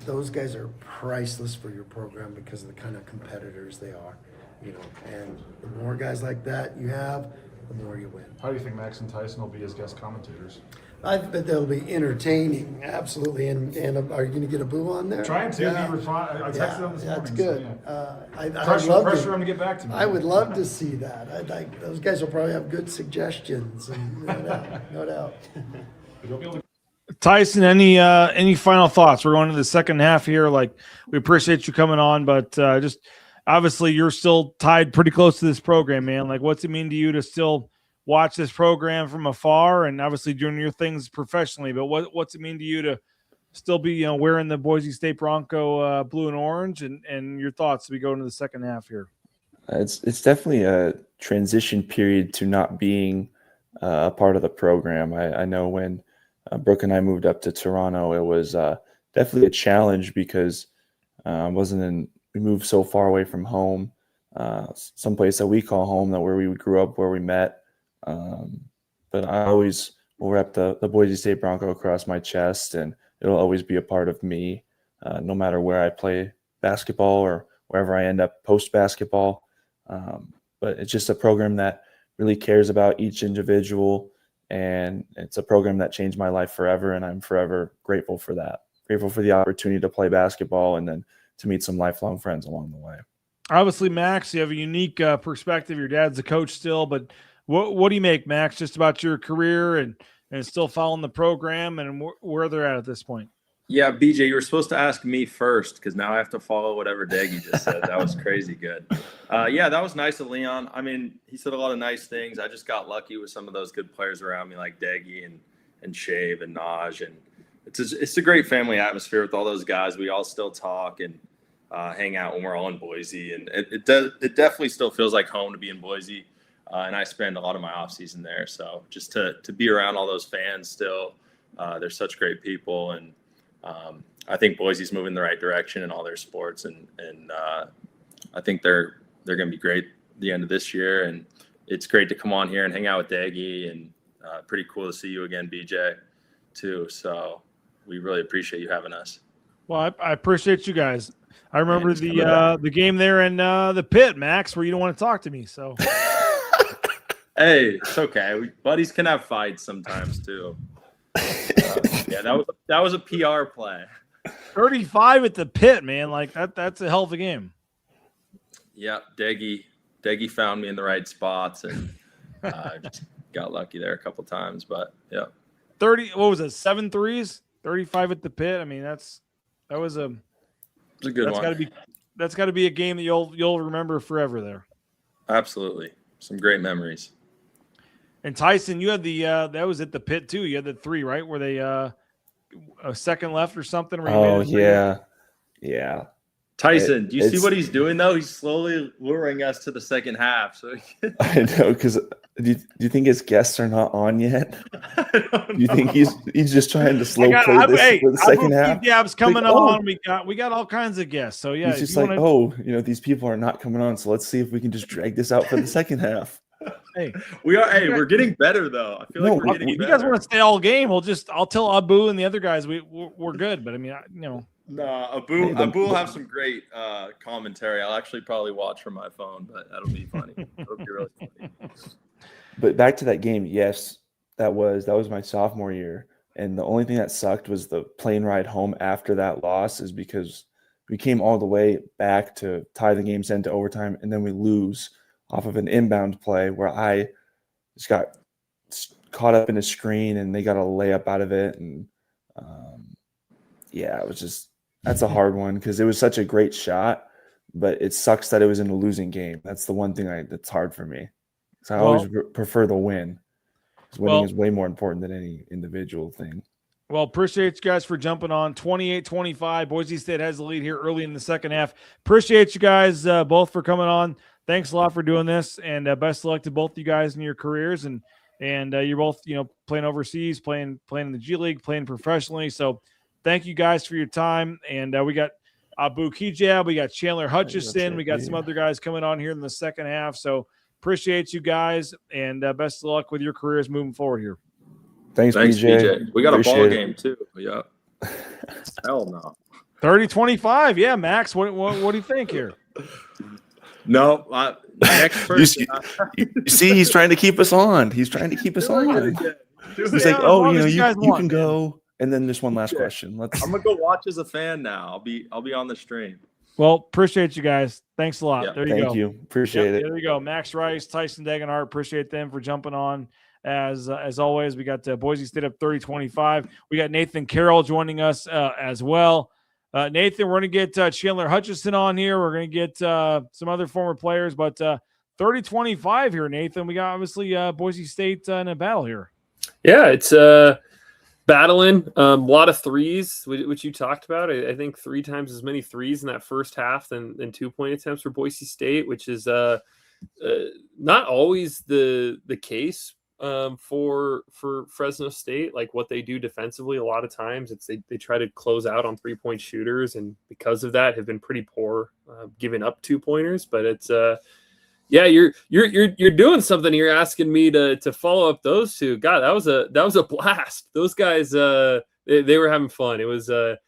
those guys are priceless for your program because of the kind of competitors they are, and the more guys like that you have, the more you win. How do you think Max and Tyson will be as guest commentators? I bet they'll be entertaining, absolutely. And are you going to get a boo on there? Trying to. Yeah. I texted him this morning. That's good. So, yeah. I'd Pressure love him to get back to me. I would love to see that. I'd like those guys will probably have good suggestions, and no doubt. Tyson, any final thoughts? We're going to the second half here. We appreciate you coming on, but just obviously you're still tied pretty close to this program, man. What's it mean to you to still watch this program from afar, and obviously doing your things professionally, but what's it mean to you to still be wearing the Boise State Bronco blue and orange, and your thoughts as we go into the second half here? It's definitely a transition period to not being a part of the program. I know when Brooke and I moved up to Toronto, it was definitely a challenge because we moved so far away from home, someplace that we call home, that where we grew up, where we met. But I always will rep the Boise State Bronco across my chest, and it'll always be a part of me, no matter where I play basketball or wherever I end up post-basketball. But it's just a program that really cares about each individual, and it's a program that changed my life forever, and I'm forever grateful for that. Grateful for the opportunity to play basketball and then to meet some lifelong friends along the way. Obviously, Max, you have a unique perspective. Your dad's a coach still, but what do you make, Max, just about your career and still following the program and where they're at this point? Yeah, BJ, you were supposed to ask me first because now I have to follow whatever Daggy just said. That was crazy good. Yeah, that was nice of Leon. I mean, he said a lot of nice things. I just got lucky with some of those good players around me like Daggy and Shave and Naj. And it's a great family atmosphere with all those guys. We all still talk and hang out when we're all in Boise. And it definitely still feels like home to be in Boise. And I spend a lot of my off season there. So just to be around all those fans still, they're such great people. And I think Boise's moving in the right direction in all their sports. And I think they're going to be great at the end of this year. And it's great to come on here and hang out with Daggy, and pretty cool to see you again, BJ, too. So we really appreciate you having us. Well, I appreciate you guys. I remember the game there in the pit, Max, where you don't want to talk to me. So. Hey, it's okay. Buddies can have fights sometimes too. Yeah, that was a PR play. 35 at the pit, man. That's a hell of a game. Yeah, Daggy found me in the right spots, and just got lucky there a couple times. But yeah, 30. What was it? 7 threes. 35 at the pit. I mean, that was a good one. That's got to be a game that you'll remember forever there. Absolutely. some great memories. And Tyson, you had the that was at the pit too. You had the 3, right? Where they a second left or something. Where you Oh made it yeah. Tyson, do you see what he's doing though? He's slowly luring us to the second half. So I know, because do you think his guests are not on yet? Do you think he's just trying to slow play this for the second half? Kigab's coming on. We got all kinds of guests. So yeah, he's just like, these people are not coming on. So let's see if we can just drag this out for the second half. Hey, we're getting better though. I feel like we're getting better. You guys want to stay all game? I'll tell Abu and the other guys we're good. But I mean, No, Abu will have some great commentary. I'll actually probably watch from my phone, but that'll be funny. It'll be really funny. But back to that game, yes, that was my sophomore year, and the only thing that sucked was the plane ride home after that loss, is because we came all the way back to tie the game, send to overtime, and then we lose off of an inbound play where I just got caught up in a screen and they got a layup out of it, and it was just. That's a hard one because it was such a great shot, but it sucks that it was in a losing game. That's the one thing that's hard for me. So I always prefer the win. Winning is way more important than any individual thing. Well, appreciate you guys for jumping on. 28-25. Boise State has the lead here early in the second half. Appreciate you guys both for coming on. Thanks a lot for doing this, and best of luck to both you guys in your careers. And you're both playing overseas, playing in the G League, playing professionally. So thank you guys for your time. And we got Abu Kigab, we got Chandler Hutcherson, we got some other guys coming on here in the second half. So appreciate you guys, and best of luck with your careers moving forward here. Thanks, BJ. We got a ball game too. Yeah. Hell no. 30-25. Yeah, Max. What do you think here? No, next person. You see, he's trying to keep us on. He's trying to keep us on. He's like, you can go. And then just one last question. I'm gonna go watch as a fan now. I'll be on the stream. Well, appreciate you guys. Thanks a lot. Yeah. There you go. Thank you. Appreciate it. There you go. Max Rice, Tyson Degenhart. Appreciate them for jumping on. As always, we got Boise State up 30-25. We got Nathan Carroll joining us as well. Nathan, we're going to get Chandler Hutcherson on here. We're going to get some other former players, but 30-25 here, Nathan. We got obviously Boise State in a battle here. Yeah, it's battling a lot of threes, which you talked about. I think 3 times as many threes in that first half than 2-point attempts for Boise State, which is not always the case for Fresno State. Like what they do defensively, a lot of times they try to close out on 3-point shooters, and because of that have been pretty poor giving up 2-pointers. But it's you're doing something. You're asking me to follow up those two. God, that was a blast. Those guys they were having fun. It was I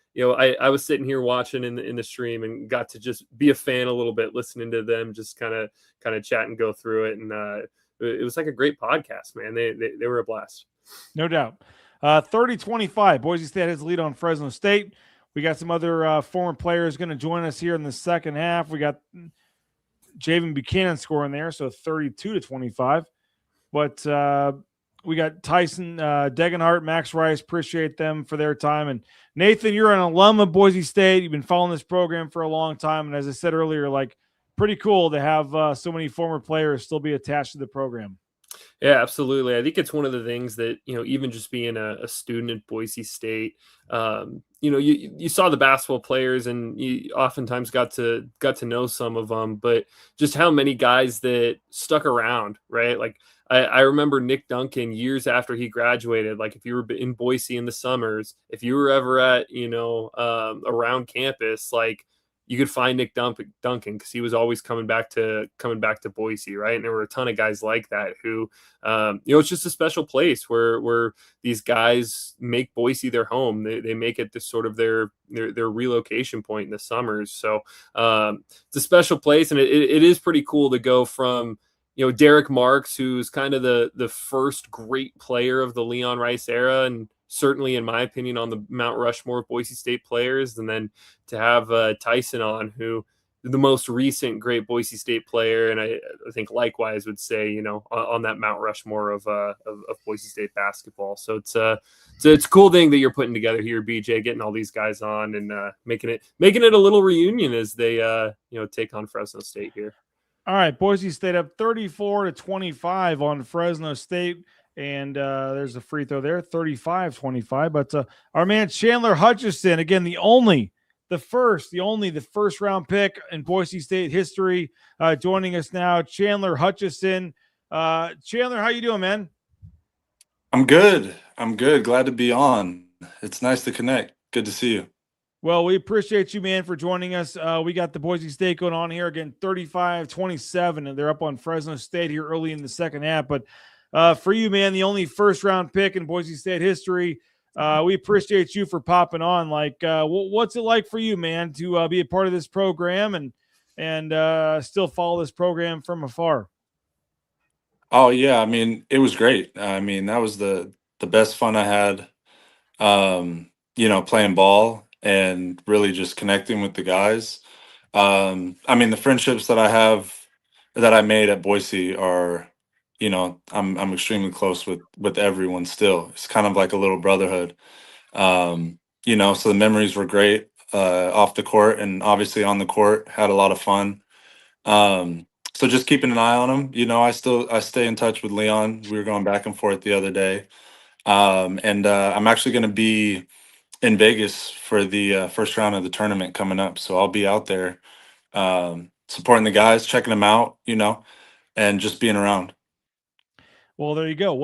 was sitting here watching in the stream and got to just be a fan a little bit, listening to them just kind of chat and go through it, and it was like a great podcast, man. They were a blast. No doubt. 30-25. Boise State has the lead on Fresno State. We got some other former players going to join us here in the second half. We got Javin Buchanan scoring there, so 32-25. But we got Tyson Degenhart, Max Rice. Appreciate them for their time. And Nathan, you're an alum of Boise State. You've been following this program for a long time. And as I said earlier, pretty cool to have so many former players still be attached to the program. Yeah, absolutely. I think it's one of the things that, even just being a student at Boise State, you saw the basketball players and you oftentimes got to know some of them, but just how many guys that stuck around, right? Like I remember Nick Duncan years after he graduated. Like if you were in Boise in the summers, if you were ever at, around campus, like you could find Nick Duncan because he was always coming back to Boise, right? And there were a ton of guys like that who, it's just a special place where these guys make Boise their home. They make it this sort of their relocation point in the summers. So it's a special place, and it is pretty cool to go from Derrick Marks, who's kind of the first great player of the Leon Rice era, and certainly, in my opinion, on the Mount Rushmore of Boise State players, and then to have Tyson on, who the most recent great Boise State player, and I think likewise would say, on that Mount Rushmore of Boise State basketball. So it's a cool thing that you're putting together here, BJ, getting all these guys on and making it a little reunion as they take on Fresno State here. All right, Boise State up 34-25 on Fresno State. And there's a free throw there, 35-25. But our man Chandler Hutcherson, again, the first round pick in Boise State history, joining us now. Chandler Hutcherson. Chandler, how you doing, man? I'm good. I'm good. Glad to be on. It's nice to connect. Good to see you. Well, we appreciate you, man, for joining us. We got the Boise State going on here again, 35-27, and they're up on Fresno State here early in the second half. But for you, man, the only first-round pick in Boise State history, we appreciate you for popping on. Like, what's it like for you, man, to be a part of this program and still follow this program from afar? Oh yeah, I mean, it was great. I mean, that was the best fun I had. Playing ball and really just connecting with the guys. I mean, the friendships that I made at Boise are, I'm extremely close with everyone still. It's kind of like a little brotherhood. So the memories were great off the court and obviously on the court. Had a lot of fun. So just keeping an eye on them. I stay in touch with Leon. We were going back and forth the other day. And I'm actually going to be in Vegas for the first round of the tournament coming up. So I'll be out there supporting the guys, checking them out, and just being around. Well, there you go.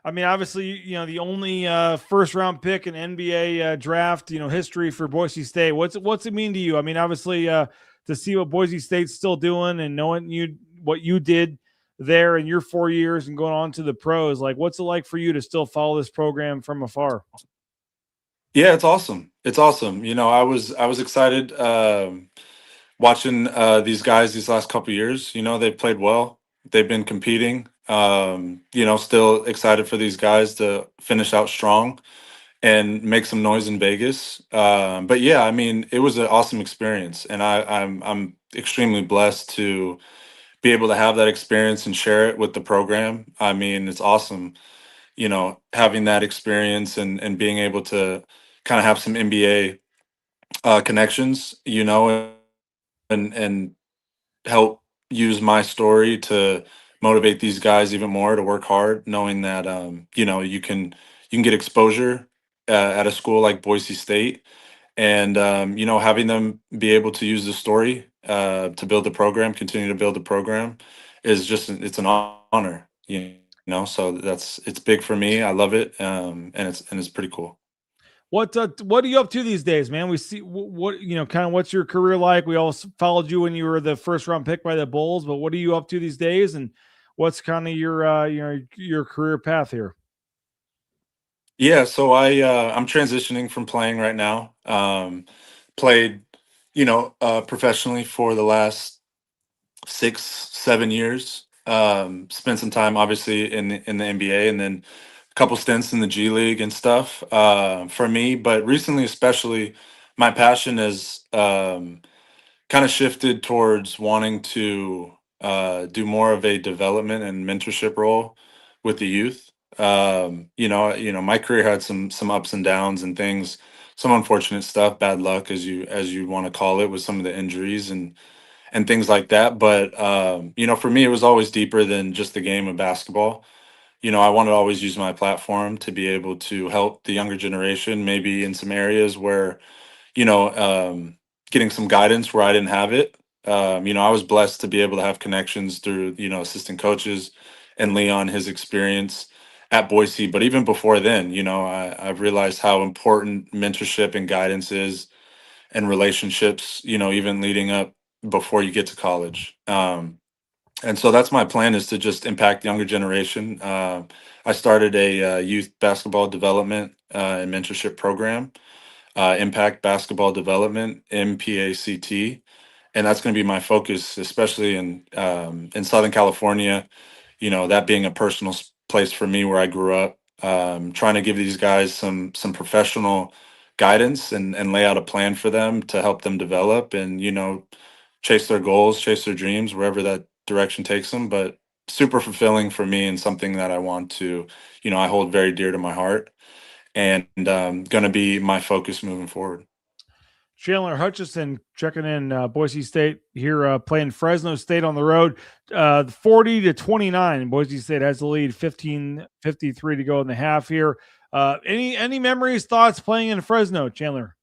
I mean, obviously, the only first round pick in NBA draft, history for Boise State. What's it mean to you? I mean, obviously, to see what Boise State's still doing and knowing what you did there in your 4 years and going on to the pros, like, what's it like for you to still follow this program from afar? Yeah, it's awesome. It's awesome. I was excited watching these guys these last couple years. They've played well. They've been competing. Still excited for these guys to finish out strong and make some noise in Vegas. But yeah, I mean, it was an awesome experience, and I'm extremely blessed to be able to have that experience and share it with the program. I mean, it's awesome, having that experience and being able to kind of have some NBA connections, and help use my story to motivate these guys even more to work hard, knowing that you can get exposure at a school like Boise State, and having them be able to use the story to build the program, continue to build the program, is it's an honor, So it's big for me. I love it, and it's pretty cool. What are you up to these days, man? We see what kind of what's your career like? We all followed you when you were the first round pick by the Bulls, but what are you up to these days, and what's kind of your career path here? Yeah, so I'm transitioning from playing right now. Played, professionally for the last 6-7 years. Spent some time obviously in the NBA, and then a couple stints in the G League and stuff for me. But recently, especially, my passion has kind of shifted towards wanting to do more of a development and mentorship role with the youth. My career had some ups and downs and things, some unfortunate stuff, bad luck, as you want to call it, with some of the injuries and things like that. But for me, it was always deeper than just the game of basketball. I want to always use my platform to be able to help the younger generation, maybe in some areas where, you know, um, getting some guidance where I didn't have it. I was blessed to be able to have connections through, assistant coaches and Leon, his experience at Boise. But even before then, I've realized how important mentorship and guidance is, and relationships, even leading up before you get to college. And so that's my plan, is to just impact the younger generation. I started a youth basketball development and mentorship program, Impact Basketball Development, MPACT, and that's going to be my focus, especially in Southern California. That being a personal place for me where I grew up. Trying to give these guys some professional guidance and lay out a plan for them to help them develop and chase their goals, chase their dreams, wherever that direction takes them. But super fulfilling for me, and something that I want to, I hold very dear to my heart, and going to be my focus moving forward. Chandler Hutcherson checking in. Boise State here playing Fresno State on the road. 40-29. Boise State has the lead. 15:53 to go in the half here. Any memories, thoughts playing in Fresno, Chandler?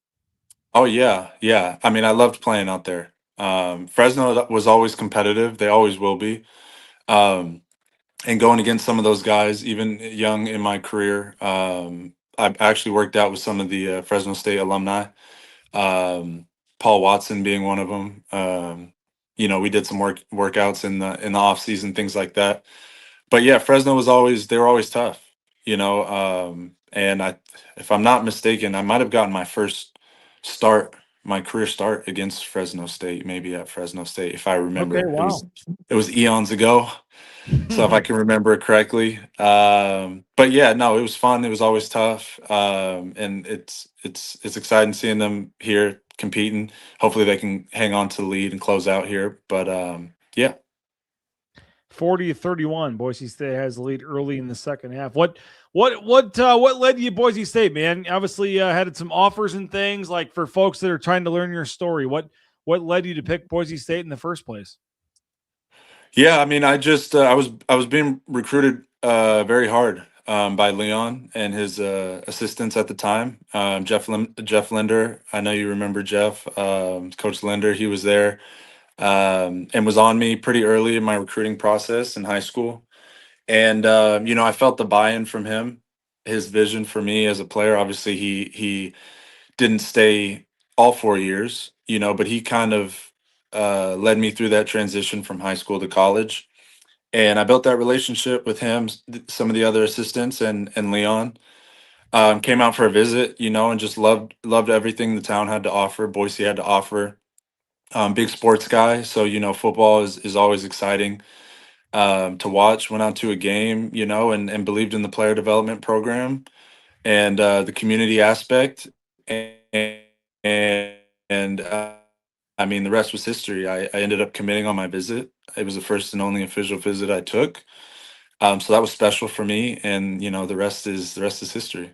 Oh yeah. I mean, I loved playing out there. Fresno was always competitive. They always will be. And going against some of those guys, even young in my career, I've actually worked out with some of the Fresno State alumni. Paul Watson being one of them. We did some workouts in the off season, things like that. But yeah, Fresno they were always tough. And if I'm not mistaken, I might have gotten my career start against Fresno State, maybe at Fresno State, if I remember. Okay, wow. It was eons ago. So if I can remember it correctly. But yeah, no, it was fun. It was always tough. And it's exciting seeing them here competing. Hopefully they can hang on to the lead and close out here. But yeah. 40-31. Boise State has the lead early in the second half. What led you to Boise State, man? Obviously, had some offers and things, like for folks that are trying to learn your story. What led you to pick Boise State in the first place? Yeah, I mean, I was being recruited very hard by Leon and his assistants at the time. Jeff Linder, I know you remember Jeff, Coach Linder. He was there and was on me pretty early in my recruiting process in high school. And I felt the buy-in from him, his vision for me as a player. Obviously, he didn't stay all 4 years, but he kind of led me through that transition from high school to college. And I built that relationship with him, some of the other assistants, and Leon. Came out for a visit, and just loved everything the town had to offer, Boise had to offer. Big sports guy, so football is always exciting to watch. Went out to a game, and believed in the player development program and the community aspect. And I mean, the rest was history. I ended up committing on my visit. It was the first and only official visit I took. So that was special for me, and the rest is history.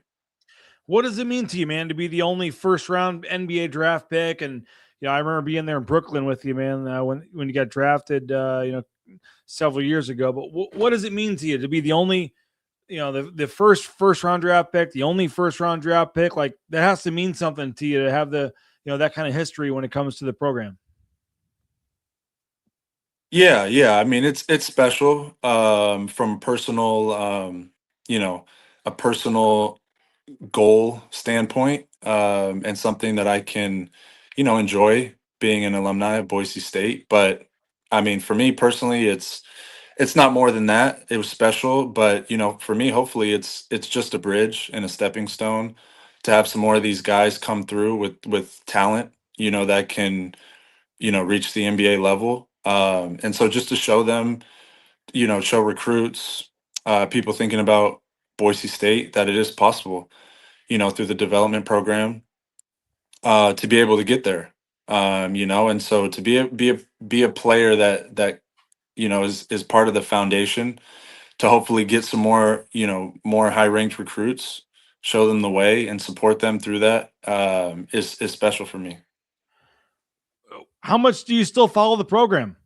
What does it mean to you, man, to be the only first round NBA draft pick? And I remember being there in Brooklyn with you, man, when you got drafted, several years ago. But what does it mean to you to be the only, the first round draft pick, the only first round draft pick? Like, that has to mean something to you to have the that kind of history when it comes to the program. Yeah. I mean, it's special from personal, a personal goal standpoint, and something that I can, enjoy being an alumni of Boise State. But I mean, for me personally, it's not more than that. It was special, but for me, hopefully, it's just a bridge and a stepping stone to have some more of these guys come through with talent, that can, reach the NBA level. And so just to show them, show recruits, people thinking about Boise State, that it is possible, through the development program, to be able to get there. And so to be a player that is part of the foundation to hopefully get some more, more high ranked recruits, show them the way and support them through that, is special for me. How much do you still follow the program?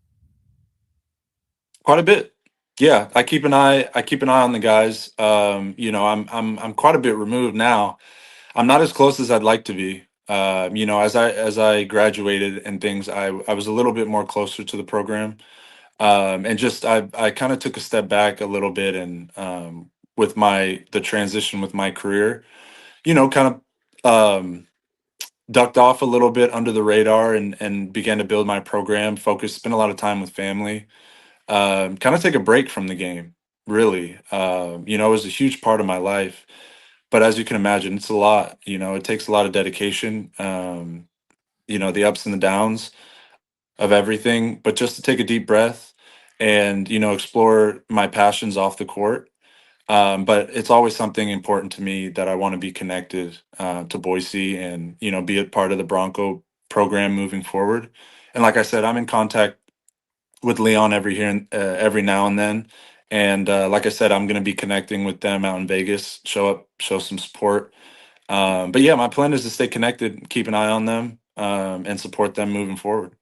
Quite a bit. Yeah, I keep an eye on the guys. I'm quite a bit removed now. I'm not as close as I'd like to be. As I graduated and things, I was a little bit more closer to the program. And just I kind of took a step back a little bit, and with the transition with my career, kind of ducked off a little bit under the radar, and began to build my program, spend a lot of time with family, kind of take a break from the game, really. It was a huge part of my life, but as you can imagine, it's a lot. It takes a lot of dedication, the ups and the downs of everything, but just to take a deep breath and explore my passions off the court. But it's always something important to me that I want to be connected to Boise, and be a part of the Bronco program moving forward. And like I said, I'm in contact with Leon every now and then, and like I said, I'm going to be connecting with them out in Vegas, show some support. But yeah, my plan is to stay connected, keep an eye on them, and support them moving forward.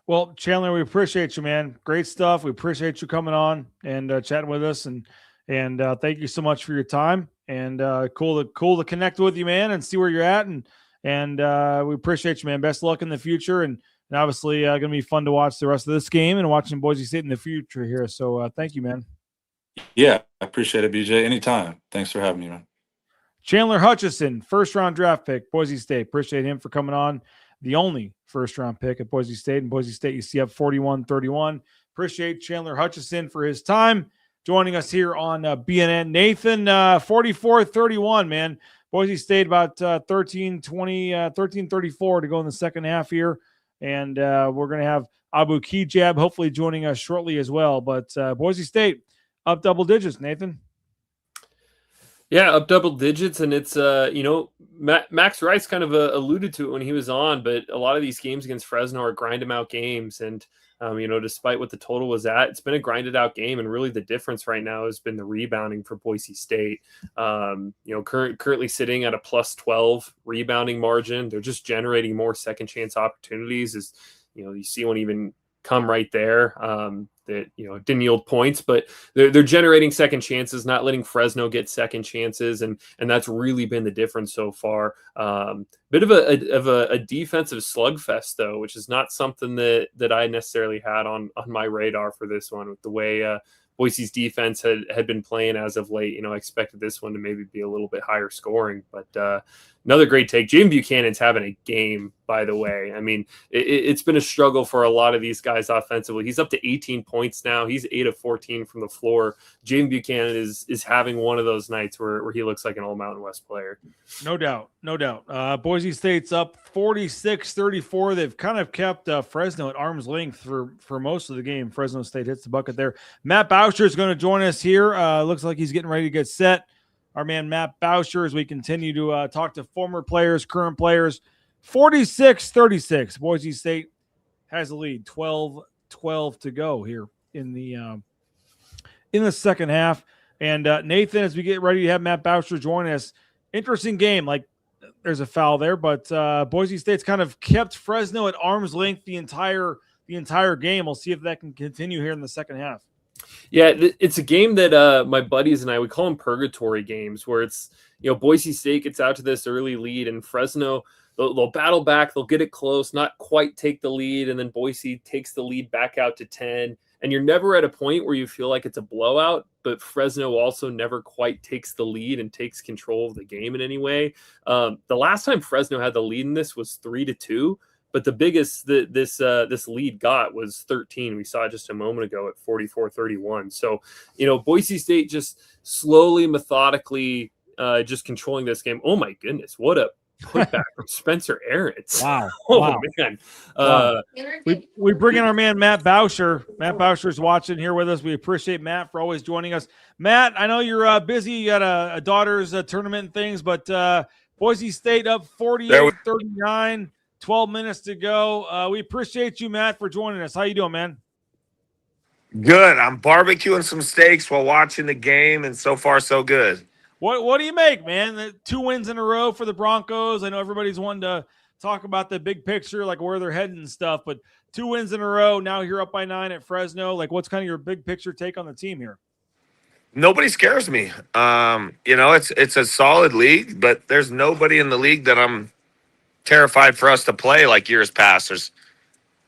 Well, Chandler, we appreciate you, man. Great stuff. We appreciate you coming on and chatting with us, and thank you so much for your time. And cool to connect with you, man, and see where you're at. And we appreciate you, man. Best of luck in the future, and obviously going to be fun to watch the rest of this game and watching Boise State in the future here. So thank you, man. Yeah, I appreciate it, BJ. Anytime. Thanks for having me, man. Chandler Hutcherson, first-round draft pick, Boise State. Appreciate him for coming on. The only first-round pick at Boise State. And Boise State, you see up 41-31. Appreciate Chandler Hutcherson for his time joining us here on BNN. Nathan, 44-31, man. Boise State about 13-34 to go in the second half here. And we're going to have Abu Kigab hopefully joining us shortly as well. But Boise State up double digits, Nathan. Yeah, up double digits, and it's Max Rice kind of alluded to it when he was on, but a lot of these games against Fresno are grind them out games, and despite what the total was at, it's been a grinded out game, and really the difference right now has been the rebounding for Boise State. Currently sitting at a plus 12 rebounding margin. They're just generating more second chance opportunities. As you see one even come right there. That didn't yield points, but they're generating second chances, not letting Fresno get second chances, and that's really been the difference so far. Bit of a defensive slugfest though, which is not something that I necessarily had on my radar for this one. With the way Boise's defense had been playing as of late, I expected this one to maybe be a little bit higher scoring, but another great take. Javin Buchanan's having a game, by the way. I mean, it's been a struggle for a lot of these guys offensively. He's up to 18 points now. He's 8 of 14 from the floor. Javin Buchanan is having one of those nights where he looks like an All-Mountain West player. No doubt. Boise State's up 46-34. They've kind of kept Fresno at arm's length for most of the game. Fresno State hits the bucket there. Matt Boucher is going to join us here. Looks like he's getting ready to get set. Our man Matt Boucher, as we continue to talk to former players, current players. 46-36. Boise State has the lead. 12 to go here in the second half. And Nathan, as we get ready to have Matt Boucher join us, interesting game. Like, there's a foul there, but Boise State's kind of kept Fresno at arm's length the entire game. We'll see if that can continue here in the second half. Yeah, it's a game that my buddies and I, we call them purgatory games, where it's, Boise State gets out to this early lead and Fresno, they'll battle back, they'll get it close, not quite take the lead, and then Boise takes the lead back out to 10. And you're never at a point where you feel like it's a blowout, but Fresno also never quite takes the lead and takes control of the game in any way. The last time Fresno had the lead in this was 3-2. But the biggest this lead got was 13. We saw it just a moment ago at 44-31. So, Boise State just slowly, methodically just controlling this game. Oh, my goodness. What a putback from Spencer Aarons. Wow. Oh, wow. man. Wow. We bring in our man, Matt Boucher. Matt Boucher's watching here with us. We appreciate Matt for always joining us. Matt, I know you're busy. You got a daughter's tournament and things, but Boise State up 48-39. 12 minutes to go. We appreciate you, Matt, for joining us. How you doing, man? Good. I'm barbecuing some steaks while watching the game, and so far, so good. What do you make, man? The 2 wins in a row for the Broncos. I know everybody's wanting to talk about the big picture, like where they're heading and stuff, but 2 wins in a row. Now you're up by 9 at Fresno. Like, what's kind of your big picture take on the team here? Nobody scares me. It's a solid league, but there's nobody in the league that I'm terrified for us to play like years past.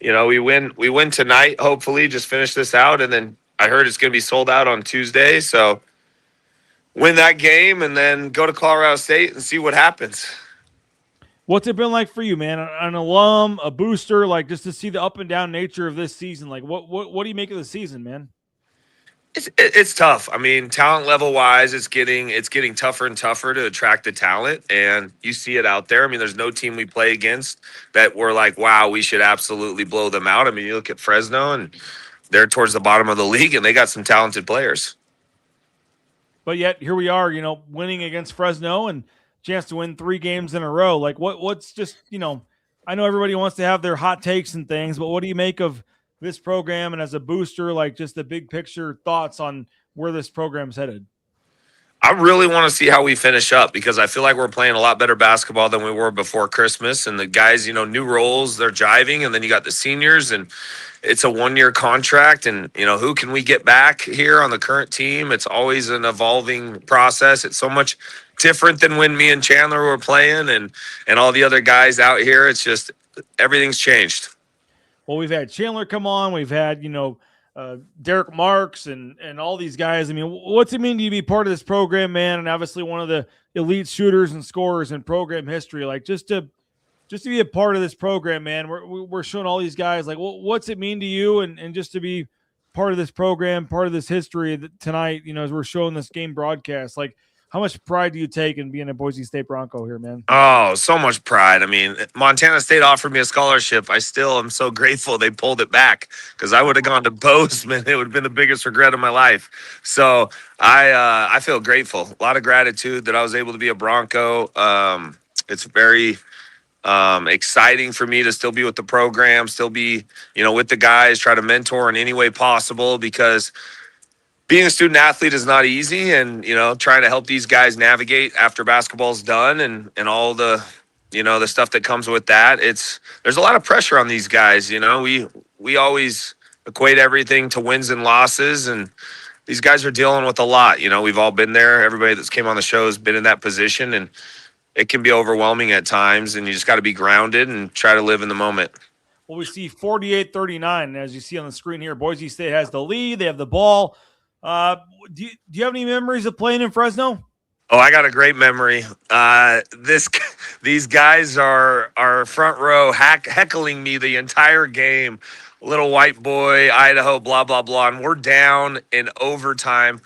We win tonight, hopefully, just finish this out, and then I heard it's going to be sold out on Tuesday, so win that game and then go to Colorado State and see what happens. What's it been like for you, man? An alum, a booster, like just to see the up and down nature of this season. Like, what do you make of the season, man? It's tough. I mean, talent level wise, it's getting tougher and tougher to attract the talent, and you see it out there. I mean, there's no team we play against that we're like, wow, we should absolutely blow them out. I mean, you look at Fresno, and they're towards the bottom of the league, and they got some talented players. But yet here we are, winning against Fresno and chance to win 3 games in a row. Like, what's just, I know everybody wants to have their hot takes and things, but what do you make of this program, and as a booster, like just the big picture thoughts on where this program's headed? I really want to see how we finish up because I feel like we're playing a lot better basketball than we were before Christmas. And the guys, new roles, they're jiving. And then you got the seniors, and it's a 1-year contract. And, who can we get back here on the current team? It's always an evolving process. It's so much different than when me and Chandler were playing and all the other guys out here. It's just everything's changed. Well, we've had Chandler come on. We've had, Derrick Marks and all these guys. I mean, what's it mean to you be part of this program, man? And obviously one of the elite shooters and scorers in program history. Like just to be a part of this program, man. We're showing all these guys like, what's it mean to you? And just to be part of this program, part of this history tonight, as we're showing this game broadcast, like how much pride do you take in being a Boise State Bronco here, man? Oh, so much pride. I mean, Montana State offered me a scholarship. I still am so grateful they pulled it back because I would have gone to Bozeman. It would have been the biggest regret of my life. So I feel grateful. A lot of gratitude that I was able to be a Bronco. It's very exciting for me to still be with the program, still be, with the guys, try to mentor in any way possible because being a student athlete is not easy, and trying to help these guys navigate after basketball's done and all the the stuff that comes with that. There's a lot of pressure on these guys. We always equate everything to wins and losses, and these guys are dealing with a lot. We've all been there. Everybody that's came on the show has been in that position, and it can be overwhelming at times, and you just got to be grounded and try to live in the moment. Well, we see 48-39, as you see on the screen here. Boise State has the lead. They have the ball. Do you have any memories of playing in Fresno? Oh, I got a great memory. These guys are front row heckling me the entire game. Little white boy, Idaho, blah, blah, blah. And we're down in overtime.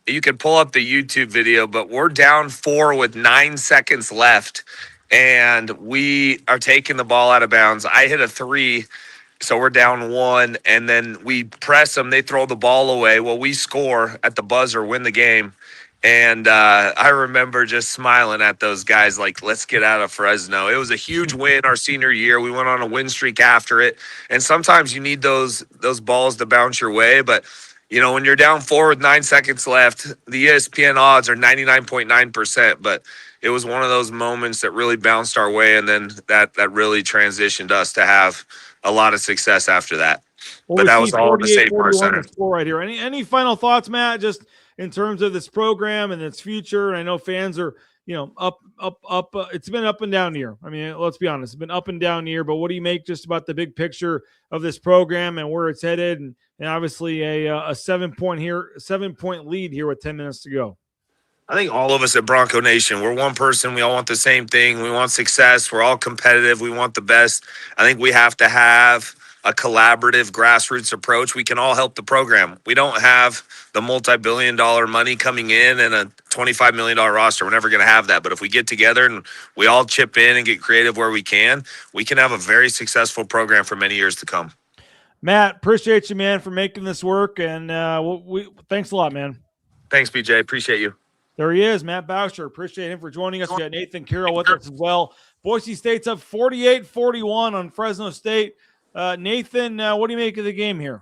You can pull up the YouTube video, but we're down 4 with 9 seconds left. And we are taking the ball out of bounds. I hit a 3. So we're down 1, and then we press them. They throw the ball away. Well, we score at the buzzer, win the game. And I remember just smiling at those guys like, let's get out of Fresno. It was a huge win our senior year. We went on a win streak after it. And sometimes you need those balls to bounce your way. But, when you're down 4 with 9 seconds left, the ESPN odds are 99.9%. But it was one of those moments that really bounced our way, and then that really transitioned us to have a lot of success after that. Well, but that was all in the State Farm Center. Score right here. Any final thoughts, Matt? Just in terms of this program and its future. And I know fans are, up. It's been up and down year. I mean, let's be honest, it's been up and down year. But what do you make just about the big picture of this program and where it's headed? And obviously a 7-point lead here with 10 minutes to go. I think all of us at Bronco Nation, we're one person. We all want the same thing. We want success. We're all competitive. We want the best. I think we have to have a collaborative grassroots approach. We can all help the program. We don't have the multi-billion-dollar money coming in and a $25 million roster. We're never going to have that. But if we get together and we all chip in and get creative where we can have a very successful program for many years to come. Matt, appreciate you, man, for making this work. And thanks a lot, man. Thanks, BJ. Appreciate you. There he is, Matt Boucher. Appreciate him for joining us. We got Nathan Carroll with us as well. Boise State's up 48-41 on Fresno State. Nathan, what do you make of the game here?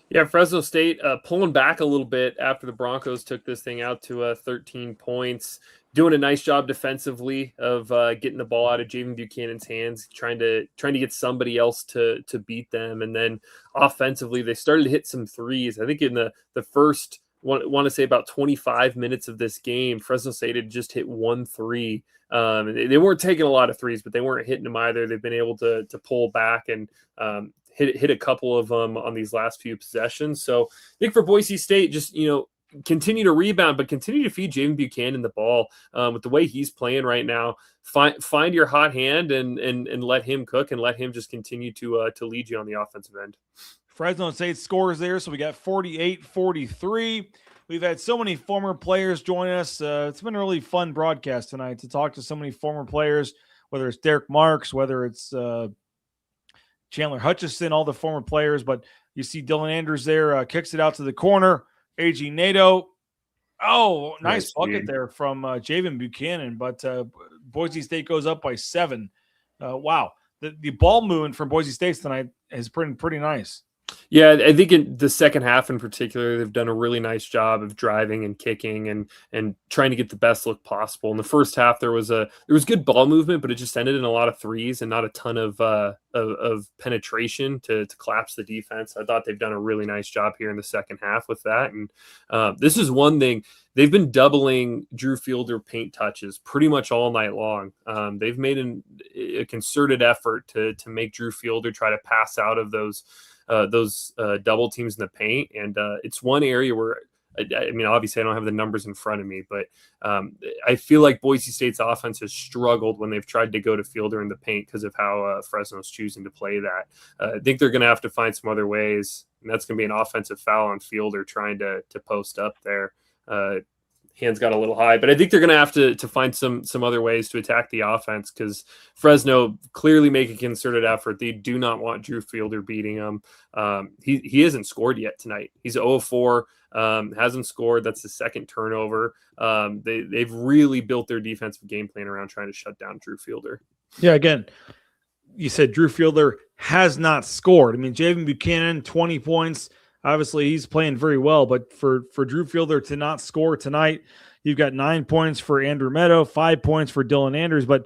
Yeah, Fresno State pulling back a little bit after the Broncos took this thing out to 13 points. Doing a nice job defensively of getting the ball out of Javin Buchanan's hands, trying to get somebody else to beat them. And then offensively, they started to hit some threes. I think in the first – want to say about 25 minutes of this game, Fresno State had just hit 1 3. They weren't taking a lot of threes, but they weren't hitting them either. They've been able to pull back and hit a couple of them on these last few possessions. So I think for Boise State, just, continue to rebound, but continue to feed Javin Buchanan the ball with the way he's playing right now. Find your hot hand and let him cook and let him just continue to lead you on the offensive end. Fresno State scores there, so we got 48-43. We've had so many former players join us. It's been a really fun broadcast tonight to talk to so many former players, whether it's Derrick Marks, whether it's Chandler Hutcherson, all the former players. But you see Dylan Andrews there, kicks it out to the corner. A.G. Nato. Oh, nice bucket there from Javin Buchanan. But Boise State goes up by 7. Wow. The ball movement from Boise State tonight has been pretty nice. Yeah, I think in the second half in particular, they've done a really nice job of driving and kicking and trying to get the best look possible. In the first half, there was good ball movement, but it just ended in a lot of threes and not a ton of penetration to collapse the defense. I thought they've done a really nice job here in the second half with that. And this is one thing. They've been doubling Drew Fielder paint touches pretty much all night long. They've made a concerted effort to make Drew Fielder try to pass out of those double teams in the paint. And it's one area where, I mean, obviously I don't have the numbers in front of me, but I feel like Boise State's offense has struggled when they've tried to go to Fielder in the paint because of how Fresno's choosing to play that. I think they're going to have to find some other ways, and that's going to be an offensive foul on Fielder trying to post up there. Hands got a little high, but I think they're going to have to find some other ways to attack the offense because Fresno clearly make a concerted effort. They do not want Drew Fielder beating them. He hasn't scored yet tonight. He's 0-4, hasn't scored. That's the second turnover. They've really built their defensive game plan around trying to shut down Drew Fielder. Yeah, again, you said Drew Fielder has not scored. I mean, Javin Buchanan, 20 points. Obviously, he's playing very well, but for Drew Fielder to not score tonight, you've got 9 points for Andrew Meadow, 5 points for Dylan Andrews, but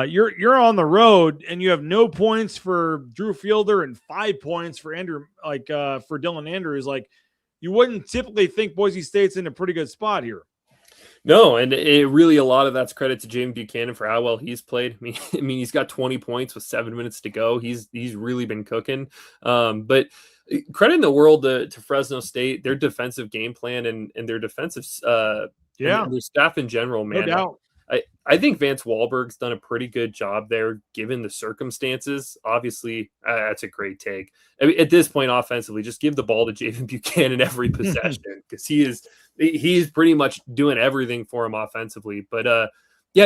you're on the road and you have no points for Drew Fielder and 5 points for for Dylan Andrews. Like, you wouldn't typically think Boise State's in a pretty good spot here. No, and it really, a lot of that's credit to Javin Buchanan for how well he's played. I mean, he's got 20 points with 7 minutes to go. He's really been cooking. But credit in the world to Fresno State, their defensive game plan and their defensive and their staff in general, man. No doubt. I think Vance Wahlberg's done a pretty good job there, given the circumstances. Obviously, that's a great take. I mean, at this point, offensively, just give the ball to Javin Buchanan every possession because he's pretty much doing everything for him offensively. But I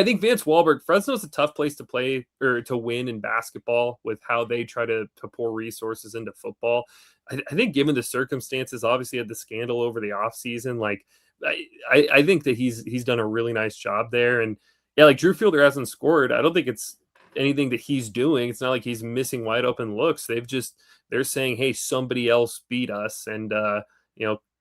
think Vance Wahlberg, Fresno's a tough place to play or to win in basketball with how they try to pour resources into football. I think given the circumstances, obviously had the scandal over the offseason, like I think that he's done a really nice job there. And yeah, like Drew Fielder hasn't scored. I don't think it's anything that he's doing. It's not like he's missing wide open looks. They're saying, hey, somebody else beat us. And,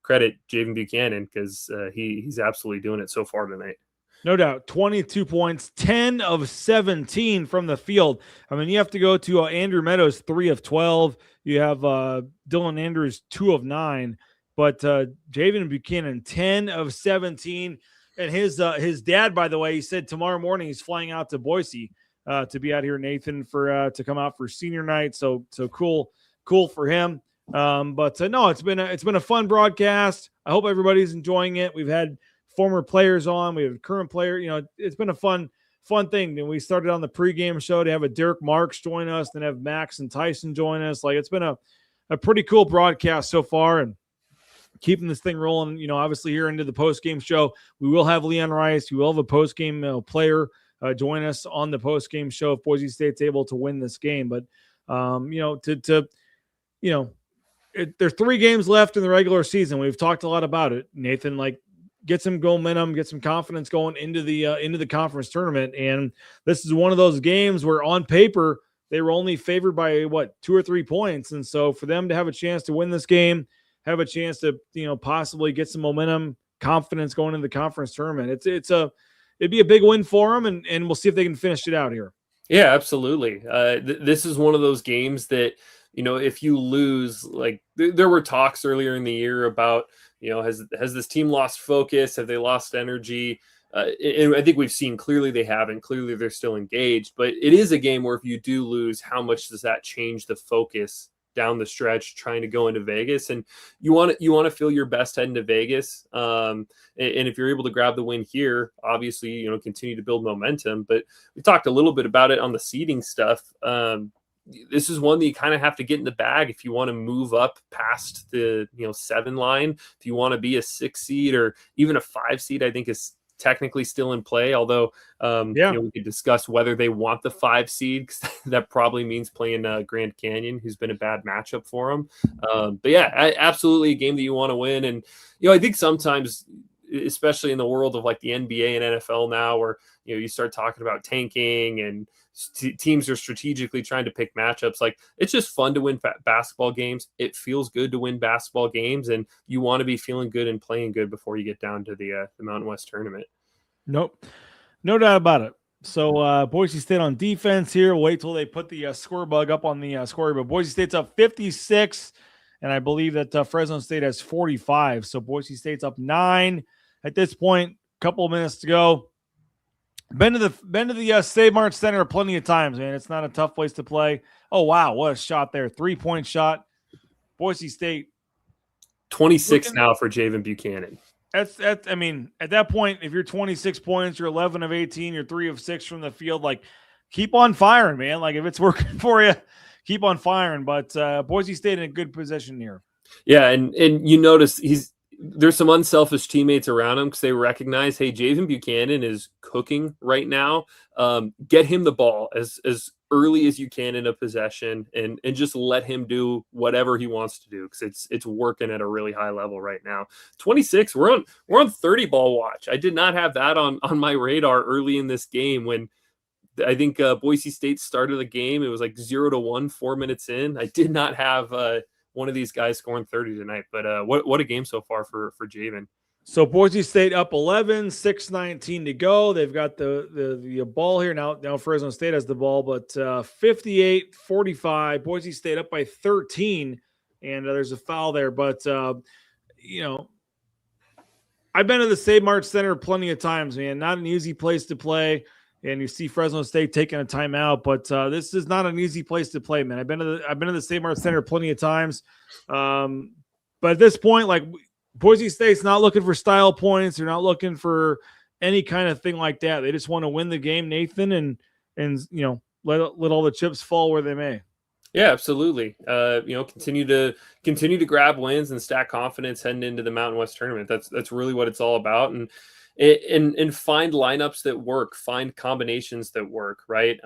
credit Javin Buchanan because he's absolutely doing it so far tonight. No doubt. 22 points, 10 of 17 from the field. I mean, you have to go to Andrew Meadows, 3 of 12. You have Dylan Andrews, 2 of 9. But Javin Buchanan, 10 of 17. And his dad, by the way, he said tomorrow morning he's flying out to Boise to be out here, Nathan, for to come out for senior night. So cool for him. But no, it's been a fun broadcast. I hope everybody's enjoying it. We've had former players on. We have current player. It's been a fun thing. And we started on the pregame show to have a Derrick Marks join us, then have Max and Tyson join us. Like, it's been a pretty cool broadcast so far, and keeping this thing rolling. Obviously here into the postgame show, we will have Leon Rice. We will have a postgame player join us on the postgame show if Boise State's able to win this game. But there's 3 games left in the regular season. We've talked a lot about it, Nathan. Like, get some momentum, get some confidence going into the conference tournament. And this is one of those games where on paper they were only favored by 2 or 3 points. And so for them to have a chance to win this game, have a chance to, possibly get some momentum, confidence going into the conference tournament, it'd be a big win for them. And we'll see if they can finish it out here. Yeah, absolutely. This is one of those games that, if you lose, like there were talks earlier in the year about, has this team lost focus? Have they lost energy? And I think we've seen clearly they haven't. Clearly they're still engaged. But it is a game where if you do lose, how much does that change the focus down the stretch trying to go into Vegas? And you want to feel your best heading to Vegas. And if you're able to grab the win here, obviously, continue to build momentum. But we talked a little bit about it on the seeding stuff. This is one that you kind of have to get in the bag if you want to move up past the 7 line. If you want to be a 6 seed or even a 5 seed, I think is technically still in play. Although we could discuss whether they want the 5 seed, because that probably means playing Grand Canyon, who's been a bad matchup for them. But yeah, absolutely a game that you want to win. And I think sometimes especially in the world of like the NBA and NFL now, where you start talking about tanking and teams are strategically trying to pick matchups. Like, it's just fun to win basketball games. It feels good to win basketball games, and you want to be feeling good and playing good before you get down to the Mountain West tournament. Nope, no doubt about it. So Boise State on defense here. We'll wait till they put the score bug up on the score. But Boise State's up 56, and I believe that Fresno State has 45. So Boise State's up 9 at this point. A couple of minutes to go. Been to the Save March Center plenty of times, man. It's not a tough place to play. Oh wow, what a shot there! 3-point shot. Boise State 26 now for Javin Buchanan. That's I mean, at that point, if you're 26 points, you're 11 of 18, you're 3 of 6 from the field, like, keep on firing, man. Like, if it's working for you, keep on firing. But Boise State in a good position here. Yeah, and you notice there's some unselfish teammates around him because they recognize, hey, Javin Buchanan is cooking right now. Get him the ball as early as you can in a possession, and just let him do whatever he wants to do, because it's working at a really high level right now. 26, we're on 30 ball watch. I did not have that on my radar early in this game when I think Boise State started the game. It was like 0-1, 4 minutes in. I did not have one of these guys scoring 30 tonight, but what a game so far for Javin. So Boise State up 11, 6:19 to go. They've got the ball here now. Now Fresno State has the ball, but 58-45. Boise State up by 13, and there's a foul there. But I've been to the Save March Center plenty of times, man. Not an easy place to play, and you see Fresno State taking a timeout. But this is not an easy place to play, man. I've been to the Save March Center plenty of times, but at this point, like, Boise State's not looking for style points. They're not looking for any kind of thing like that. They just want to win the game, Nathan, and let all the chips fall where they may. Yeah, absolutely. Continue to grab wins and stack confidence heading into the Mountain West tournament. That's really what it's all about. And find lineups that work, find combinations that work, right?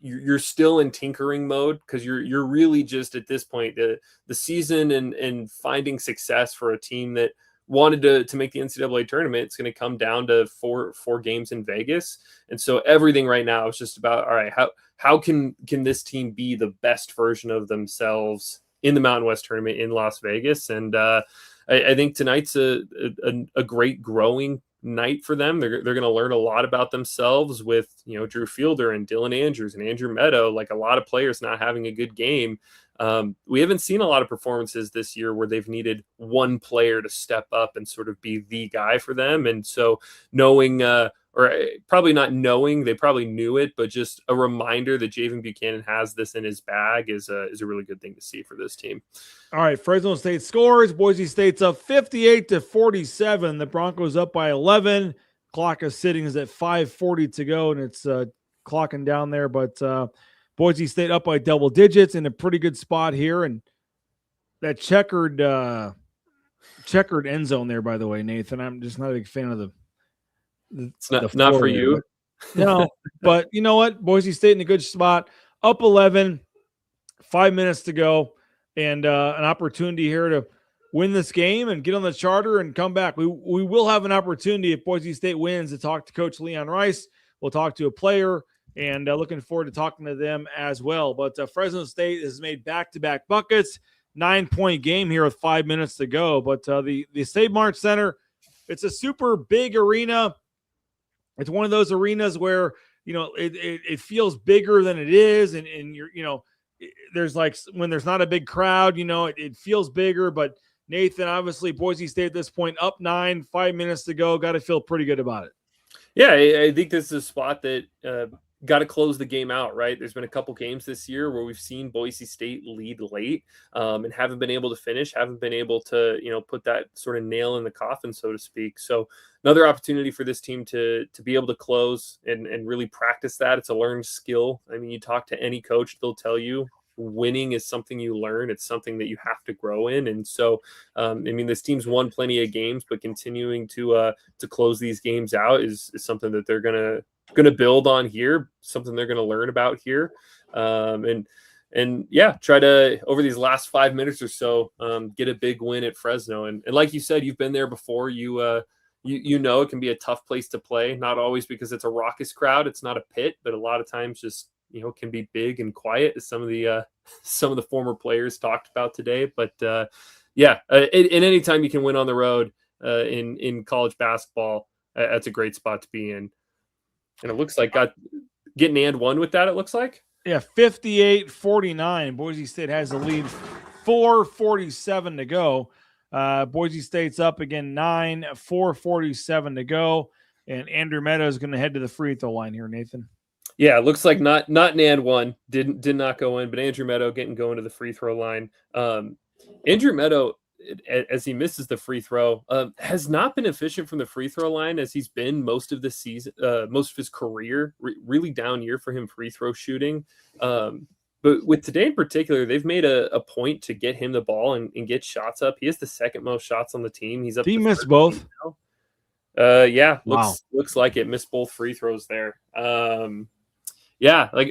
You're still in tinkering mode, because you're really just at this point the season and finding success for a team that wanted to make the NCAA tournament. It's going to come down to four games in Vegas, and so everything right now is just about, all right, how can this team be the best version of themselves in the Mountain West tournament in Las Vegas? And I think tonight's a great growing night for them. They're going to learn a lot about themselves with Drew Fielder and Dylan Andrews and Andrew Meadow, like a lot of players not having a good game. We haven't seen a lot of performances this year where they've needed one player to step up and sort of be the guy for them. And so knowing, or probably not knowing, they probably knew it, but just a reminder that Javin Buchanan has this in his bag is a really good thing to see for this team. All right, Fresno State scores. Boise State's up 58-47. The Broncos up by 11. Clock is sitting is at 5:40 to go, and it's clocking down there. But Boise State up by double digits in a pretty good spot here. And that checkered end zone there, by the way, Nathan. I'm just not a big fan of the it's not for you. No, but you know what? Boise State in a good spot. Up 11, 5 minutes to go, and an opportunity here to win this game and get on the charter and come back. We will have an opportunity if Boise State wins to talk to Coach Leon Rice. We'll talk to a player, and looking forward to talking to them as well. But Fresno State has made back-to-back buckets. 9-point game here with 5 minutes to go. But the Save March Center, it's a super big arena. It's one of those arenas where, it feels bigger than it is. And you're, there's like, when there's not a big crowd, it feels bigger. But Nathan, obviously Boise State at this point up 9, 5 minutes to go. Got to feel pretty good about it. Yeah, I think this is a spot that got to close the game out, right? There's been a couple games this year where we've seen Boise State lead late and haven't been able to finish, haven't been able to, put that sort of nail in the coffin, so to speak. So another opportunity for this team to be able to close and really practice that. It's a learned skill. I mean, you talk to any coach, they'll tell you winning is something you learn. It's something that you have to grow in. And so, this team's won plenty of games, but continuing to close these games out is something that they're going to build on here, something they're going to learn about here. And try to, over these last 5 minutes or so, get a big win at Fresno. And like you said, you've been there before. You know it can be a tough place to play, not always because it's a raucous crowd. It's not a pit, but a lot of times just, it can be big and quiet, as some of the former players talked about today. But and anytime you can win on the road in college basketball, that's a great spot to be in. And it looks like getting and one with that, it looks like. Yeah, 58-49. Boise State has the lead, 4:47 to go. Boise State's up again, 4:47 to go. And Andrew Meadows is going to head to the free throw line here, Nathan. Yeah, it looks like not an and one. Did not go in, but Andrew Meadow going to the free throw line. Andrew Meadow, as he misses the free throw, has not been efficient from the free throw line as he's been most of the season, most of his career. Really down year for him free throw shooting. But with today in particular, they've made a point to get him the ball and get shots up. He has the second most shots on the team. He's up. He missed both. Wow. Looks like it. Missed both free throws there. Like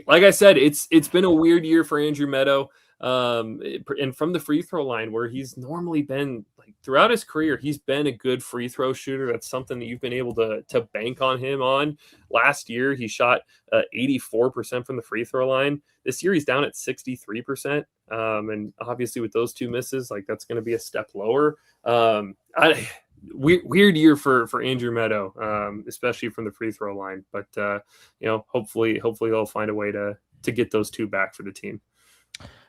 I said, it's been a weird year for Andrew Meadow. And from the free throw line, where he's normally been, like, throughout his career, he's been a good free throw shooter. That's something that you've been able to bank on him on. Last year, he shot 84% from the free throw line. This year, he's down at 63%. And obviously, with those two misses, like, that's going to be a step lower. Weird year for Andrew Meadow, especially from the free throw line. But hopefully they'll find a way to get those two back for the team.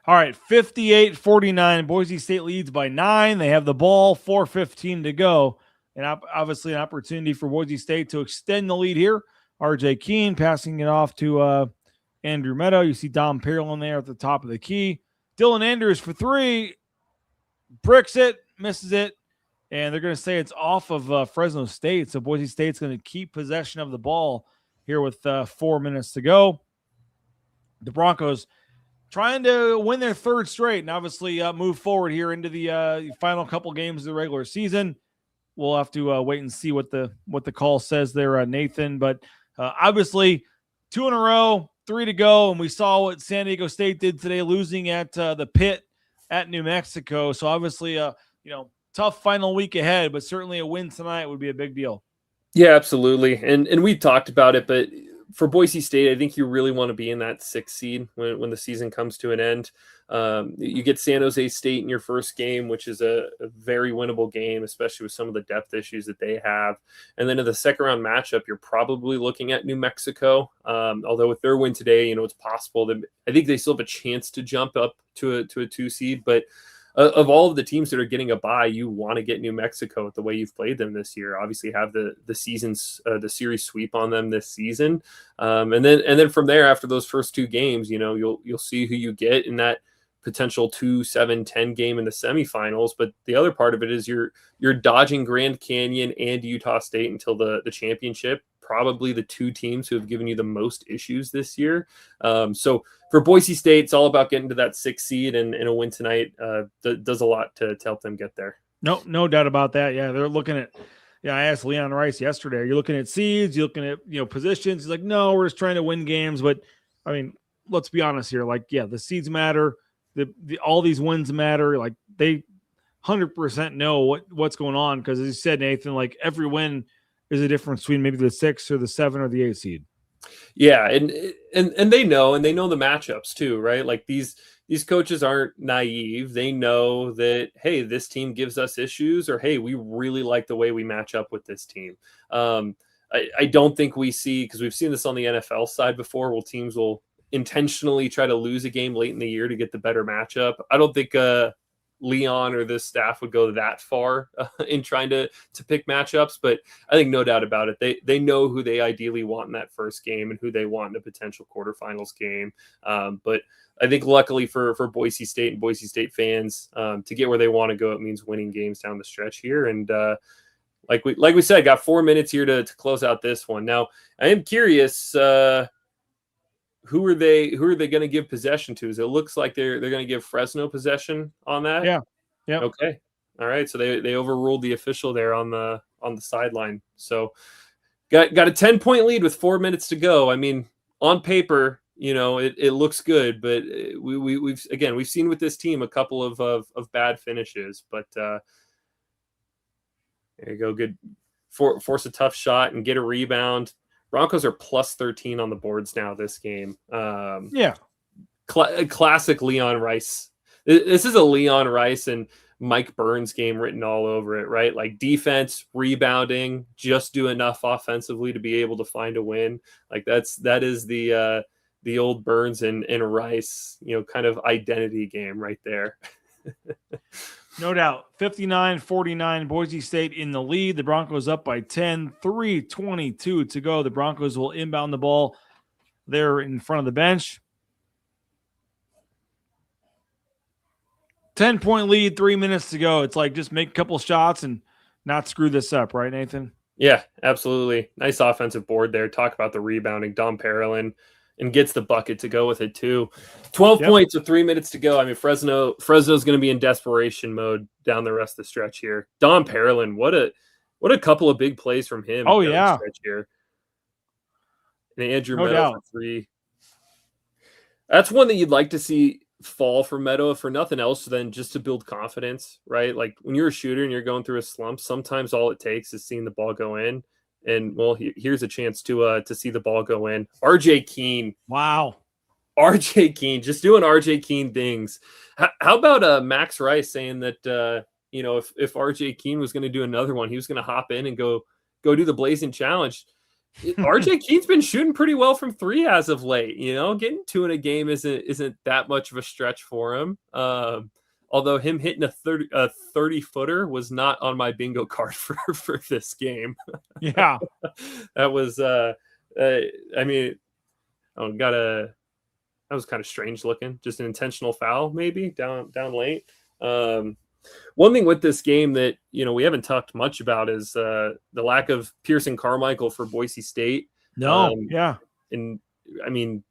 All right, 58-49. Boise State leads by 9. They have the ball, 4:15 to go. And obviously an opportunity for Boise State to extend the lead here. RJ Keene passing it off to Andrew Meadow. You see Dom Perlin there at the top of the key. Dylan Andrews for 3. Bricks it, misses it. And they're going to say it's off of Fresno State. So Boise State's going to keep possession of the ball here with 4 minutes to go. The Broncos trying to win their third straight and obviously move forward here into the final couple games of the regular season. We'll have to wait and see what the call says there, Nathan. But obviously 2 in a row, 3 to go. And we saw what San Diego State did today, losing at the Pit at New Mexico. So obviously, tough final week ahead, but certainly a win tonight would be a big deal. Yeah, absolutely. And we talked about it, but for Boise State, I think you really want to be in that 6th seed when the season comes to an end. You get San Jose State in your first game, which is a very winnable game, especially with some of the depth issues that they have. And then in the second round matchup, you're probably looking at New Mexico. Although with their win today, it's possible that I think they still have a chance to jump up to a 2 seed, but of all of the teams that are getting a bye, you want to get New Mexico with the way you've played them this year. Obviously, have the series sweep on them this season, and then from there, after those first 2 games, you'll see who you get in that potential 2-7-10 game in the semifinals. But the other part of it is you're dodging Grand Canyon and Utah State until the championship. Probably the 2 teams who have given you the most issues this year. So for Boise State, it's all about getting to that 6th seed, and a win tonight does a lot to help them get there. No doubt about that. Yeah, they're looking at. Yeah, I asked Leon Rice yesterday. Are you looking at seeds? You looking at positions? He's like, no, we're just trying to win games. But I mean, let's be honest here. Like, yeah, the seeds matter. All these wins matter. Like, they 100% know what's going on, because as you said, Nathan, like, every win is a difference between maybe the 6 or the 7 or the 8 seed. Yeah, and they know the matchups too, right? Like, these coaches aren't naive. They know that, hey, this team gives us issues, or hey, we really like the way we match up with this team. I don't think we see, because we've seen this on the NFL side before, where teams will intentionally try to lose a game late in the year to get the better matchup. I don't think Leon or this staff would go that far in trying to pick matchups, but I think no doubt about it, they know who they ideally want in that first game and who they want in a potential quarterfinals game. But I think luckily for Boise State and Boise State fans, to get where they want to go, it means winning games down the stretch here. And like we said, got 4 minutes here to close out this one. Now, I am curious, who are they going to give possession to? It looks like they're going to give Fresno possession on that. Yeah. Okay. All right. So they overruled the official there on the sideline. So got a 10-point lead with 4 minutes to go. I mean, on paper, it looks good, but we've seen with this team a couple of bad finishes. But there you go, good force a tough shot and get a rebound. Broncos are plus 13 on the boards now this game. Classic Leon Rice. This is a Leon Rice and Mike Burns game written all over it, right? Like defense, rebounding, just do enough offensively to be able to find a win. Like that is the old Burns and Rice, kind of identity game right there. No doubt. 59-49, Boise State in the lead. The Broncos up by 10, 3:22 to go. The Broncos will inbound the ball there in front of the bench. 10-point lead, 3 minutes to go. It's like just make a couple shots and not screw this up, right, Nathan? Yeah, absolutely. Nice offensive board there. Talk about the rebounding. Dom Parolin and gets the bucket to go with it too. 12 points with 3 minutes to go. I mean, Fresno's going to be in desperation mode down the rest of the stretch here. Dom Parolin, what a couple of big plays from him. Oh, down yeah. the stretch here. And Andrew No Meadow doubt. for 3. That's one that you'd like to see fall for Meadow, for nothing else than just to build confidence, right? Like when you're a shooter and you're going through a slump, sometimes all it takes is seeing the ball go in. And well, here's a chance to see the ball go in. RJ Keene. Wow. RJ Keene, just doing RJ Keene things. How about Max Rice saying that if RJ Keene was going to do another one, he was going to hop in and go do the Blazing Challenge. RJ Keene's been shooting pretty well from 3 as of late. Getting 2 in a game isn't that much of a stretch for him. Although him hitting a 30-footer was not on my bingo card for this game. Yeah. That was that was kind of strange looking. Just an intentional foul, maybe down late. One thing with this game that we haven't talked much about is the lack of Pearson Carmichael for Boise State. And I mean,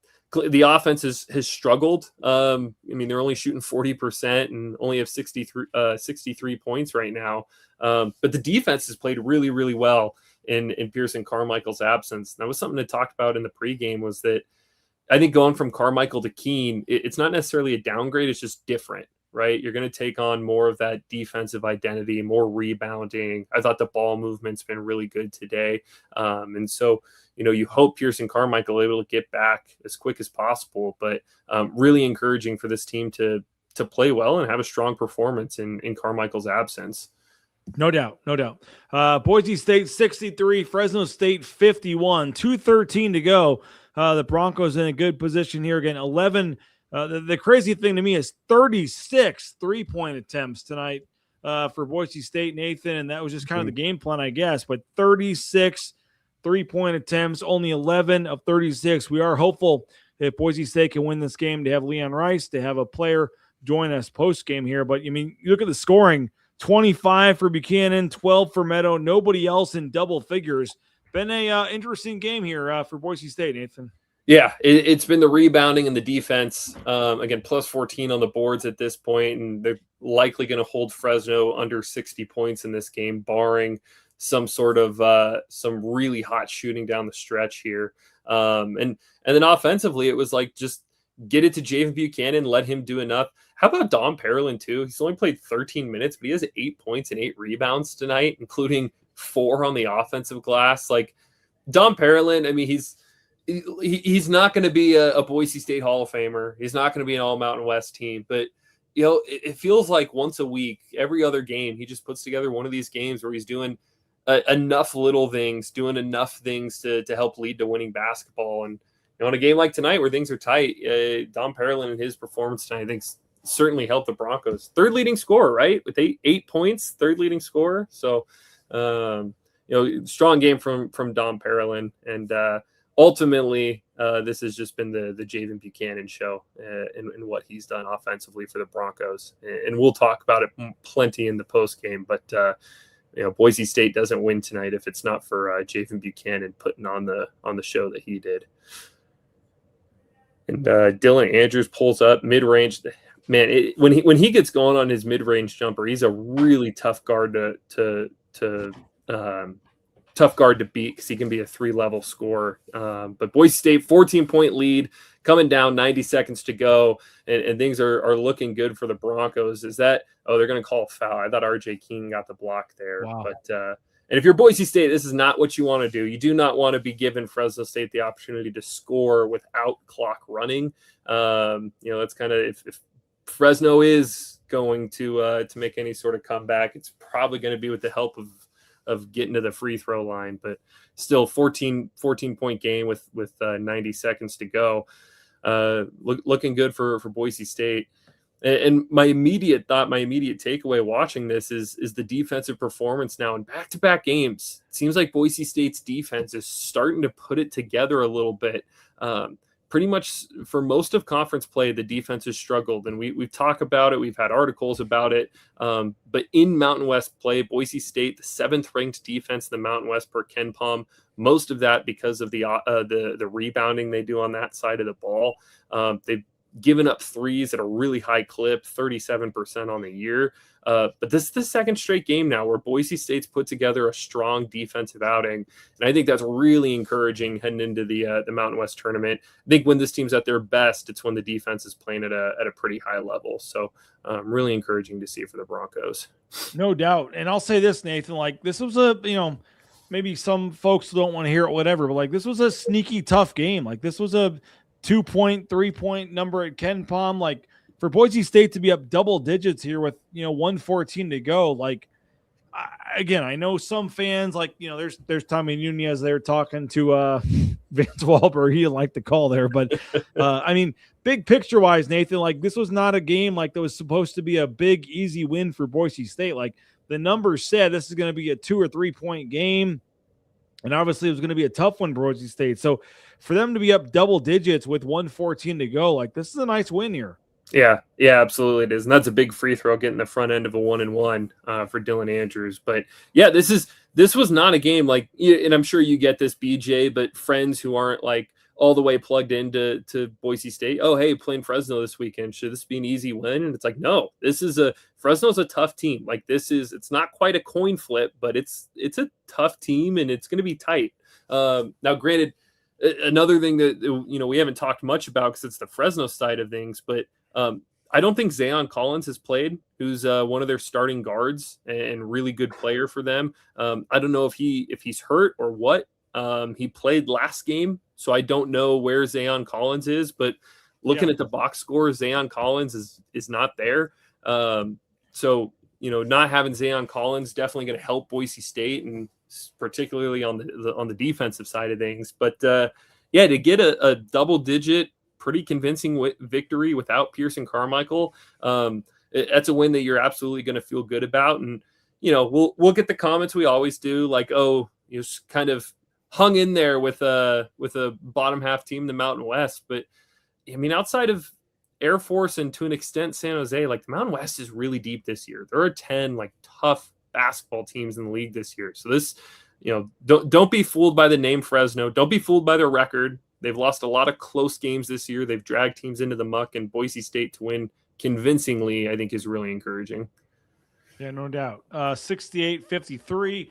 the offense has struggled. They're only shooting 40% and only have 63 points right now. But the defense has played really, really well in Pearson Carmichael's absence. That was something that talked about in the pregame, was that I think going from Carmichael to Keene, it's not necessarily a downgrade. It's just different, right? You're going to take on more of that defensive identity, more rebounding. I thought the ball movement's been really good today. And so, you hope Pearson Carmichael able to get back as quick as possible, but really encouraging for this team to play well and have a strong performance in Carmichael's absence. No doubt. Boise State 63, Fresno State 51, 2:13 to go. The Broncos in a good position here again. 11. The crazy thing to me is 36 3-point attempts tonight for Boise State, Nathan, and that was just kind of the game plan, I guess. But 36 3-point attempts, only 11 of 36. We are hopeful if Boise State can win this game to have Leon Rice, to have a player join us post-game here. But, you look at the scoring, 25 for Buchanan, 12 for Meadow, nobody else in double figures. Been a interesting game here for Boise State, Nathan. Yeah, it's been the rebounding and the defense. Again, plus 14 on the boards at this point, and they're likely going to hold Fresno under 60 points in this game, barring some sort of some really hot shooting down the stretch here. And then offensively, it was like just get it to Javin Buchanan, let him do enough. How about Dom Parolin too? He's only played 13 minutes, but he has 8 points and 8 rebounds tonight, including 4 on the offensive glass. Like Dom Parolin, he's not going to be a Boise State Hall of Famer. He's not going to be an All Mountain West team, but it feels like once a week, every other game, he just puts together one of these games where he's doing enough little things, doing enough things to help lead to winning basketball. And in a game like tonight where things are tight, Dom Parolin and his performance tonight, I think, certainly helped the Broncos. Third leading scorer, right? With 8 points, third leading scorer. So, strong game from Dom Parolin. And ultimately, this has just been the Javin Buchanan show and what he's done offensively for the Broncos. And we'll talk about it plenty in the post game. But Boise State doesn't win tonight if it's not for Javin Buchanan putting on the show that he did. And Dylan Andrews pulls up mid-range. Man, when he gets going on his mid-range jumper, he's a really tough guard to tough guard to beat because he can be a 3-level scorer. But Boise State, 14-point lead, coming down, 90 seconds to go, and things are looking good for the Broncos. Is that, they're going to call a foul. I thought RJ King got the block there. Wow. But and if you're Boise State, this is not what you want to do. You do not want to be giving Fresno State the opportunity to score without clock running. That's kind of, if Fresno is going to make any sort of comeback, it's probably going to be with the help of getting to the free throw line. But still, 14-point game with 90 seconds to go. Looking good for Boise State. And my immediate takeaway watching this is the defensive performance now in back-to-back games. It seems like Boise State's defense is starting to put it together a little bit. Pretty much for most of conference play, the defense has struggled, and we've talked about it. We've had articles about it. But in Mountain West play, Boise State, the 7th-ranked defense in the Mountain West per KenPom, most of that because of the rebounding they do on that side of the ball. They've given up threes at a really high clip, 37% on the year. But this is the second straight game now where Boise State's put together a strong defensive outing. And I think that's really encouraging heading into the Mountain West tournament. I think when this team's at their best, it's when the defense is playing at a pretty high level. So really encouraging to see for the Broncos. No doubt. And I'll say this, Nathan, like this was maybe some folks don't want to hear it, whatever, but like this was a sneaky tough game. Like this was a 2-point, 3-point number at KenPom. Like for Boise State to be up double digits here with 1:14 to go. Like I know some fans like there's Tommy Nunez there talking to Vance Wahlberg. He didn't like the call there, but I mean, big picture wise, Nathan, like this was not a game like that was supposed to be a big easy win for Boise State. Like the numbers said this is going to be a 2 or 3 point game. And obviously it was going to be a tough one for Boise State. So for them to be up double digits with 1:14 to go, like this is a nice win here. Yeah, absolutely it is. And that's a big free throw getting the front end of a 1-and-1 for Dylan Andrews. But yeah, this was not a game like, and I'm sure you get this, BJ, but friends who aren't like all the way plugged into Boise State, oh, hey, playing Fresno this weekend, should this be an easy win? And it's like, no, Fresno's a tough team. Like it's not quite a coin flip, but it's a tough team and it's going to be tight. Now, granted, another thing that, we haven't talked much about because it's the Fresno side of things, but I don't think Zayon Collins has played, who's one of their starting guards and really good player for them. I don't know if he's hurt or what. He played last game, so I don't know where Zayon Collins is, but looking at the box score, Zayon Collins is not there. So, not having Zayon Collins definitely going to help Boise State, and particularly on the defensive side of things. But to get a double-digit, pretty convincing victory without Pearson Carmichael, that's a win that you're absolutely going to feel good about. And we'll get the comments we always do, like, oh, kind of hung in there with a bottom half team in the Mountain West. But I mean, outside of Air Force and to an extent San Jose, like the Mountain West is really deep this year. There are 10 like tough basketball teams in the league this year. So this, don't be fooled by the name Fresno. Don't be fooled by their record. They've lost a lot of close games this year. They've dragged teams into the muck, and Boise State to win convincingly, I think, is really encouraging. Yeah, no doubt. 68-53.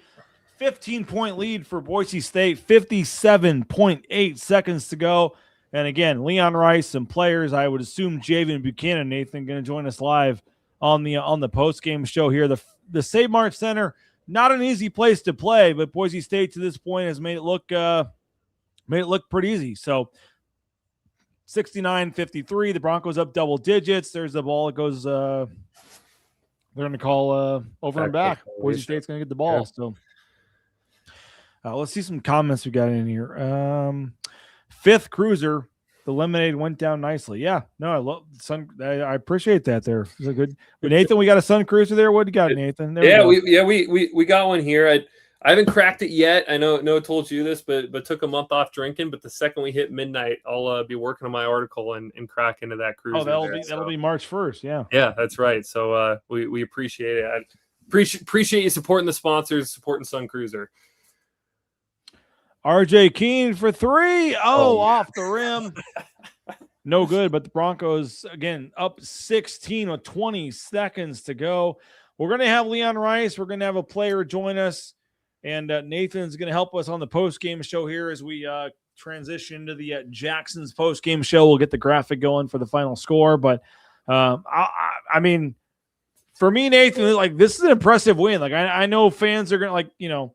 15-point lead for Boise State, 57.8 seconds to go. And again, Leon Rice and players, I would assume Javin Buchanan, Nathan, going to join us live on the post-game show here. The Save Mart Center, not an easy place to play, but Boise State to this point has made it look pretty easy. So 69-53, the Broncos up double digits. There's the ball. It goes they're going to call over and back. Boise State's going to get the ball. Yeah. So let's see some comments we got in here. Fifth cruiser, the lemonade went down nicely. Yeah, no, I love Sun. I appreciate that. There, is it good? But Nathan, we got a Sun Cruiser there. What do you got, Nathan? There we got one here. I haven't cracked it yet. I know I told you this, but took a month off drinking. But the second we hit midnight, I'll be working on my article and crack into that cruiser. Oh, that'll be March 1st. Yeah. Yeah, that's right. So we appreciate it. I appreciate you supporting the sponsors, supporting Sun Cruiser. RJ Keene for three. Off the rim. No good, but the Broncos, again, up 16 with 20 seconds to go. We're going to have Leon Rice. We're going to have a player join us And Nathan's going to help us on the post-game show here as we transition into the Jackson's post-game show. We'll get the graphic going for the final score. But, I mean, for me, Nathan, like, this is an impressive win. Like, I know fans are going to, like, you know,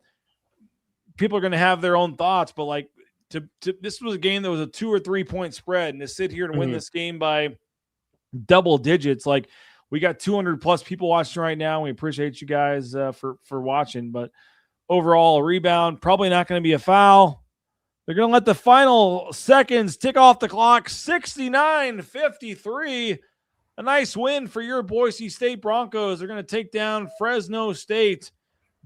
people are going to have their own thoughts, but, like, this was a game that was a 2 or 3 point spread, and to sit here and win this game by double digits, like, we got 200 plus people watching right now. We appreciate you guys for watching, but overall, a rebound, probably not going to be a foul. They're going to let the final seconds tick off the clock. 69-53. A nice win for your Boise State Broncos. They're going to take down Fresno State.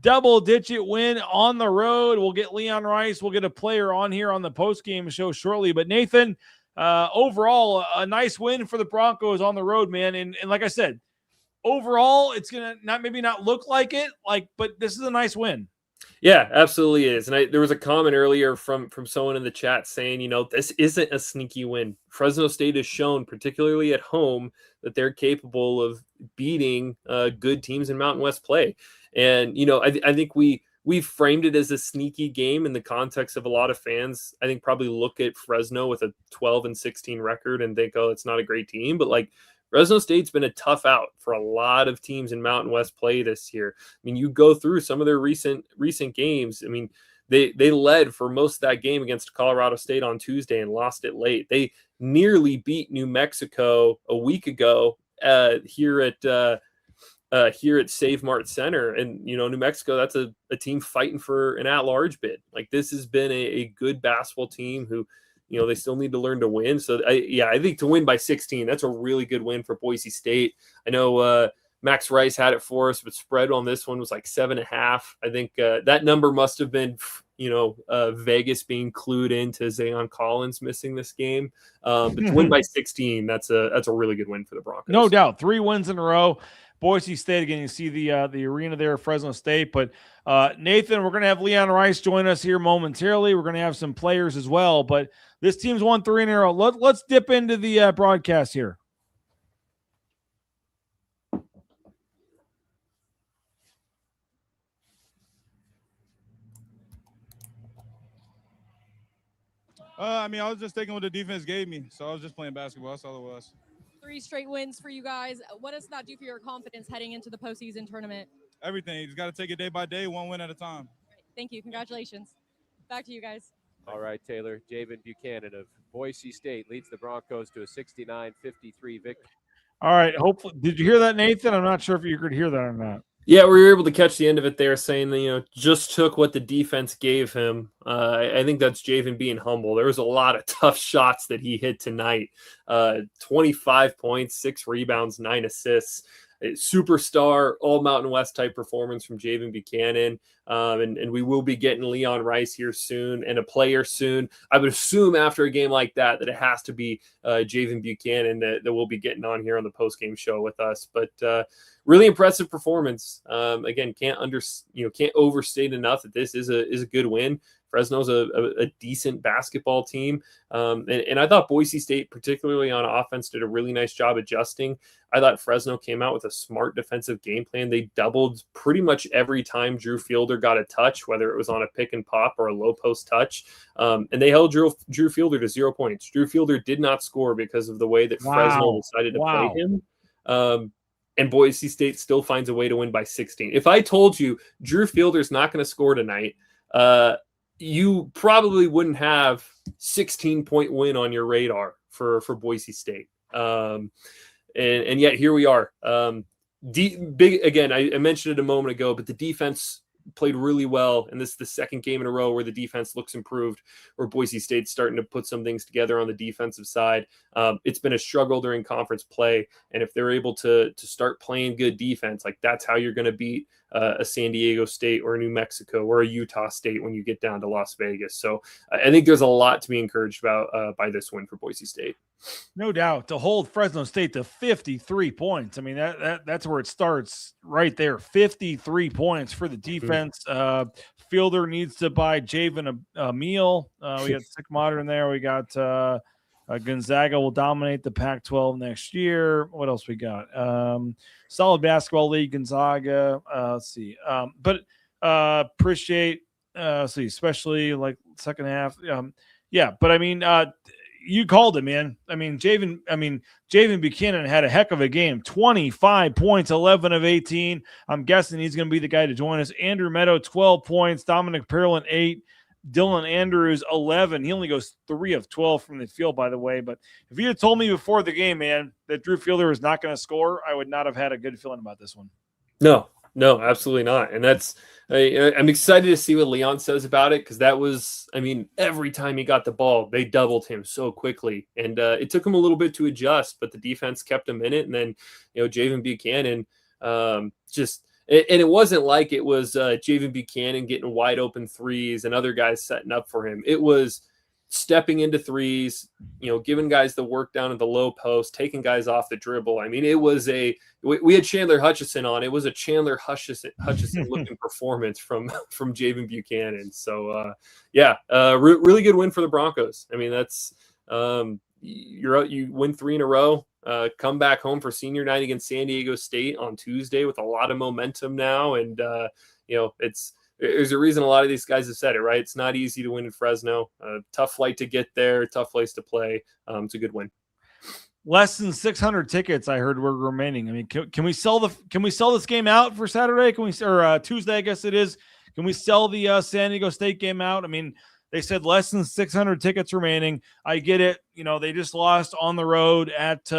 Double-digit win on the road. We'll get Leon Rice. We'll get a player on here on the post-game show shortly. But, Nathan, overall, a nice win for the Broncos on the road, man. And like I said, overall, it's going to maybe not look like it, but this is a nice win. Yeah, absolutely is. And there was a comment earlier from someone in the chat saying, you know, this isn't a sneaky win. Fresno State has shown, particularly at home, that they're capable of beating good teams in Mountain West play. And, you know, I think we framed it as a sneaky game in the context of a lot of fans. I think probably look at Fresno with a 12-16 record and think, oh, it's not a great team. But, like, Fresno State's been a tough out for a lot of teams in Mountain West play this year. I mean, you go through some of their recent games. I mean, they led for most of that game against Colorado State on Tuesday and lost it late. They nearly beat New Mexico a week ago here at Save Mart Center. And, you know, New Mexico, that's a team fighting for an at-large bid. Like, this has been a good basketball team who, you know, they still need to learn to win. So, I think to win by 16, that's a really good win for Boise State. I know Max Rice had it for us, but spread on this one was like 7.5. I think that number must have been, you know, Vegas being clued into Zayon Collins missing this game. But to win by 16, that's a really good win for the Broncos. No doubt. 3 wins in a row. Boise State, again, you see the arena there, Fresno State. But, Nathan, we're going to have Leon Rice join us here momentarily. We're going to have some players as well. But this team's won 3 in a row. Let's dip into the broadcast here. I mean, I was just taking what the defense gave me. So I was just playing basketball. That's all it was. 3 straight wins for you guys. What does that do for your confidence heading into the postseason tournament? Everything. You just got to take it day by day, 1 win at a time. Thank you. Congratulations. Back to you guys. All right, Taylor. Javin Buchanan of Boise State leads the Broncos to a 69-53 victory. All right. Hopefully, did you hear that, Nathan? I'm not sure if you could hear that or not. Yeah, we were able to catch the end of it there, saying that, you know, just took what the defense gave him. I think that's Javin being humble. There was a lot of tough shots that he hit tonight. 25 points, 6 rebounds, 9 assists. A superstar, all Mountain West type performance from Javin Buchanan. And we will be getting Leon Rice here soon and a player soon. I would assume after a game like that it has to be Javin Buchanan that we'll be getting on here on the postgame show with us. But really impressive performance. Again, can't overstate enough that this is a good win. Fresno's a decent basketball team. And I thought Boise State, particularly on offense, did a really nice job adjusting. I thought Fresno came out with a smart defensive game plan. They doubled pretty much every time Drew Fielder got a touch, whether it was on a pick and pop or a low post touch. And they held Drew Fielder to 0 points. Drew Fielder did not score because of the way that Fresno decided to play him. And Boise State still finds a way to win by 16. If I told you Drew Fielder's not going to score tonight, you probably wouldn't have 16-point win on your radar for Boise State. And yet here we are. Big again, I mentioned it a moment ago, but the defense played really well, and this is the second game in a row where the defense looks improved, where Boise State's starting to put some things together on the defensive side. It's been a struggle during conference play, and if they're able to start playing good defense, like that's how you're going to beat a San Diego State or a New Mexico or a Utah State when you get down to Las Vegas. So I think there's a lot to be encouraged about by this win for Boise State. No doubt. To hold Fresno State to 53 points. I mean, that's where it starts right there. 53 points for the defense. Fielder needs to buy Javin a meal. We got Sick Modern there. We got Gonzaga will dominate the Pac-12 next year. What else we got? Solid basketball league, Gonzaga. Let's see. But Appreciate, especially like second half. But I mean, you called it, man. I mean, Javin Buchanan had a heck of a game. 25 points, 11 of 18. I'm guessing he's going to be the guy to join us. Andrew Meadow, 12 points. Dominic Pearland, 8. Dylan Andrews, 11. He only goes 3 of 12 from the field, by the way. But if you had told me before the game, man, that Drew Fielder was not going to score, I would not have had a good feeling about this one. No, absolutely not. And that's I'm excited to see what Leon says about it, because that was, I mean, every time he got the ball, they doubled him so quickly. And it took him a little bit to adjust, but the defense kept him in it. And then, Javin Buchanan and it wasn't like it was Javin Buchanan getting wide open threes and other guys setting up for him. It was stepping into threes, giving guys the work down at the low post, taking guys off the dribble. I mean, it was we had Chandler Hutcherson on. It was a Chandler Hutcherson looking performance from Javin Buchanan. So really good win for the Broncos. I mean, that's you win 3 in a row. Come back home for senior night against San Diego State on Tuesday with a lot of momentum now. And, there's a reason a lot of these guys have said it, right? It's not easy to win in Fresno. Tough flight to get there, tough place to play. It's a good win. Less than 600 tickets I heard were remaining. I mean, can we sell this game out for Saturday? Tuesday, I guess it is. Can we sell the San Diego State game out? I mean, they said less than 600 tickets remaining. I get it. They just lost on the road at,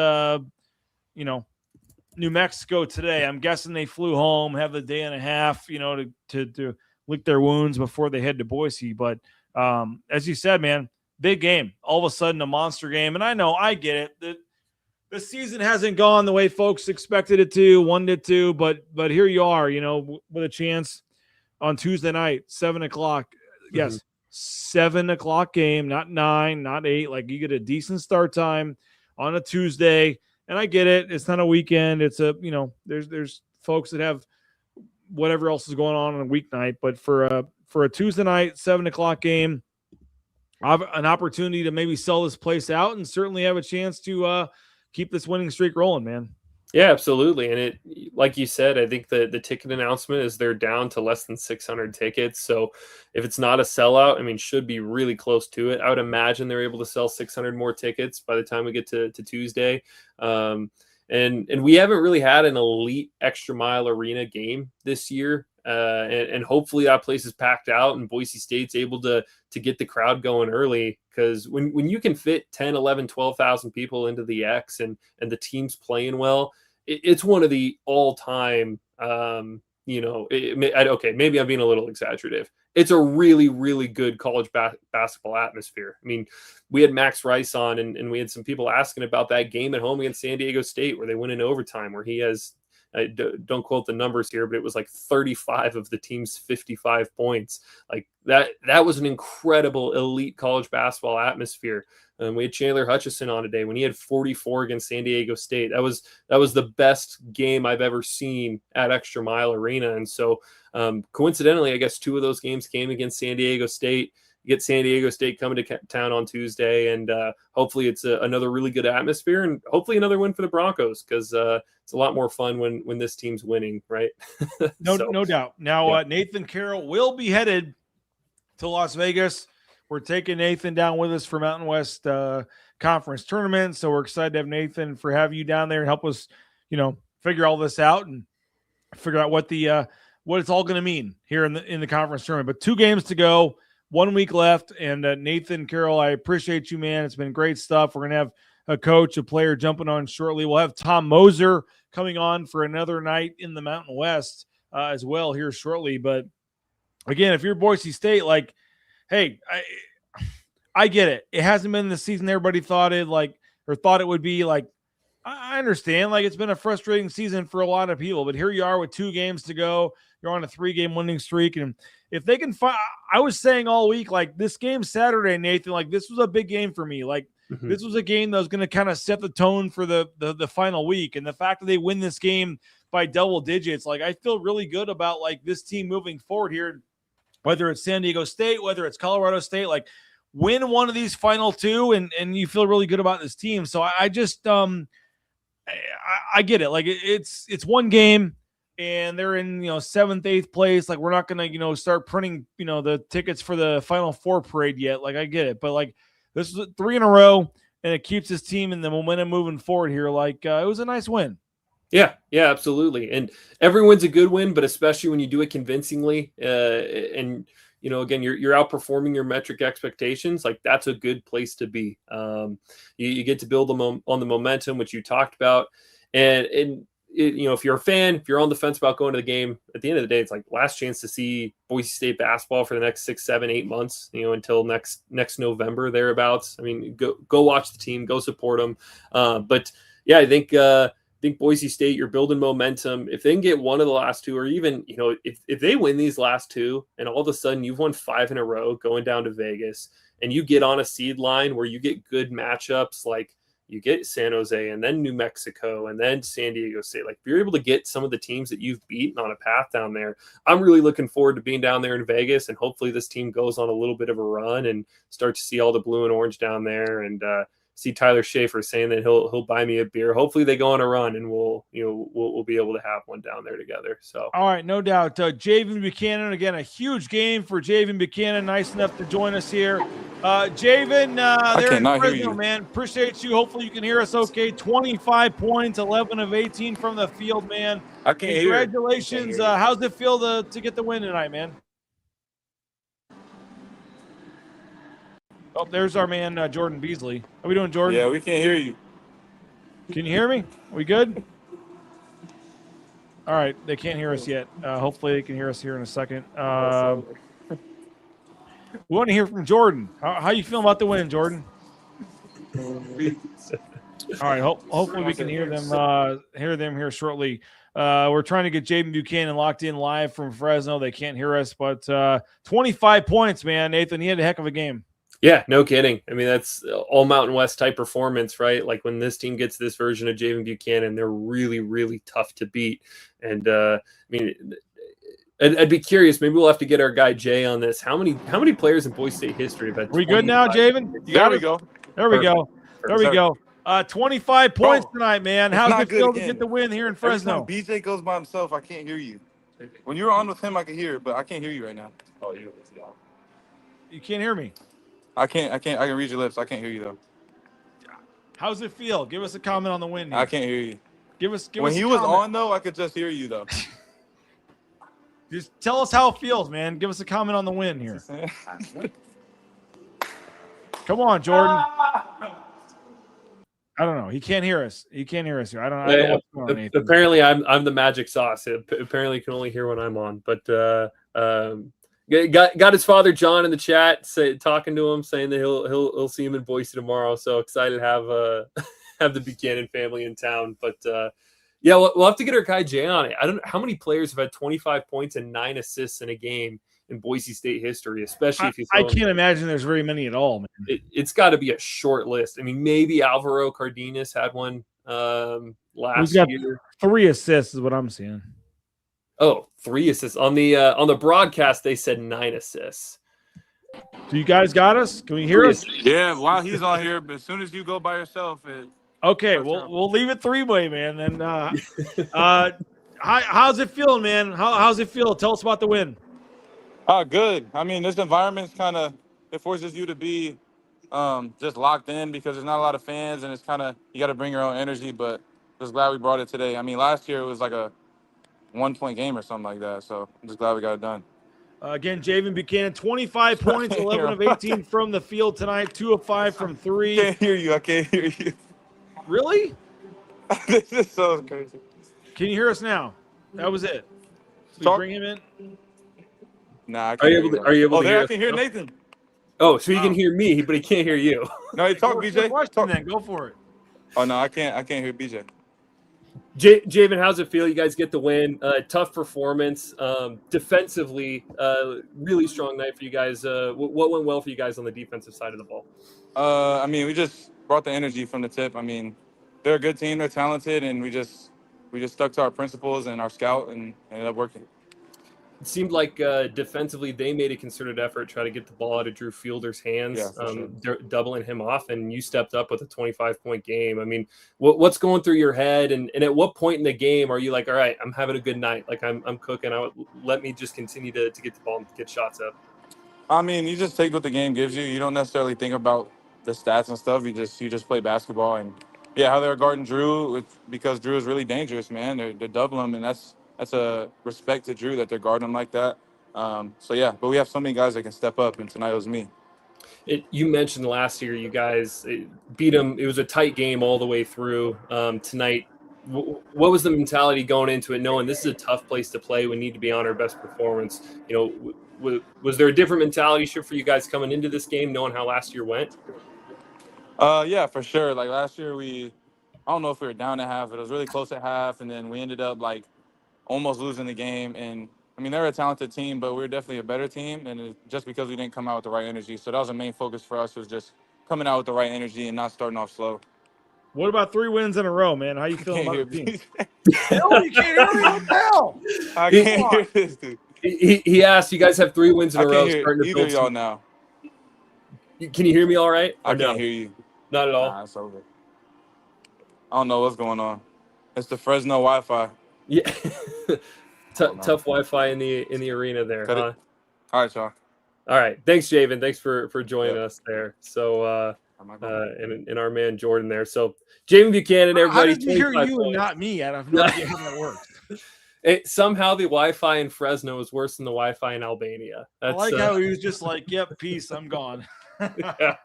New Mexico today. I'm guessing they flew home, have the day and a half, to lick their wounds before they head to Boise. But as you said, man, big game. All of a sudden, a monster game. And I get it. The season hasn't gone the way folks expected it to, wanted it to, but here you are, with a chance on Tuesday night, 7 o'clock. Yes, 7 o'clock game, not 9, not 8. Like, you get a decent start time on a Tuesday. And I get it. It's not a weekend. It's there's folks that have whatever else is going on a weeknight. But for a Tuesday night, 7 o'clock game, I have an opportunity to maybe sell this place out and certainly have a chance to keep this winning streak rolling, man. Yeah, absolutely. And it, like you said, I think the ticket announcement is they're down to less than 600 tickets. So if it's not a sellout, I mean, should be really close to it. I would imagine they're able to sell 600 more tickets by the time we get to Tuesday. And we haven't really had an elite extra mile arena game this year. And hopefully that place is packed out and Boise State's able to get the crowd going early, because when you can fit 10, 11, 12,000 people into the X and the team's playing well, it's one of the all-time, okay, maybe I'm being a little exaggerative. It's a really, really good college basketball atmosphere. I mean, we had Max Rice on, and we had some people asking about that game at home against San Diego State where they win in overtime, where he has – don't quote the numbers here, but it was like 35 of the team's 55 points. Like that was an incredible elite college basketball atmosphere. We had Chandler Hutcherson on today when he had 44 against San Diego State. That was the best game I've ever seen at Extra Mile Arena. And so coincidentally, I guess 2 of those games came against San Diego State. You get San Diego State coming to town on Tuesday, and hopefully it's another really good atmosphere, and hopefully another win for the Broncos, because it's a lot more fun when this team's winning, right? No doubt. Now, Nathan Carroll will be headed to Las Vegas. We're taking Nathan down with us for Mountain West Conference Tournament, so we're excited to have Nathan having you down there and help us, figure all this out and figure out what it's all going to mean here in the conference tournament. But 2 games to go. 1 week left, and Nathan Carroll, I appreciate you, man. It's been great stuff. We're going to have a coach, a player jumping on shortly. We'll have Tom Moser coming on for another night in the Mountain West as well here shortly. But, again, if you're Boise State, like, hey, I get it. It hasn't been the season everybody thought it would be. Like, I understand. Like, it's been a frustrating season for a lot of people. But here you are with 2 games to go. You're on a 3-game winning streak, and if they can find, I was saying all week, like, this game Saturday, Nathan, like, this was a big game for me. Like, this was a game that was going to kind of set the tone for the final week. And the fact that they win this game by double digits, like, I feel really good about, like, this team moving forward here, whether it's San Diego State, whether it's Colorado State, like, win one of these final 2 and you feel really good about this team. So I just, I get it. Like, it's one game. and they're in 7th, 8th place. Like, we're not gonna start printing the tickets for the Final Four parade yet. Like, I get it, but like, this is 3 in a row, and it keeps his team in the momentum moving forward here. Like, it was a nice win. Yeah, absolutely. And every win's a good win, but especially when you do it convincingly, and again, you're outperforming your metric expectations. Like, that's a good place to be. You get to build on the momentum, which you talked about, and if you're a fan, if you're on the fence about going to the game, at the end of the day, it's like last chance to see Boise State basketball for the next 6, 7, 8 months. Until next November thereabouts. I mean, go watch the team, go support them. But yeah, I think Boise State, you're building momentum. If they can get one of the last 2, or even, if they win these last 2 and all of a sudden you've won 5 in a row going down to Vegas, and you get on a seed line where you get good matchups, like you get San Jose and then New Mexico and then San Diego State. Like, if you're able to get some of the teams that you've beaten on a path down there, I'm really looking forward to being down there in Vegas. And hopefully this team goes on a little bit of a run and start to see all the blue and orange down there, and see Tyler Schaefer saying that he'll buy me a beer. Hopefully they go on a run, and we'll be able to have one down there together. So, all right, no doubt. Javin Buchanan, again, a huge game for Javin Buchanan. Nice enough to join us here. Javin, there in Fresno, man. Appreciate you. Hopefully you can hear us okay. 25 points, 11 of 18 from the field, man. I can't hear. Congratulations. How's it feel to get the win tonight, man? Oh, there's our man, Jordan Beasley. How we doing, Jordan? Yeah, we can't hear you. Can you hear me? Are we good? All right, they can't hear us yet. Hopefully they can hear us here in a second. We want to hear from Jordan. How you feeling about the win, Jordan? All right, hopefully we can hear them here shortly. We're trying to get Javin Buchanan locked in live from Fresno. They can't hear us, but 25 points, man. Nathan, he had a heck of a game. Yeah, no kidding. I mean, that's all Mountain West type performance, right? Like, when this team gets this version of Javin Buchanan, they're really, really tough to beat. And I mean, I'd be curious. Maybe we'll have to get our guy Jay on this. How many players in Boise State history have had? We good now, Javin? There we go. There we go. There we go. 25 points tonight, man. How's it feel to get the win here in Fresno? BJ goes by himself. I can't hear you. When you were on with him, I could hear, but I can't hear you right now. Oh, you can't hear me. I can read your lips. I can't hear you though. How's it feel? Give us a comment on the win here. I can't hear you. Give us when he was on though, I could just hear you though. Just tell us how it feels, man. Give us a comment on the win here. Come on, Jordan. I don't know. He can't hear us. He can't hear us here. I don't know what's going on, Nathan. Apparently, I'm the magic sauce. Apparently, can only hear when I'm on. But got his father John in the chat, talking to him, saying that he'll see him in Boise tomorrow. So excited to have the Buchanan family in town. But yeah, we'll have to get our guy Jay on it. I don't know how many players have had 25 points and 9 assists in a game in Boise State history, especially if you. I can't imagine there's very many at all, man. It's got to be a short list. I mean, maybe Alvaro Cardenas had one last year. 3 assists is what I'm seeing. Oh, 3 assists on the broadcast. They said 9 assists. So you guys got us? Can we hear us? Yeah, while he's on here, but as soon as you go by yourself, okay, we'll leave it 3-way, man. And how's it feeling, man? How's it feel? Tell us about the win. Good. I mean, this environment's it forces you to be just locked in because there's not a lot of fans, and it's you got to bring your own energy. But just glad we brought it today. I mean, last year it was like a 1-point game or something like that. So I'm just glad we got it done. Again, Javin Buchanan, 25 points, 11 of 18 from the field tonight, 2 of 5 from 3. I can't hear you. Really? This is so crazy. Can you hear us now? That was it. So we bring him in? Nah, I can't. Are you able to hear I can hear Nathan. Oh, so he can hear me, but he can't hear you. No, he talk, BJ. Question then. Go for it. Oh, no, I can't hear BJ. Javin, how's it feel? You guys get the win. Tough performance. Defensively, really strong night for you guys. What went well for you guys on the defensive side of the ball? I mean, we just brought the energy from the tip. I mean, they're a good team. They're talented, and we just stuck to our principles and our scout and ended up working. seemed like defensively they made a concerted effort to try to get the ball out of Drew Fielder's hands, doubling him off, and you stepped up with a 25-point game. I mean, what's going through your head, and at what point in the game are you like, all right, I'm having a good night, like I'm cooking, let me just continue to get the ball and get shots up? I mean, you just take what the game gives you. You don't necessarily think about the stats and stuff. You just play basketball, and how they're guarding Drew, because Drew is really dangerous, man. They're doubling him, and that's a respect to Drew that they're guarding him like that. But we have so many guys that can step up, and tonight it was me. You mentioned last year you guys beat them. It was a tight game all the way through. Tonight, what was the mentality going into it, knowing this is a tough place to play? We need to be on our best performance. Was there a different mentality shift for you guys coming into this game, knowing how last year went? Yeah, for sure. Like last year, I don't know if we were down at half, but it was really close at half, and then we ended up like almost losing the game. And I mean, they're a talented team, but we're definitely a better team, and it's just because we didn't come out with the right energy. So that was the main focus for us, was just coming out with the right energy and not starting off slow. What about 3 wins in a row, man? How you feeling about the team? No, you can't hear me on now. I can't hear this, dude. He asked, you guys have 3 wins in a row. I can't hear either of y'all now. Can you hear me all right? I can't hear you. Not at all? Nah, it's over. I don't know what's going on. It's the Fresno Wi-Fi. Yeah. Tough Wi-Fi in the arena there, huh? All right, y'all. All right. Thanks, Javin. Thanks for joining us there. So, and our man Jordan there. So, Javin Buchanan, everybody. How did you hear you and not me? I have no idea how that works. Somehow the Wi-Fi in Fresno is worse than the Wi-Fi in Albania. I like how he was just like, "Yep, peace, I'm gone." Yeah,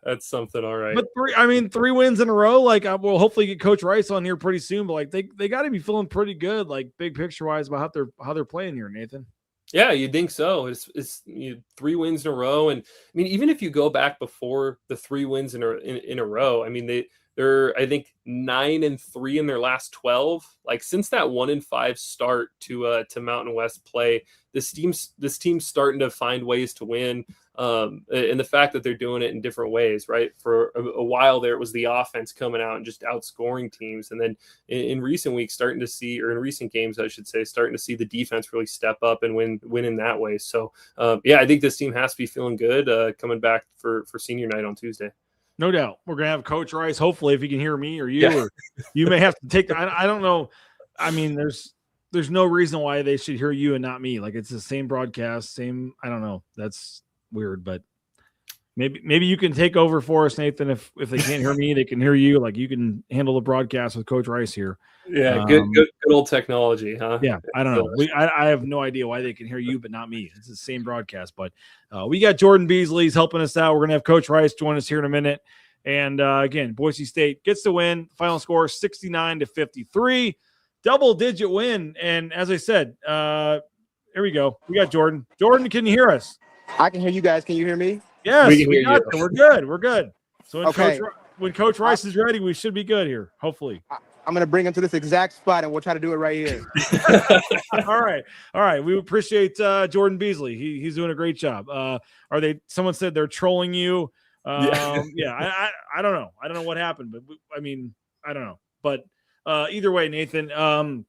that's something. All right. But 3 wins in a row. Like, we'll hopefully get Coach Rice on here pretty soon. But like, they got to be feeling pretty good, like big picture wise, about how they're playing here, Nathan. Yeah, you think so? It's 3 wins in a row, and I mean, even if you go back before the 3 wins in a row, I mean they're I think 9-3 in their last 12. Like since that 1-5 start to Mountain West play, this team's starting to find ways to win. And the fact that they're doing it in different ways, right? For a while there, it was the offense coming out and just outscoring teams. And then in recent weeks, in recent games, I should say, starting to see the defense really step up and win in that way. So, I think this team has to be feeling good coming back for senior night on Tuesday. No doubt. We're going to have Coach Rice, hopefully, if he can hear me or you, or you may have to take – I don't know. I mean, there's no reason why they should hear you and not me. Like, it's the same broadcast, same – I don't know. That's weird, but maybe you can take over for us, Nathan. If they can't hear me, they can hear you. Like, you can handle the broadcast with Coach Rice here. Yeah, good old technology, huh? Yeah, I don't know. I have no idea why they can hear you, but not me. It's the same broadcast. But we got Jordan Beasley's helping us out. We're gonna have Coach Rice join us here in a minute. And again, Boise State gets the win. Final score 69-53, double-digit win. And as I said, here we go. We got Jordan. Jordan, can you hear us? I can hear you guys. Can you hear me? Yes, we got you. We're good. We're good. So okay. When Coach Rice is ready, we should be good here, hopefully. I'm going to bring him to this exact spot, and we'll try to do it right here. All right. We appreciate Jordan Beasley. He's doing a great job. Someone said they're trolling you. I don't know. I don't know what happened, but I don't know. But either way, Nathan,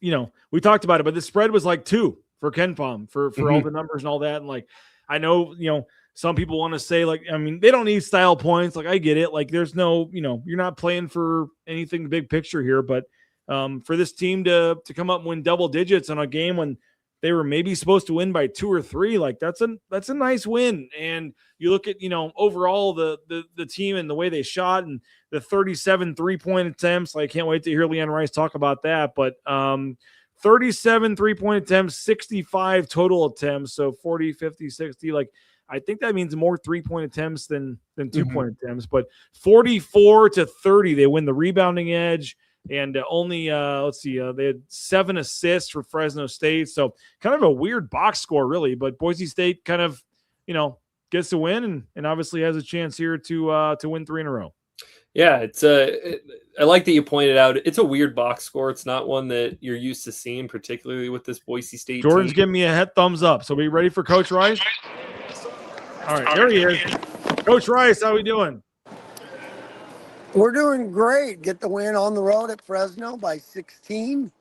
we talked about it, but the spread was like 2 for Ken Palm for all the numbers and all that. And like, I know, some people want to say like, they don't need style points. Like I get it. Like there's no, you're not playing for anything big picture here, but for this team to come up and win double digits on a game when they were maybe supposed to win by 2 or 3, like that's a nice win. And you look at, overall the team and the way they shot and the 37 3-point attempts. Like, I can't wait to hear Leon Rice talk about that, but 37 3-point attempts, 65 total attempts. So 40, 50, 60, like, I think that means more 3-point attempts than 2-point attempts, but 44-30, they win the rebounding edge. And only, they had 7 assists for Fresno State. So kind of a weird box score, really. But Boise State kind of, gets the win and obviously has a chance here to win 3 in a row. Yeah, it's I like that you pointed out. It's a weird box score. It's not one that you're used to seeing, particularly with this Boise State Jordan's team. giving me a head thumbs up. So we ready for Coach Rice? All right, there he is. Coach Rice, how we doing? We're doing great. Get the win on the road at Fresno by 16.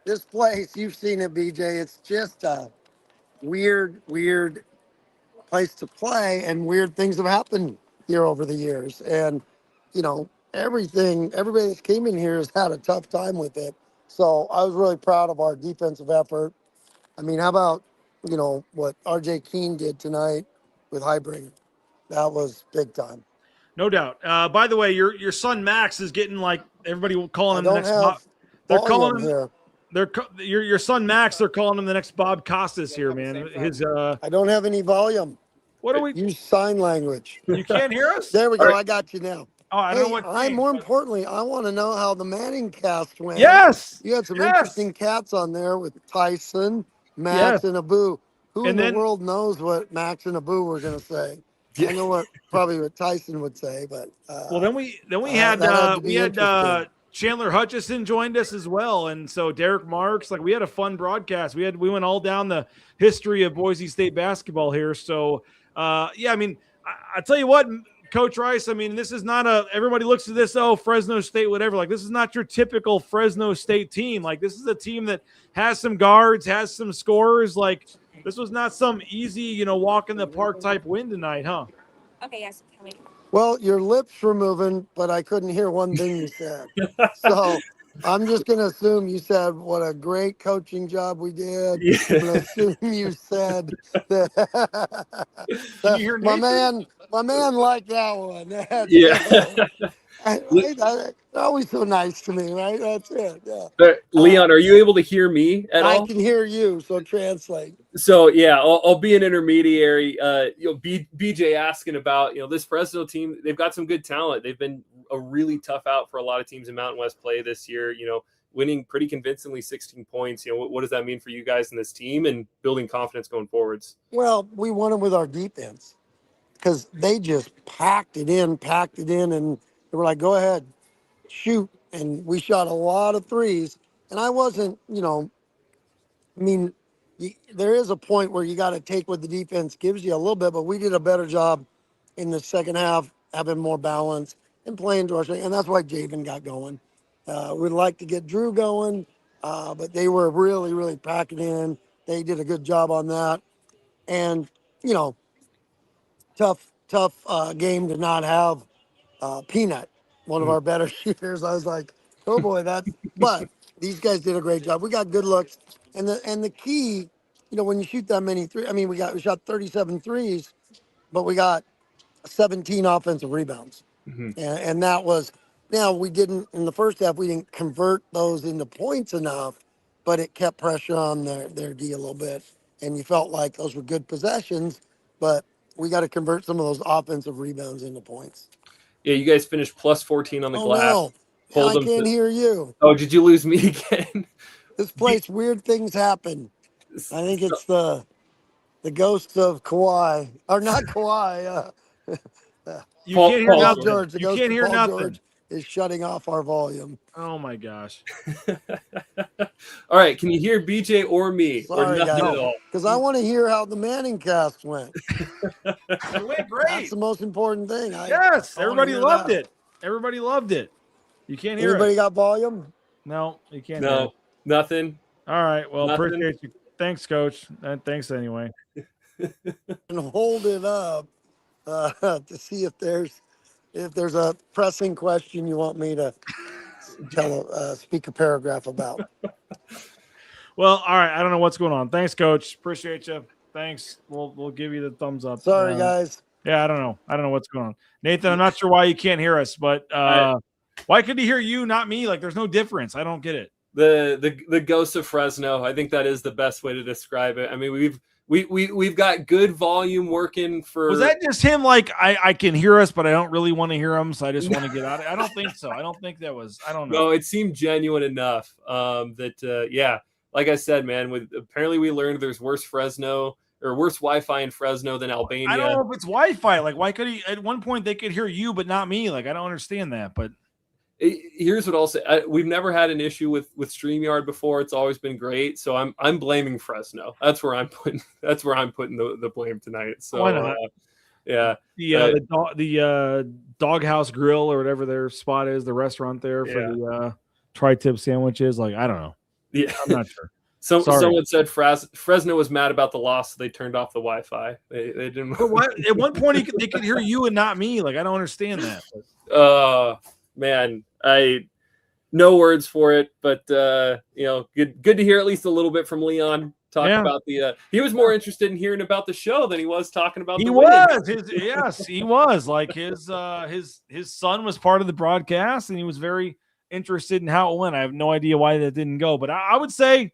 This place, you've seen it, BJ. It's just a weird place to play, and weird things have happened here over the years. And everybody that came in here has had a tough time with it. So I was really proud of our defensive effort. I mean, how about what RJ Keene did tonight with Highbringer? That was big time. No doubt. By the way, your son Max is getting like everybody calling him the don't next. have They're volume calling him. here. Your son Max. They're calling him the next Bob Costas here, man. His I don't have any volume. What are we? Use sign language. You can't hear us? There we go. All right. I got you now. Oh, I don't know what. More importantly, I want to know how the BNN-Cast went. Yes. You had some Yes. interesting cats on there with Tyson, Max, and Abu. Who And in then- the world knows what Max and Abu were going to say? I know what Tyson would say, but Well, then we had that had to be interesting. Chandler Hutcherson joined us as well, and so Derrick Marks. Like we had a fun broadcast. We went all down the history of Boise State basketball here. So I mean, I tell you what, Coach Rice. I mean, this is not everybody looks at this. Oh, Fresno State, whatever. Like this is not your typical Fresno State team. Like this is a team that has some guards, has some scorers. Like this was not some easy, walk in the park type win tonight, huh? Okay, yes. Well, your lips were moving, but I couldn't hear one thing you said. So I'm just going to assume you said, what a great coaching job we did. Yeah. I'm going to assume you said that my man liked that one. They're always so nice to me, right? That's it. Yeah. Leon, are you able to hear me at all? I can hear you, so translate. So yeah, I'll be an intermediary. BJ asking about this Fresno team. They've got some good talent. They've been a really tough out for a lot of teams in Mountain West play this year. Winning pretty convincingly 16 points. What does that mean for you guys in this team and building confidence going forwards? Well, we won it with our defense because they just packed it in, and they were like, "Go ahead, shoot," and we shot a lot of threes. And I wasn't, there is a point where you got to take what the defense gives you a little bit, but we did a better job in the second half, having more balance and playing to our strength. And that's why Javin got going. We'd like to get Drew going, but they were really, really packing in. They did a good job on that. And, tough game to not have Peanut, one of our better shooters. I was like, oh boy, but these guys did a great job. We got good looks. And the key, when you shoot that many threes, I mean, we shot 37 threes, but we got 17 offensive rebounds. And that was, we didn't, in the first half, we didn't convert those into points enough, but it kept pressure on their D a little bit. And you felt like those were good possessions, but we got to convert some of those offensive rebounds into points. Yeah, you guys finished plus 14 on the glass. No. I can't hear you. Oh, did you lose me again? This place, weird things happen. I think it's the ghosts of Kawhi, or not Kawhi. You can't hear Paul nothing. George. The You ghost can't of hear Paul nothing. George is shutting off our volume. Oh my gosh. All right, can you hear BJ or me? Sorry, or nothing guys, at all? because I want to hear how the BNN-Cast went. It went great. That's the most important thing. Yes, I wanna everybody hear loved that. it. Everybody loved it. You can't hear Anybody it. got volume? No, you can't. Hear No, it. nothing. All right. Well, Nothing. appreciate you. Thanks, Coach. Thanks anyway. And hold it up to see if there's a pressing question you want me to speak a paragraph about. Well, all right. I don't know what's going on. Thanks, Coach. Appreciate you. Thanks. We'll give you the thumbs up. Sorry, guys. Yeah, I don't know. I don't know what's going on. Nathan, I'm not sure why you can't hear us, but why could he hear you, not me? Like, there's no difference. I don't get it. The ghost of Fresno. I think that is the best way to describe it. I mean, we've got good volume working for. Was that just him? Like, I can hear us, but I don't really want to hear him, so I just want to get out. I don't think so. I don't think that was. I don't know. No, it seemed genuine enough. Yeah, like I said, man. Apparently we learned there's worse Wi-Fi in Fresno than Albania. I don't know if it's Wi-Fi. Like, why could he? At one point, they could hear you, but not me. Like, I don't understand that. But here's what I'll say: we've never had an issue with StreamYard before. It's always been great. So I'm blaming Fresno. That's where I'm putting the blame tonight. So why not? Yeah, the Doghouse Grill or whatever their spot is, the restaurant there for the tri-tip sandwiches. Like, I don't know. Yeah, I'm not sure. Sorry. Someone said Fresno was mad about the loss, so they turned off the Wi-Fi. They didn't. But what, at one point, they could hear you and not me. Like, I don't understand that. Man, I no words for it, but good to hear at least a little bit from Leon talk about the. He was more interested in hearing about the show than he was talking about. He was. He was. Like his son was part of the broadcast, and he was very interested in how it went. I have no idea why that didn't go, but I would say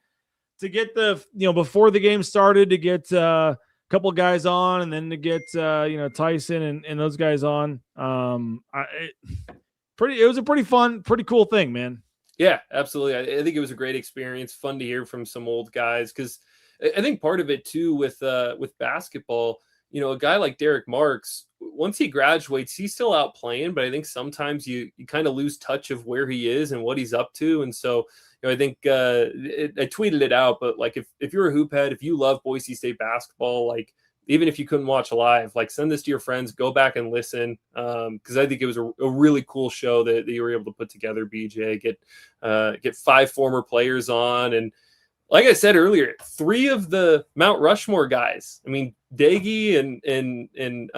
to get before the game started, to get a couple guys on, and then to get Tyson and those guys on. It was a pretty fun, pretty cool thing, man. Yeah, absolutely. I think it was a great experience. Fun to hear from some old guys, because I think part of it too with basketball, a guy like Derrick Marks, once he graduates, he's still out playing, but I think sometimes you kind of lose touch of where he is and what he's up to. And so, I think I tweeted it out, but like if you're a hoop head, if you love Boise State basketball, like even if you couldn't watch live, like send this to your friends, go back and listen. Because I think it was a really cool show that you were able to put together, BJ, get 5 former players on. And like I said earlier, 3 of the Mount Rushmore guys. I mean, Daggy and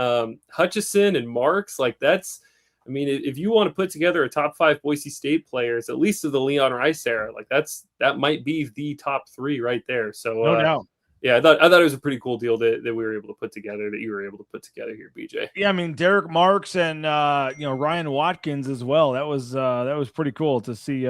Hutcherson and Marks, like that's, I mean, if you want to put together a top 5 Boise State players, at least of the Leon Rice era, like that might be the top 3 right there. So no doubt. Yeah, I thought it was a pretty cool deal that we were able to put together, that you were able to put together here, BJ. Yeah, I mean, Derrick Marks and Ryan Watkins as well. That was pretty cool to see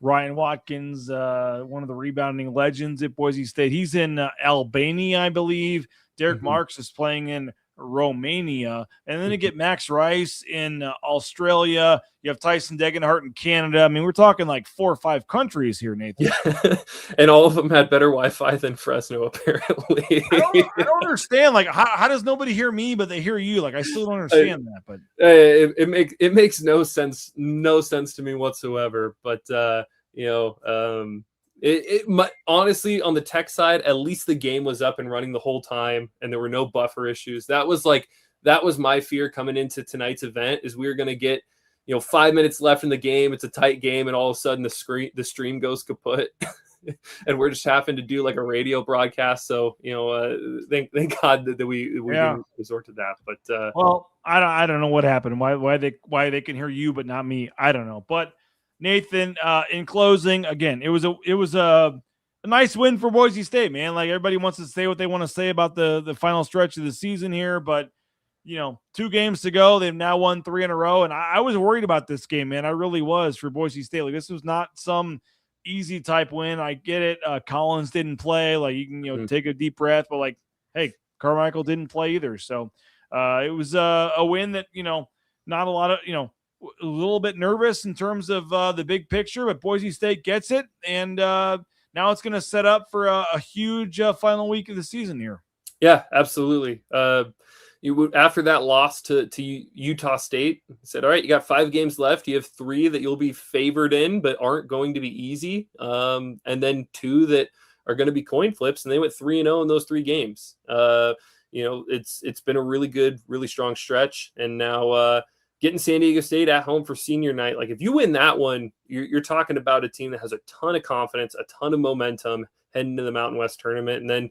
Ryan Watkins, one of the rebounding legends at Boise State. He's in Albania, I believe. Derrick Marks is playing in Romania, and then to get Max Rice in Australia. You have Tyson Degenhart in Canada. I mean, we're talking like 4 or 5 countries here, Nathan. Yeah. And all of them had better Wi-Fi than Fresno, apparently. I don't understand. Like, how does nobody hear me, but they hear you? Like, I still don't understand that. But it makes no sense to me whatsoever. But honestly, on the tech side, at least the game was up and running the whole time, and there were no buffer issues. That was my fear coming into tonight's event, is we were going to get 5 minutes left in the game, it's a tight game, and all of a sudden the stream goes kaput. And we're just having to do like a radio broadcast. So thank God that we didn't resort to that. But well, I don't know what happened. Why they can hear you but not me? I don't know. But Nathan, in closing, again, it was a nice win for Boise State, man. Like, everybody wants to say what they want to say about the final stretch of the season here, but 2 games to go. They've now won 3 in a row, and I was worried about this game, man. I really was, for Boise State. Like, this was not some easy type win. I get it. Collins didn't play. Like, you can take a deep breath, but like, hey, Carmichael didn't play either. So it was a win that not a lot of a little bit nervous in terms of the big picture, but Boise State gets it, and now it's going to set up for a huge final week of the season here. Yeah, absolutely. After that loss to Utah State, said, all right, you got 5 games left. You have 3 that you'll be favored in, but aren't going to be easy. And then 2 that are going to be coin flips. And they went 3-0 in those 3 games. It's been a really good, really strong stretch. And now getting San Diego State at home for senior night. Like, if you win that one, you're talking about a team that has a ton of confidence, a ton of momentum heading to the Mountain West tournament. And then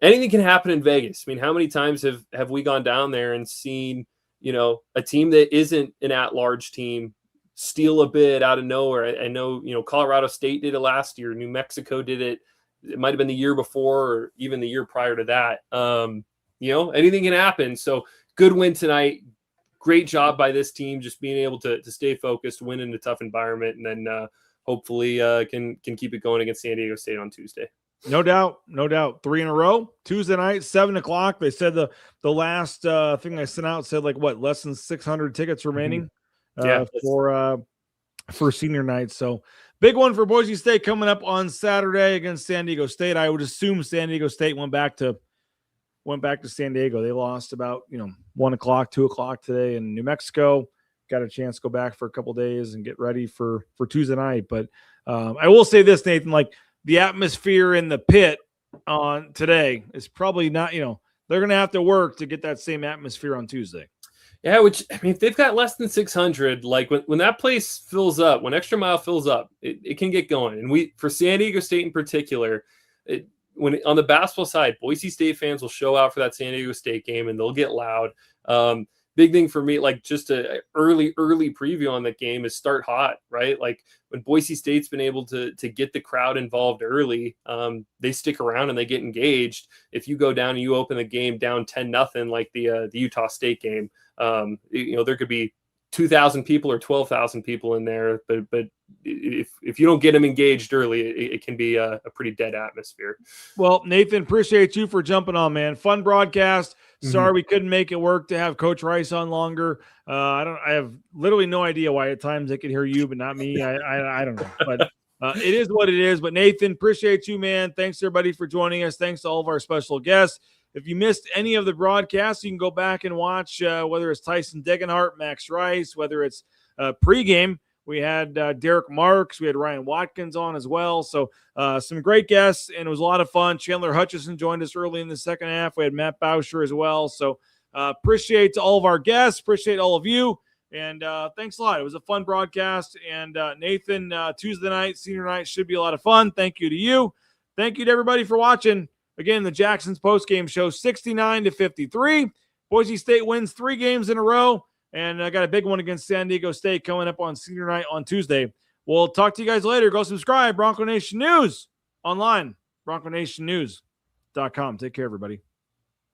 anything can happen in Vegas. I mean, how many times have we gone down there and seen, a team that isn't an at-large team steal a bid out of nowhere? I know, Colorado State did it last year. New Mexico did it. It might have been the year before or even the year prior to that. Anything can happen. So good win tonight. Great job by this team, just being able to stay focused, win in a tough environment, and then hopefully can keep it going against San Diego State on Tuesday. No doubt. 3 in a row. Tuesday night, 7:00. They said the last thing I sent out said less than 600 tickets remaining for senior night. So big one for Boise State coming up on Saturday against San Diego State. I would assume San Diego State went back to San Diego. They lost about 1:00, 2:00 today in New Mexico. Got a chance to go back for a couple days and get ready for Tuesday night. But I will say this, Nathan, the atmosphere in the pit on today is probably not, they're going to have to work to get that same atmosphere on Tuesday. Yeah, which, I mean, if they've got less than 600, like when that place fills up, when Extra Mile fills up, it can get going. And for San Diego State in particular, on the basketball side, Boise State fans will show out for that San Diego State game and they'll get loud. Big thing for me, like just a early preview on that game is start hot, right? Like when Boise State's been able to get the crowd involved early, they stick around and they get engaged. If you go down and you open the game down 10-0, like the Utah State game, there could be 2,000 people or 12,000 people in there, but if you don't get them engaged early, it can be a pretty dead atmosphere. Well, Nathan, appreciate you for jumping on, man. Fun broadcast. Sorry we couldn't make it work to have Coach Rice on longer. I have literally no idea why at times they could hear you, but not me. I don't know, but it is what it is. But Nathan, appreciate you, man. Thanks everybody for joining us. Thanks to all of our special guests. If you missed any of the broadcasts, you can go back and watch whether it's Tyson Degenhart, Max Rice, whether it's pregame. We had Derrick Marks. We had Ryan Watkins on as well. So some great guests, and it was a lot of fun. Chandler Hutcherson joined us early in the second half. We had Matt Bauscher as well. So appreciate all of our guests. Appreciate all of you. And thanks a lot. It was a fun broadcast. And Nathan, Tuesday night, senior night should be a lot of fun. Thank you to you. Thank you to everybody for watching. Again, the Jackson's postgame show 69-53. Boise State wins 3 games in a row. And I got a big one against San Diego State coming up on senior night on Tuesday. We'll talk to you guys later. Go subscribe. Bronco Nation News online. BroncoNationNews.com. Take care, everybody.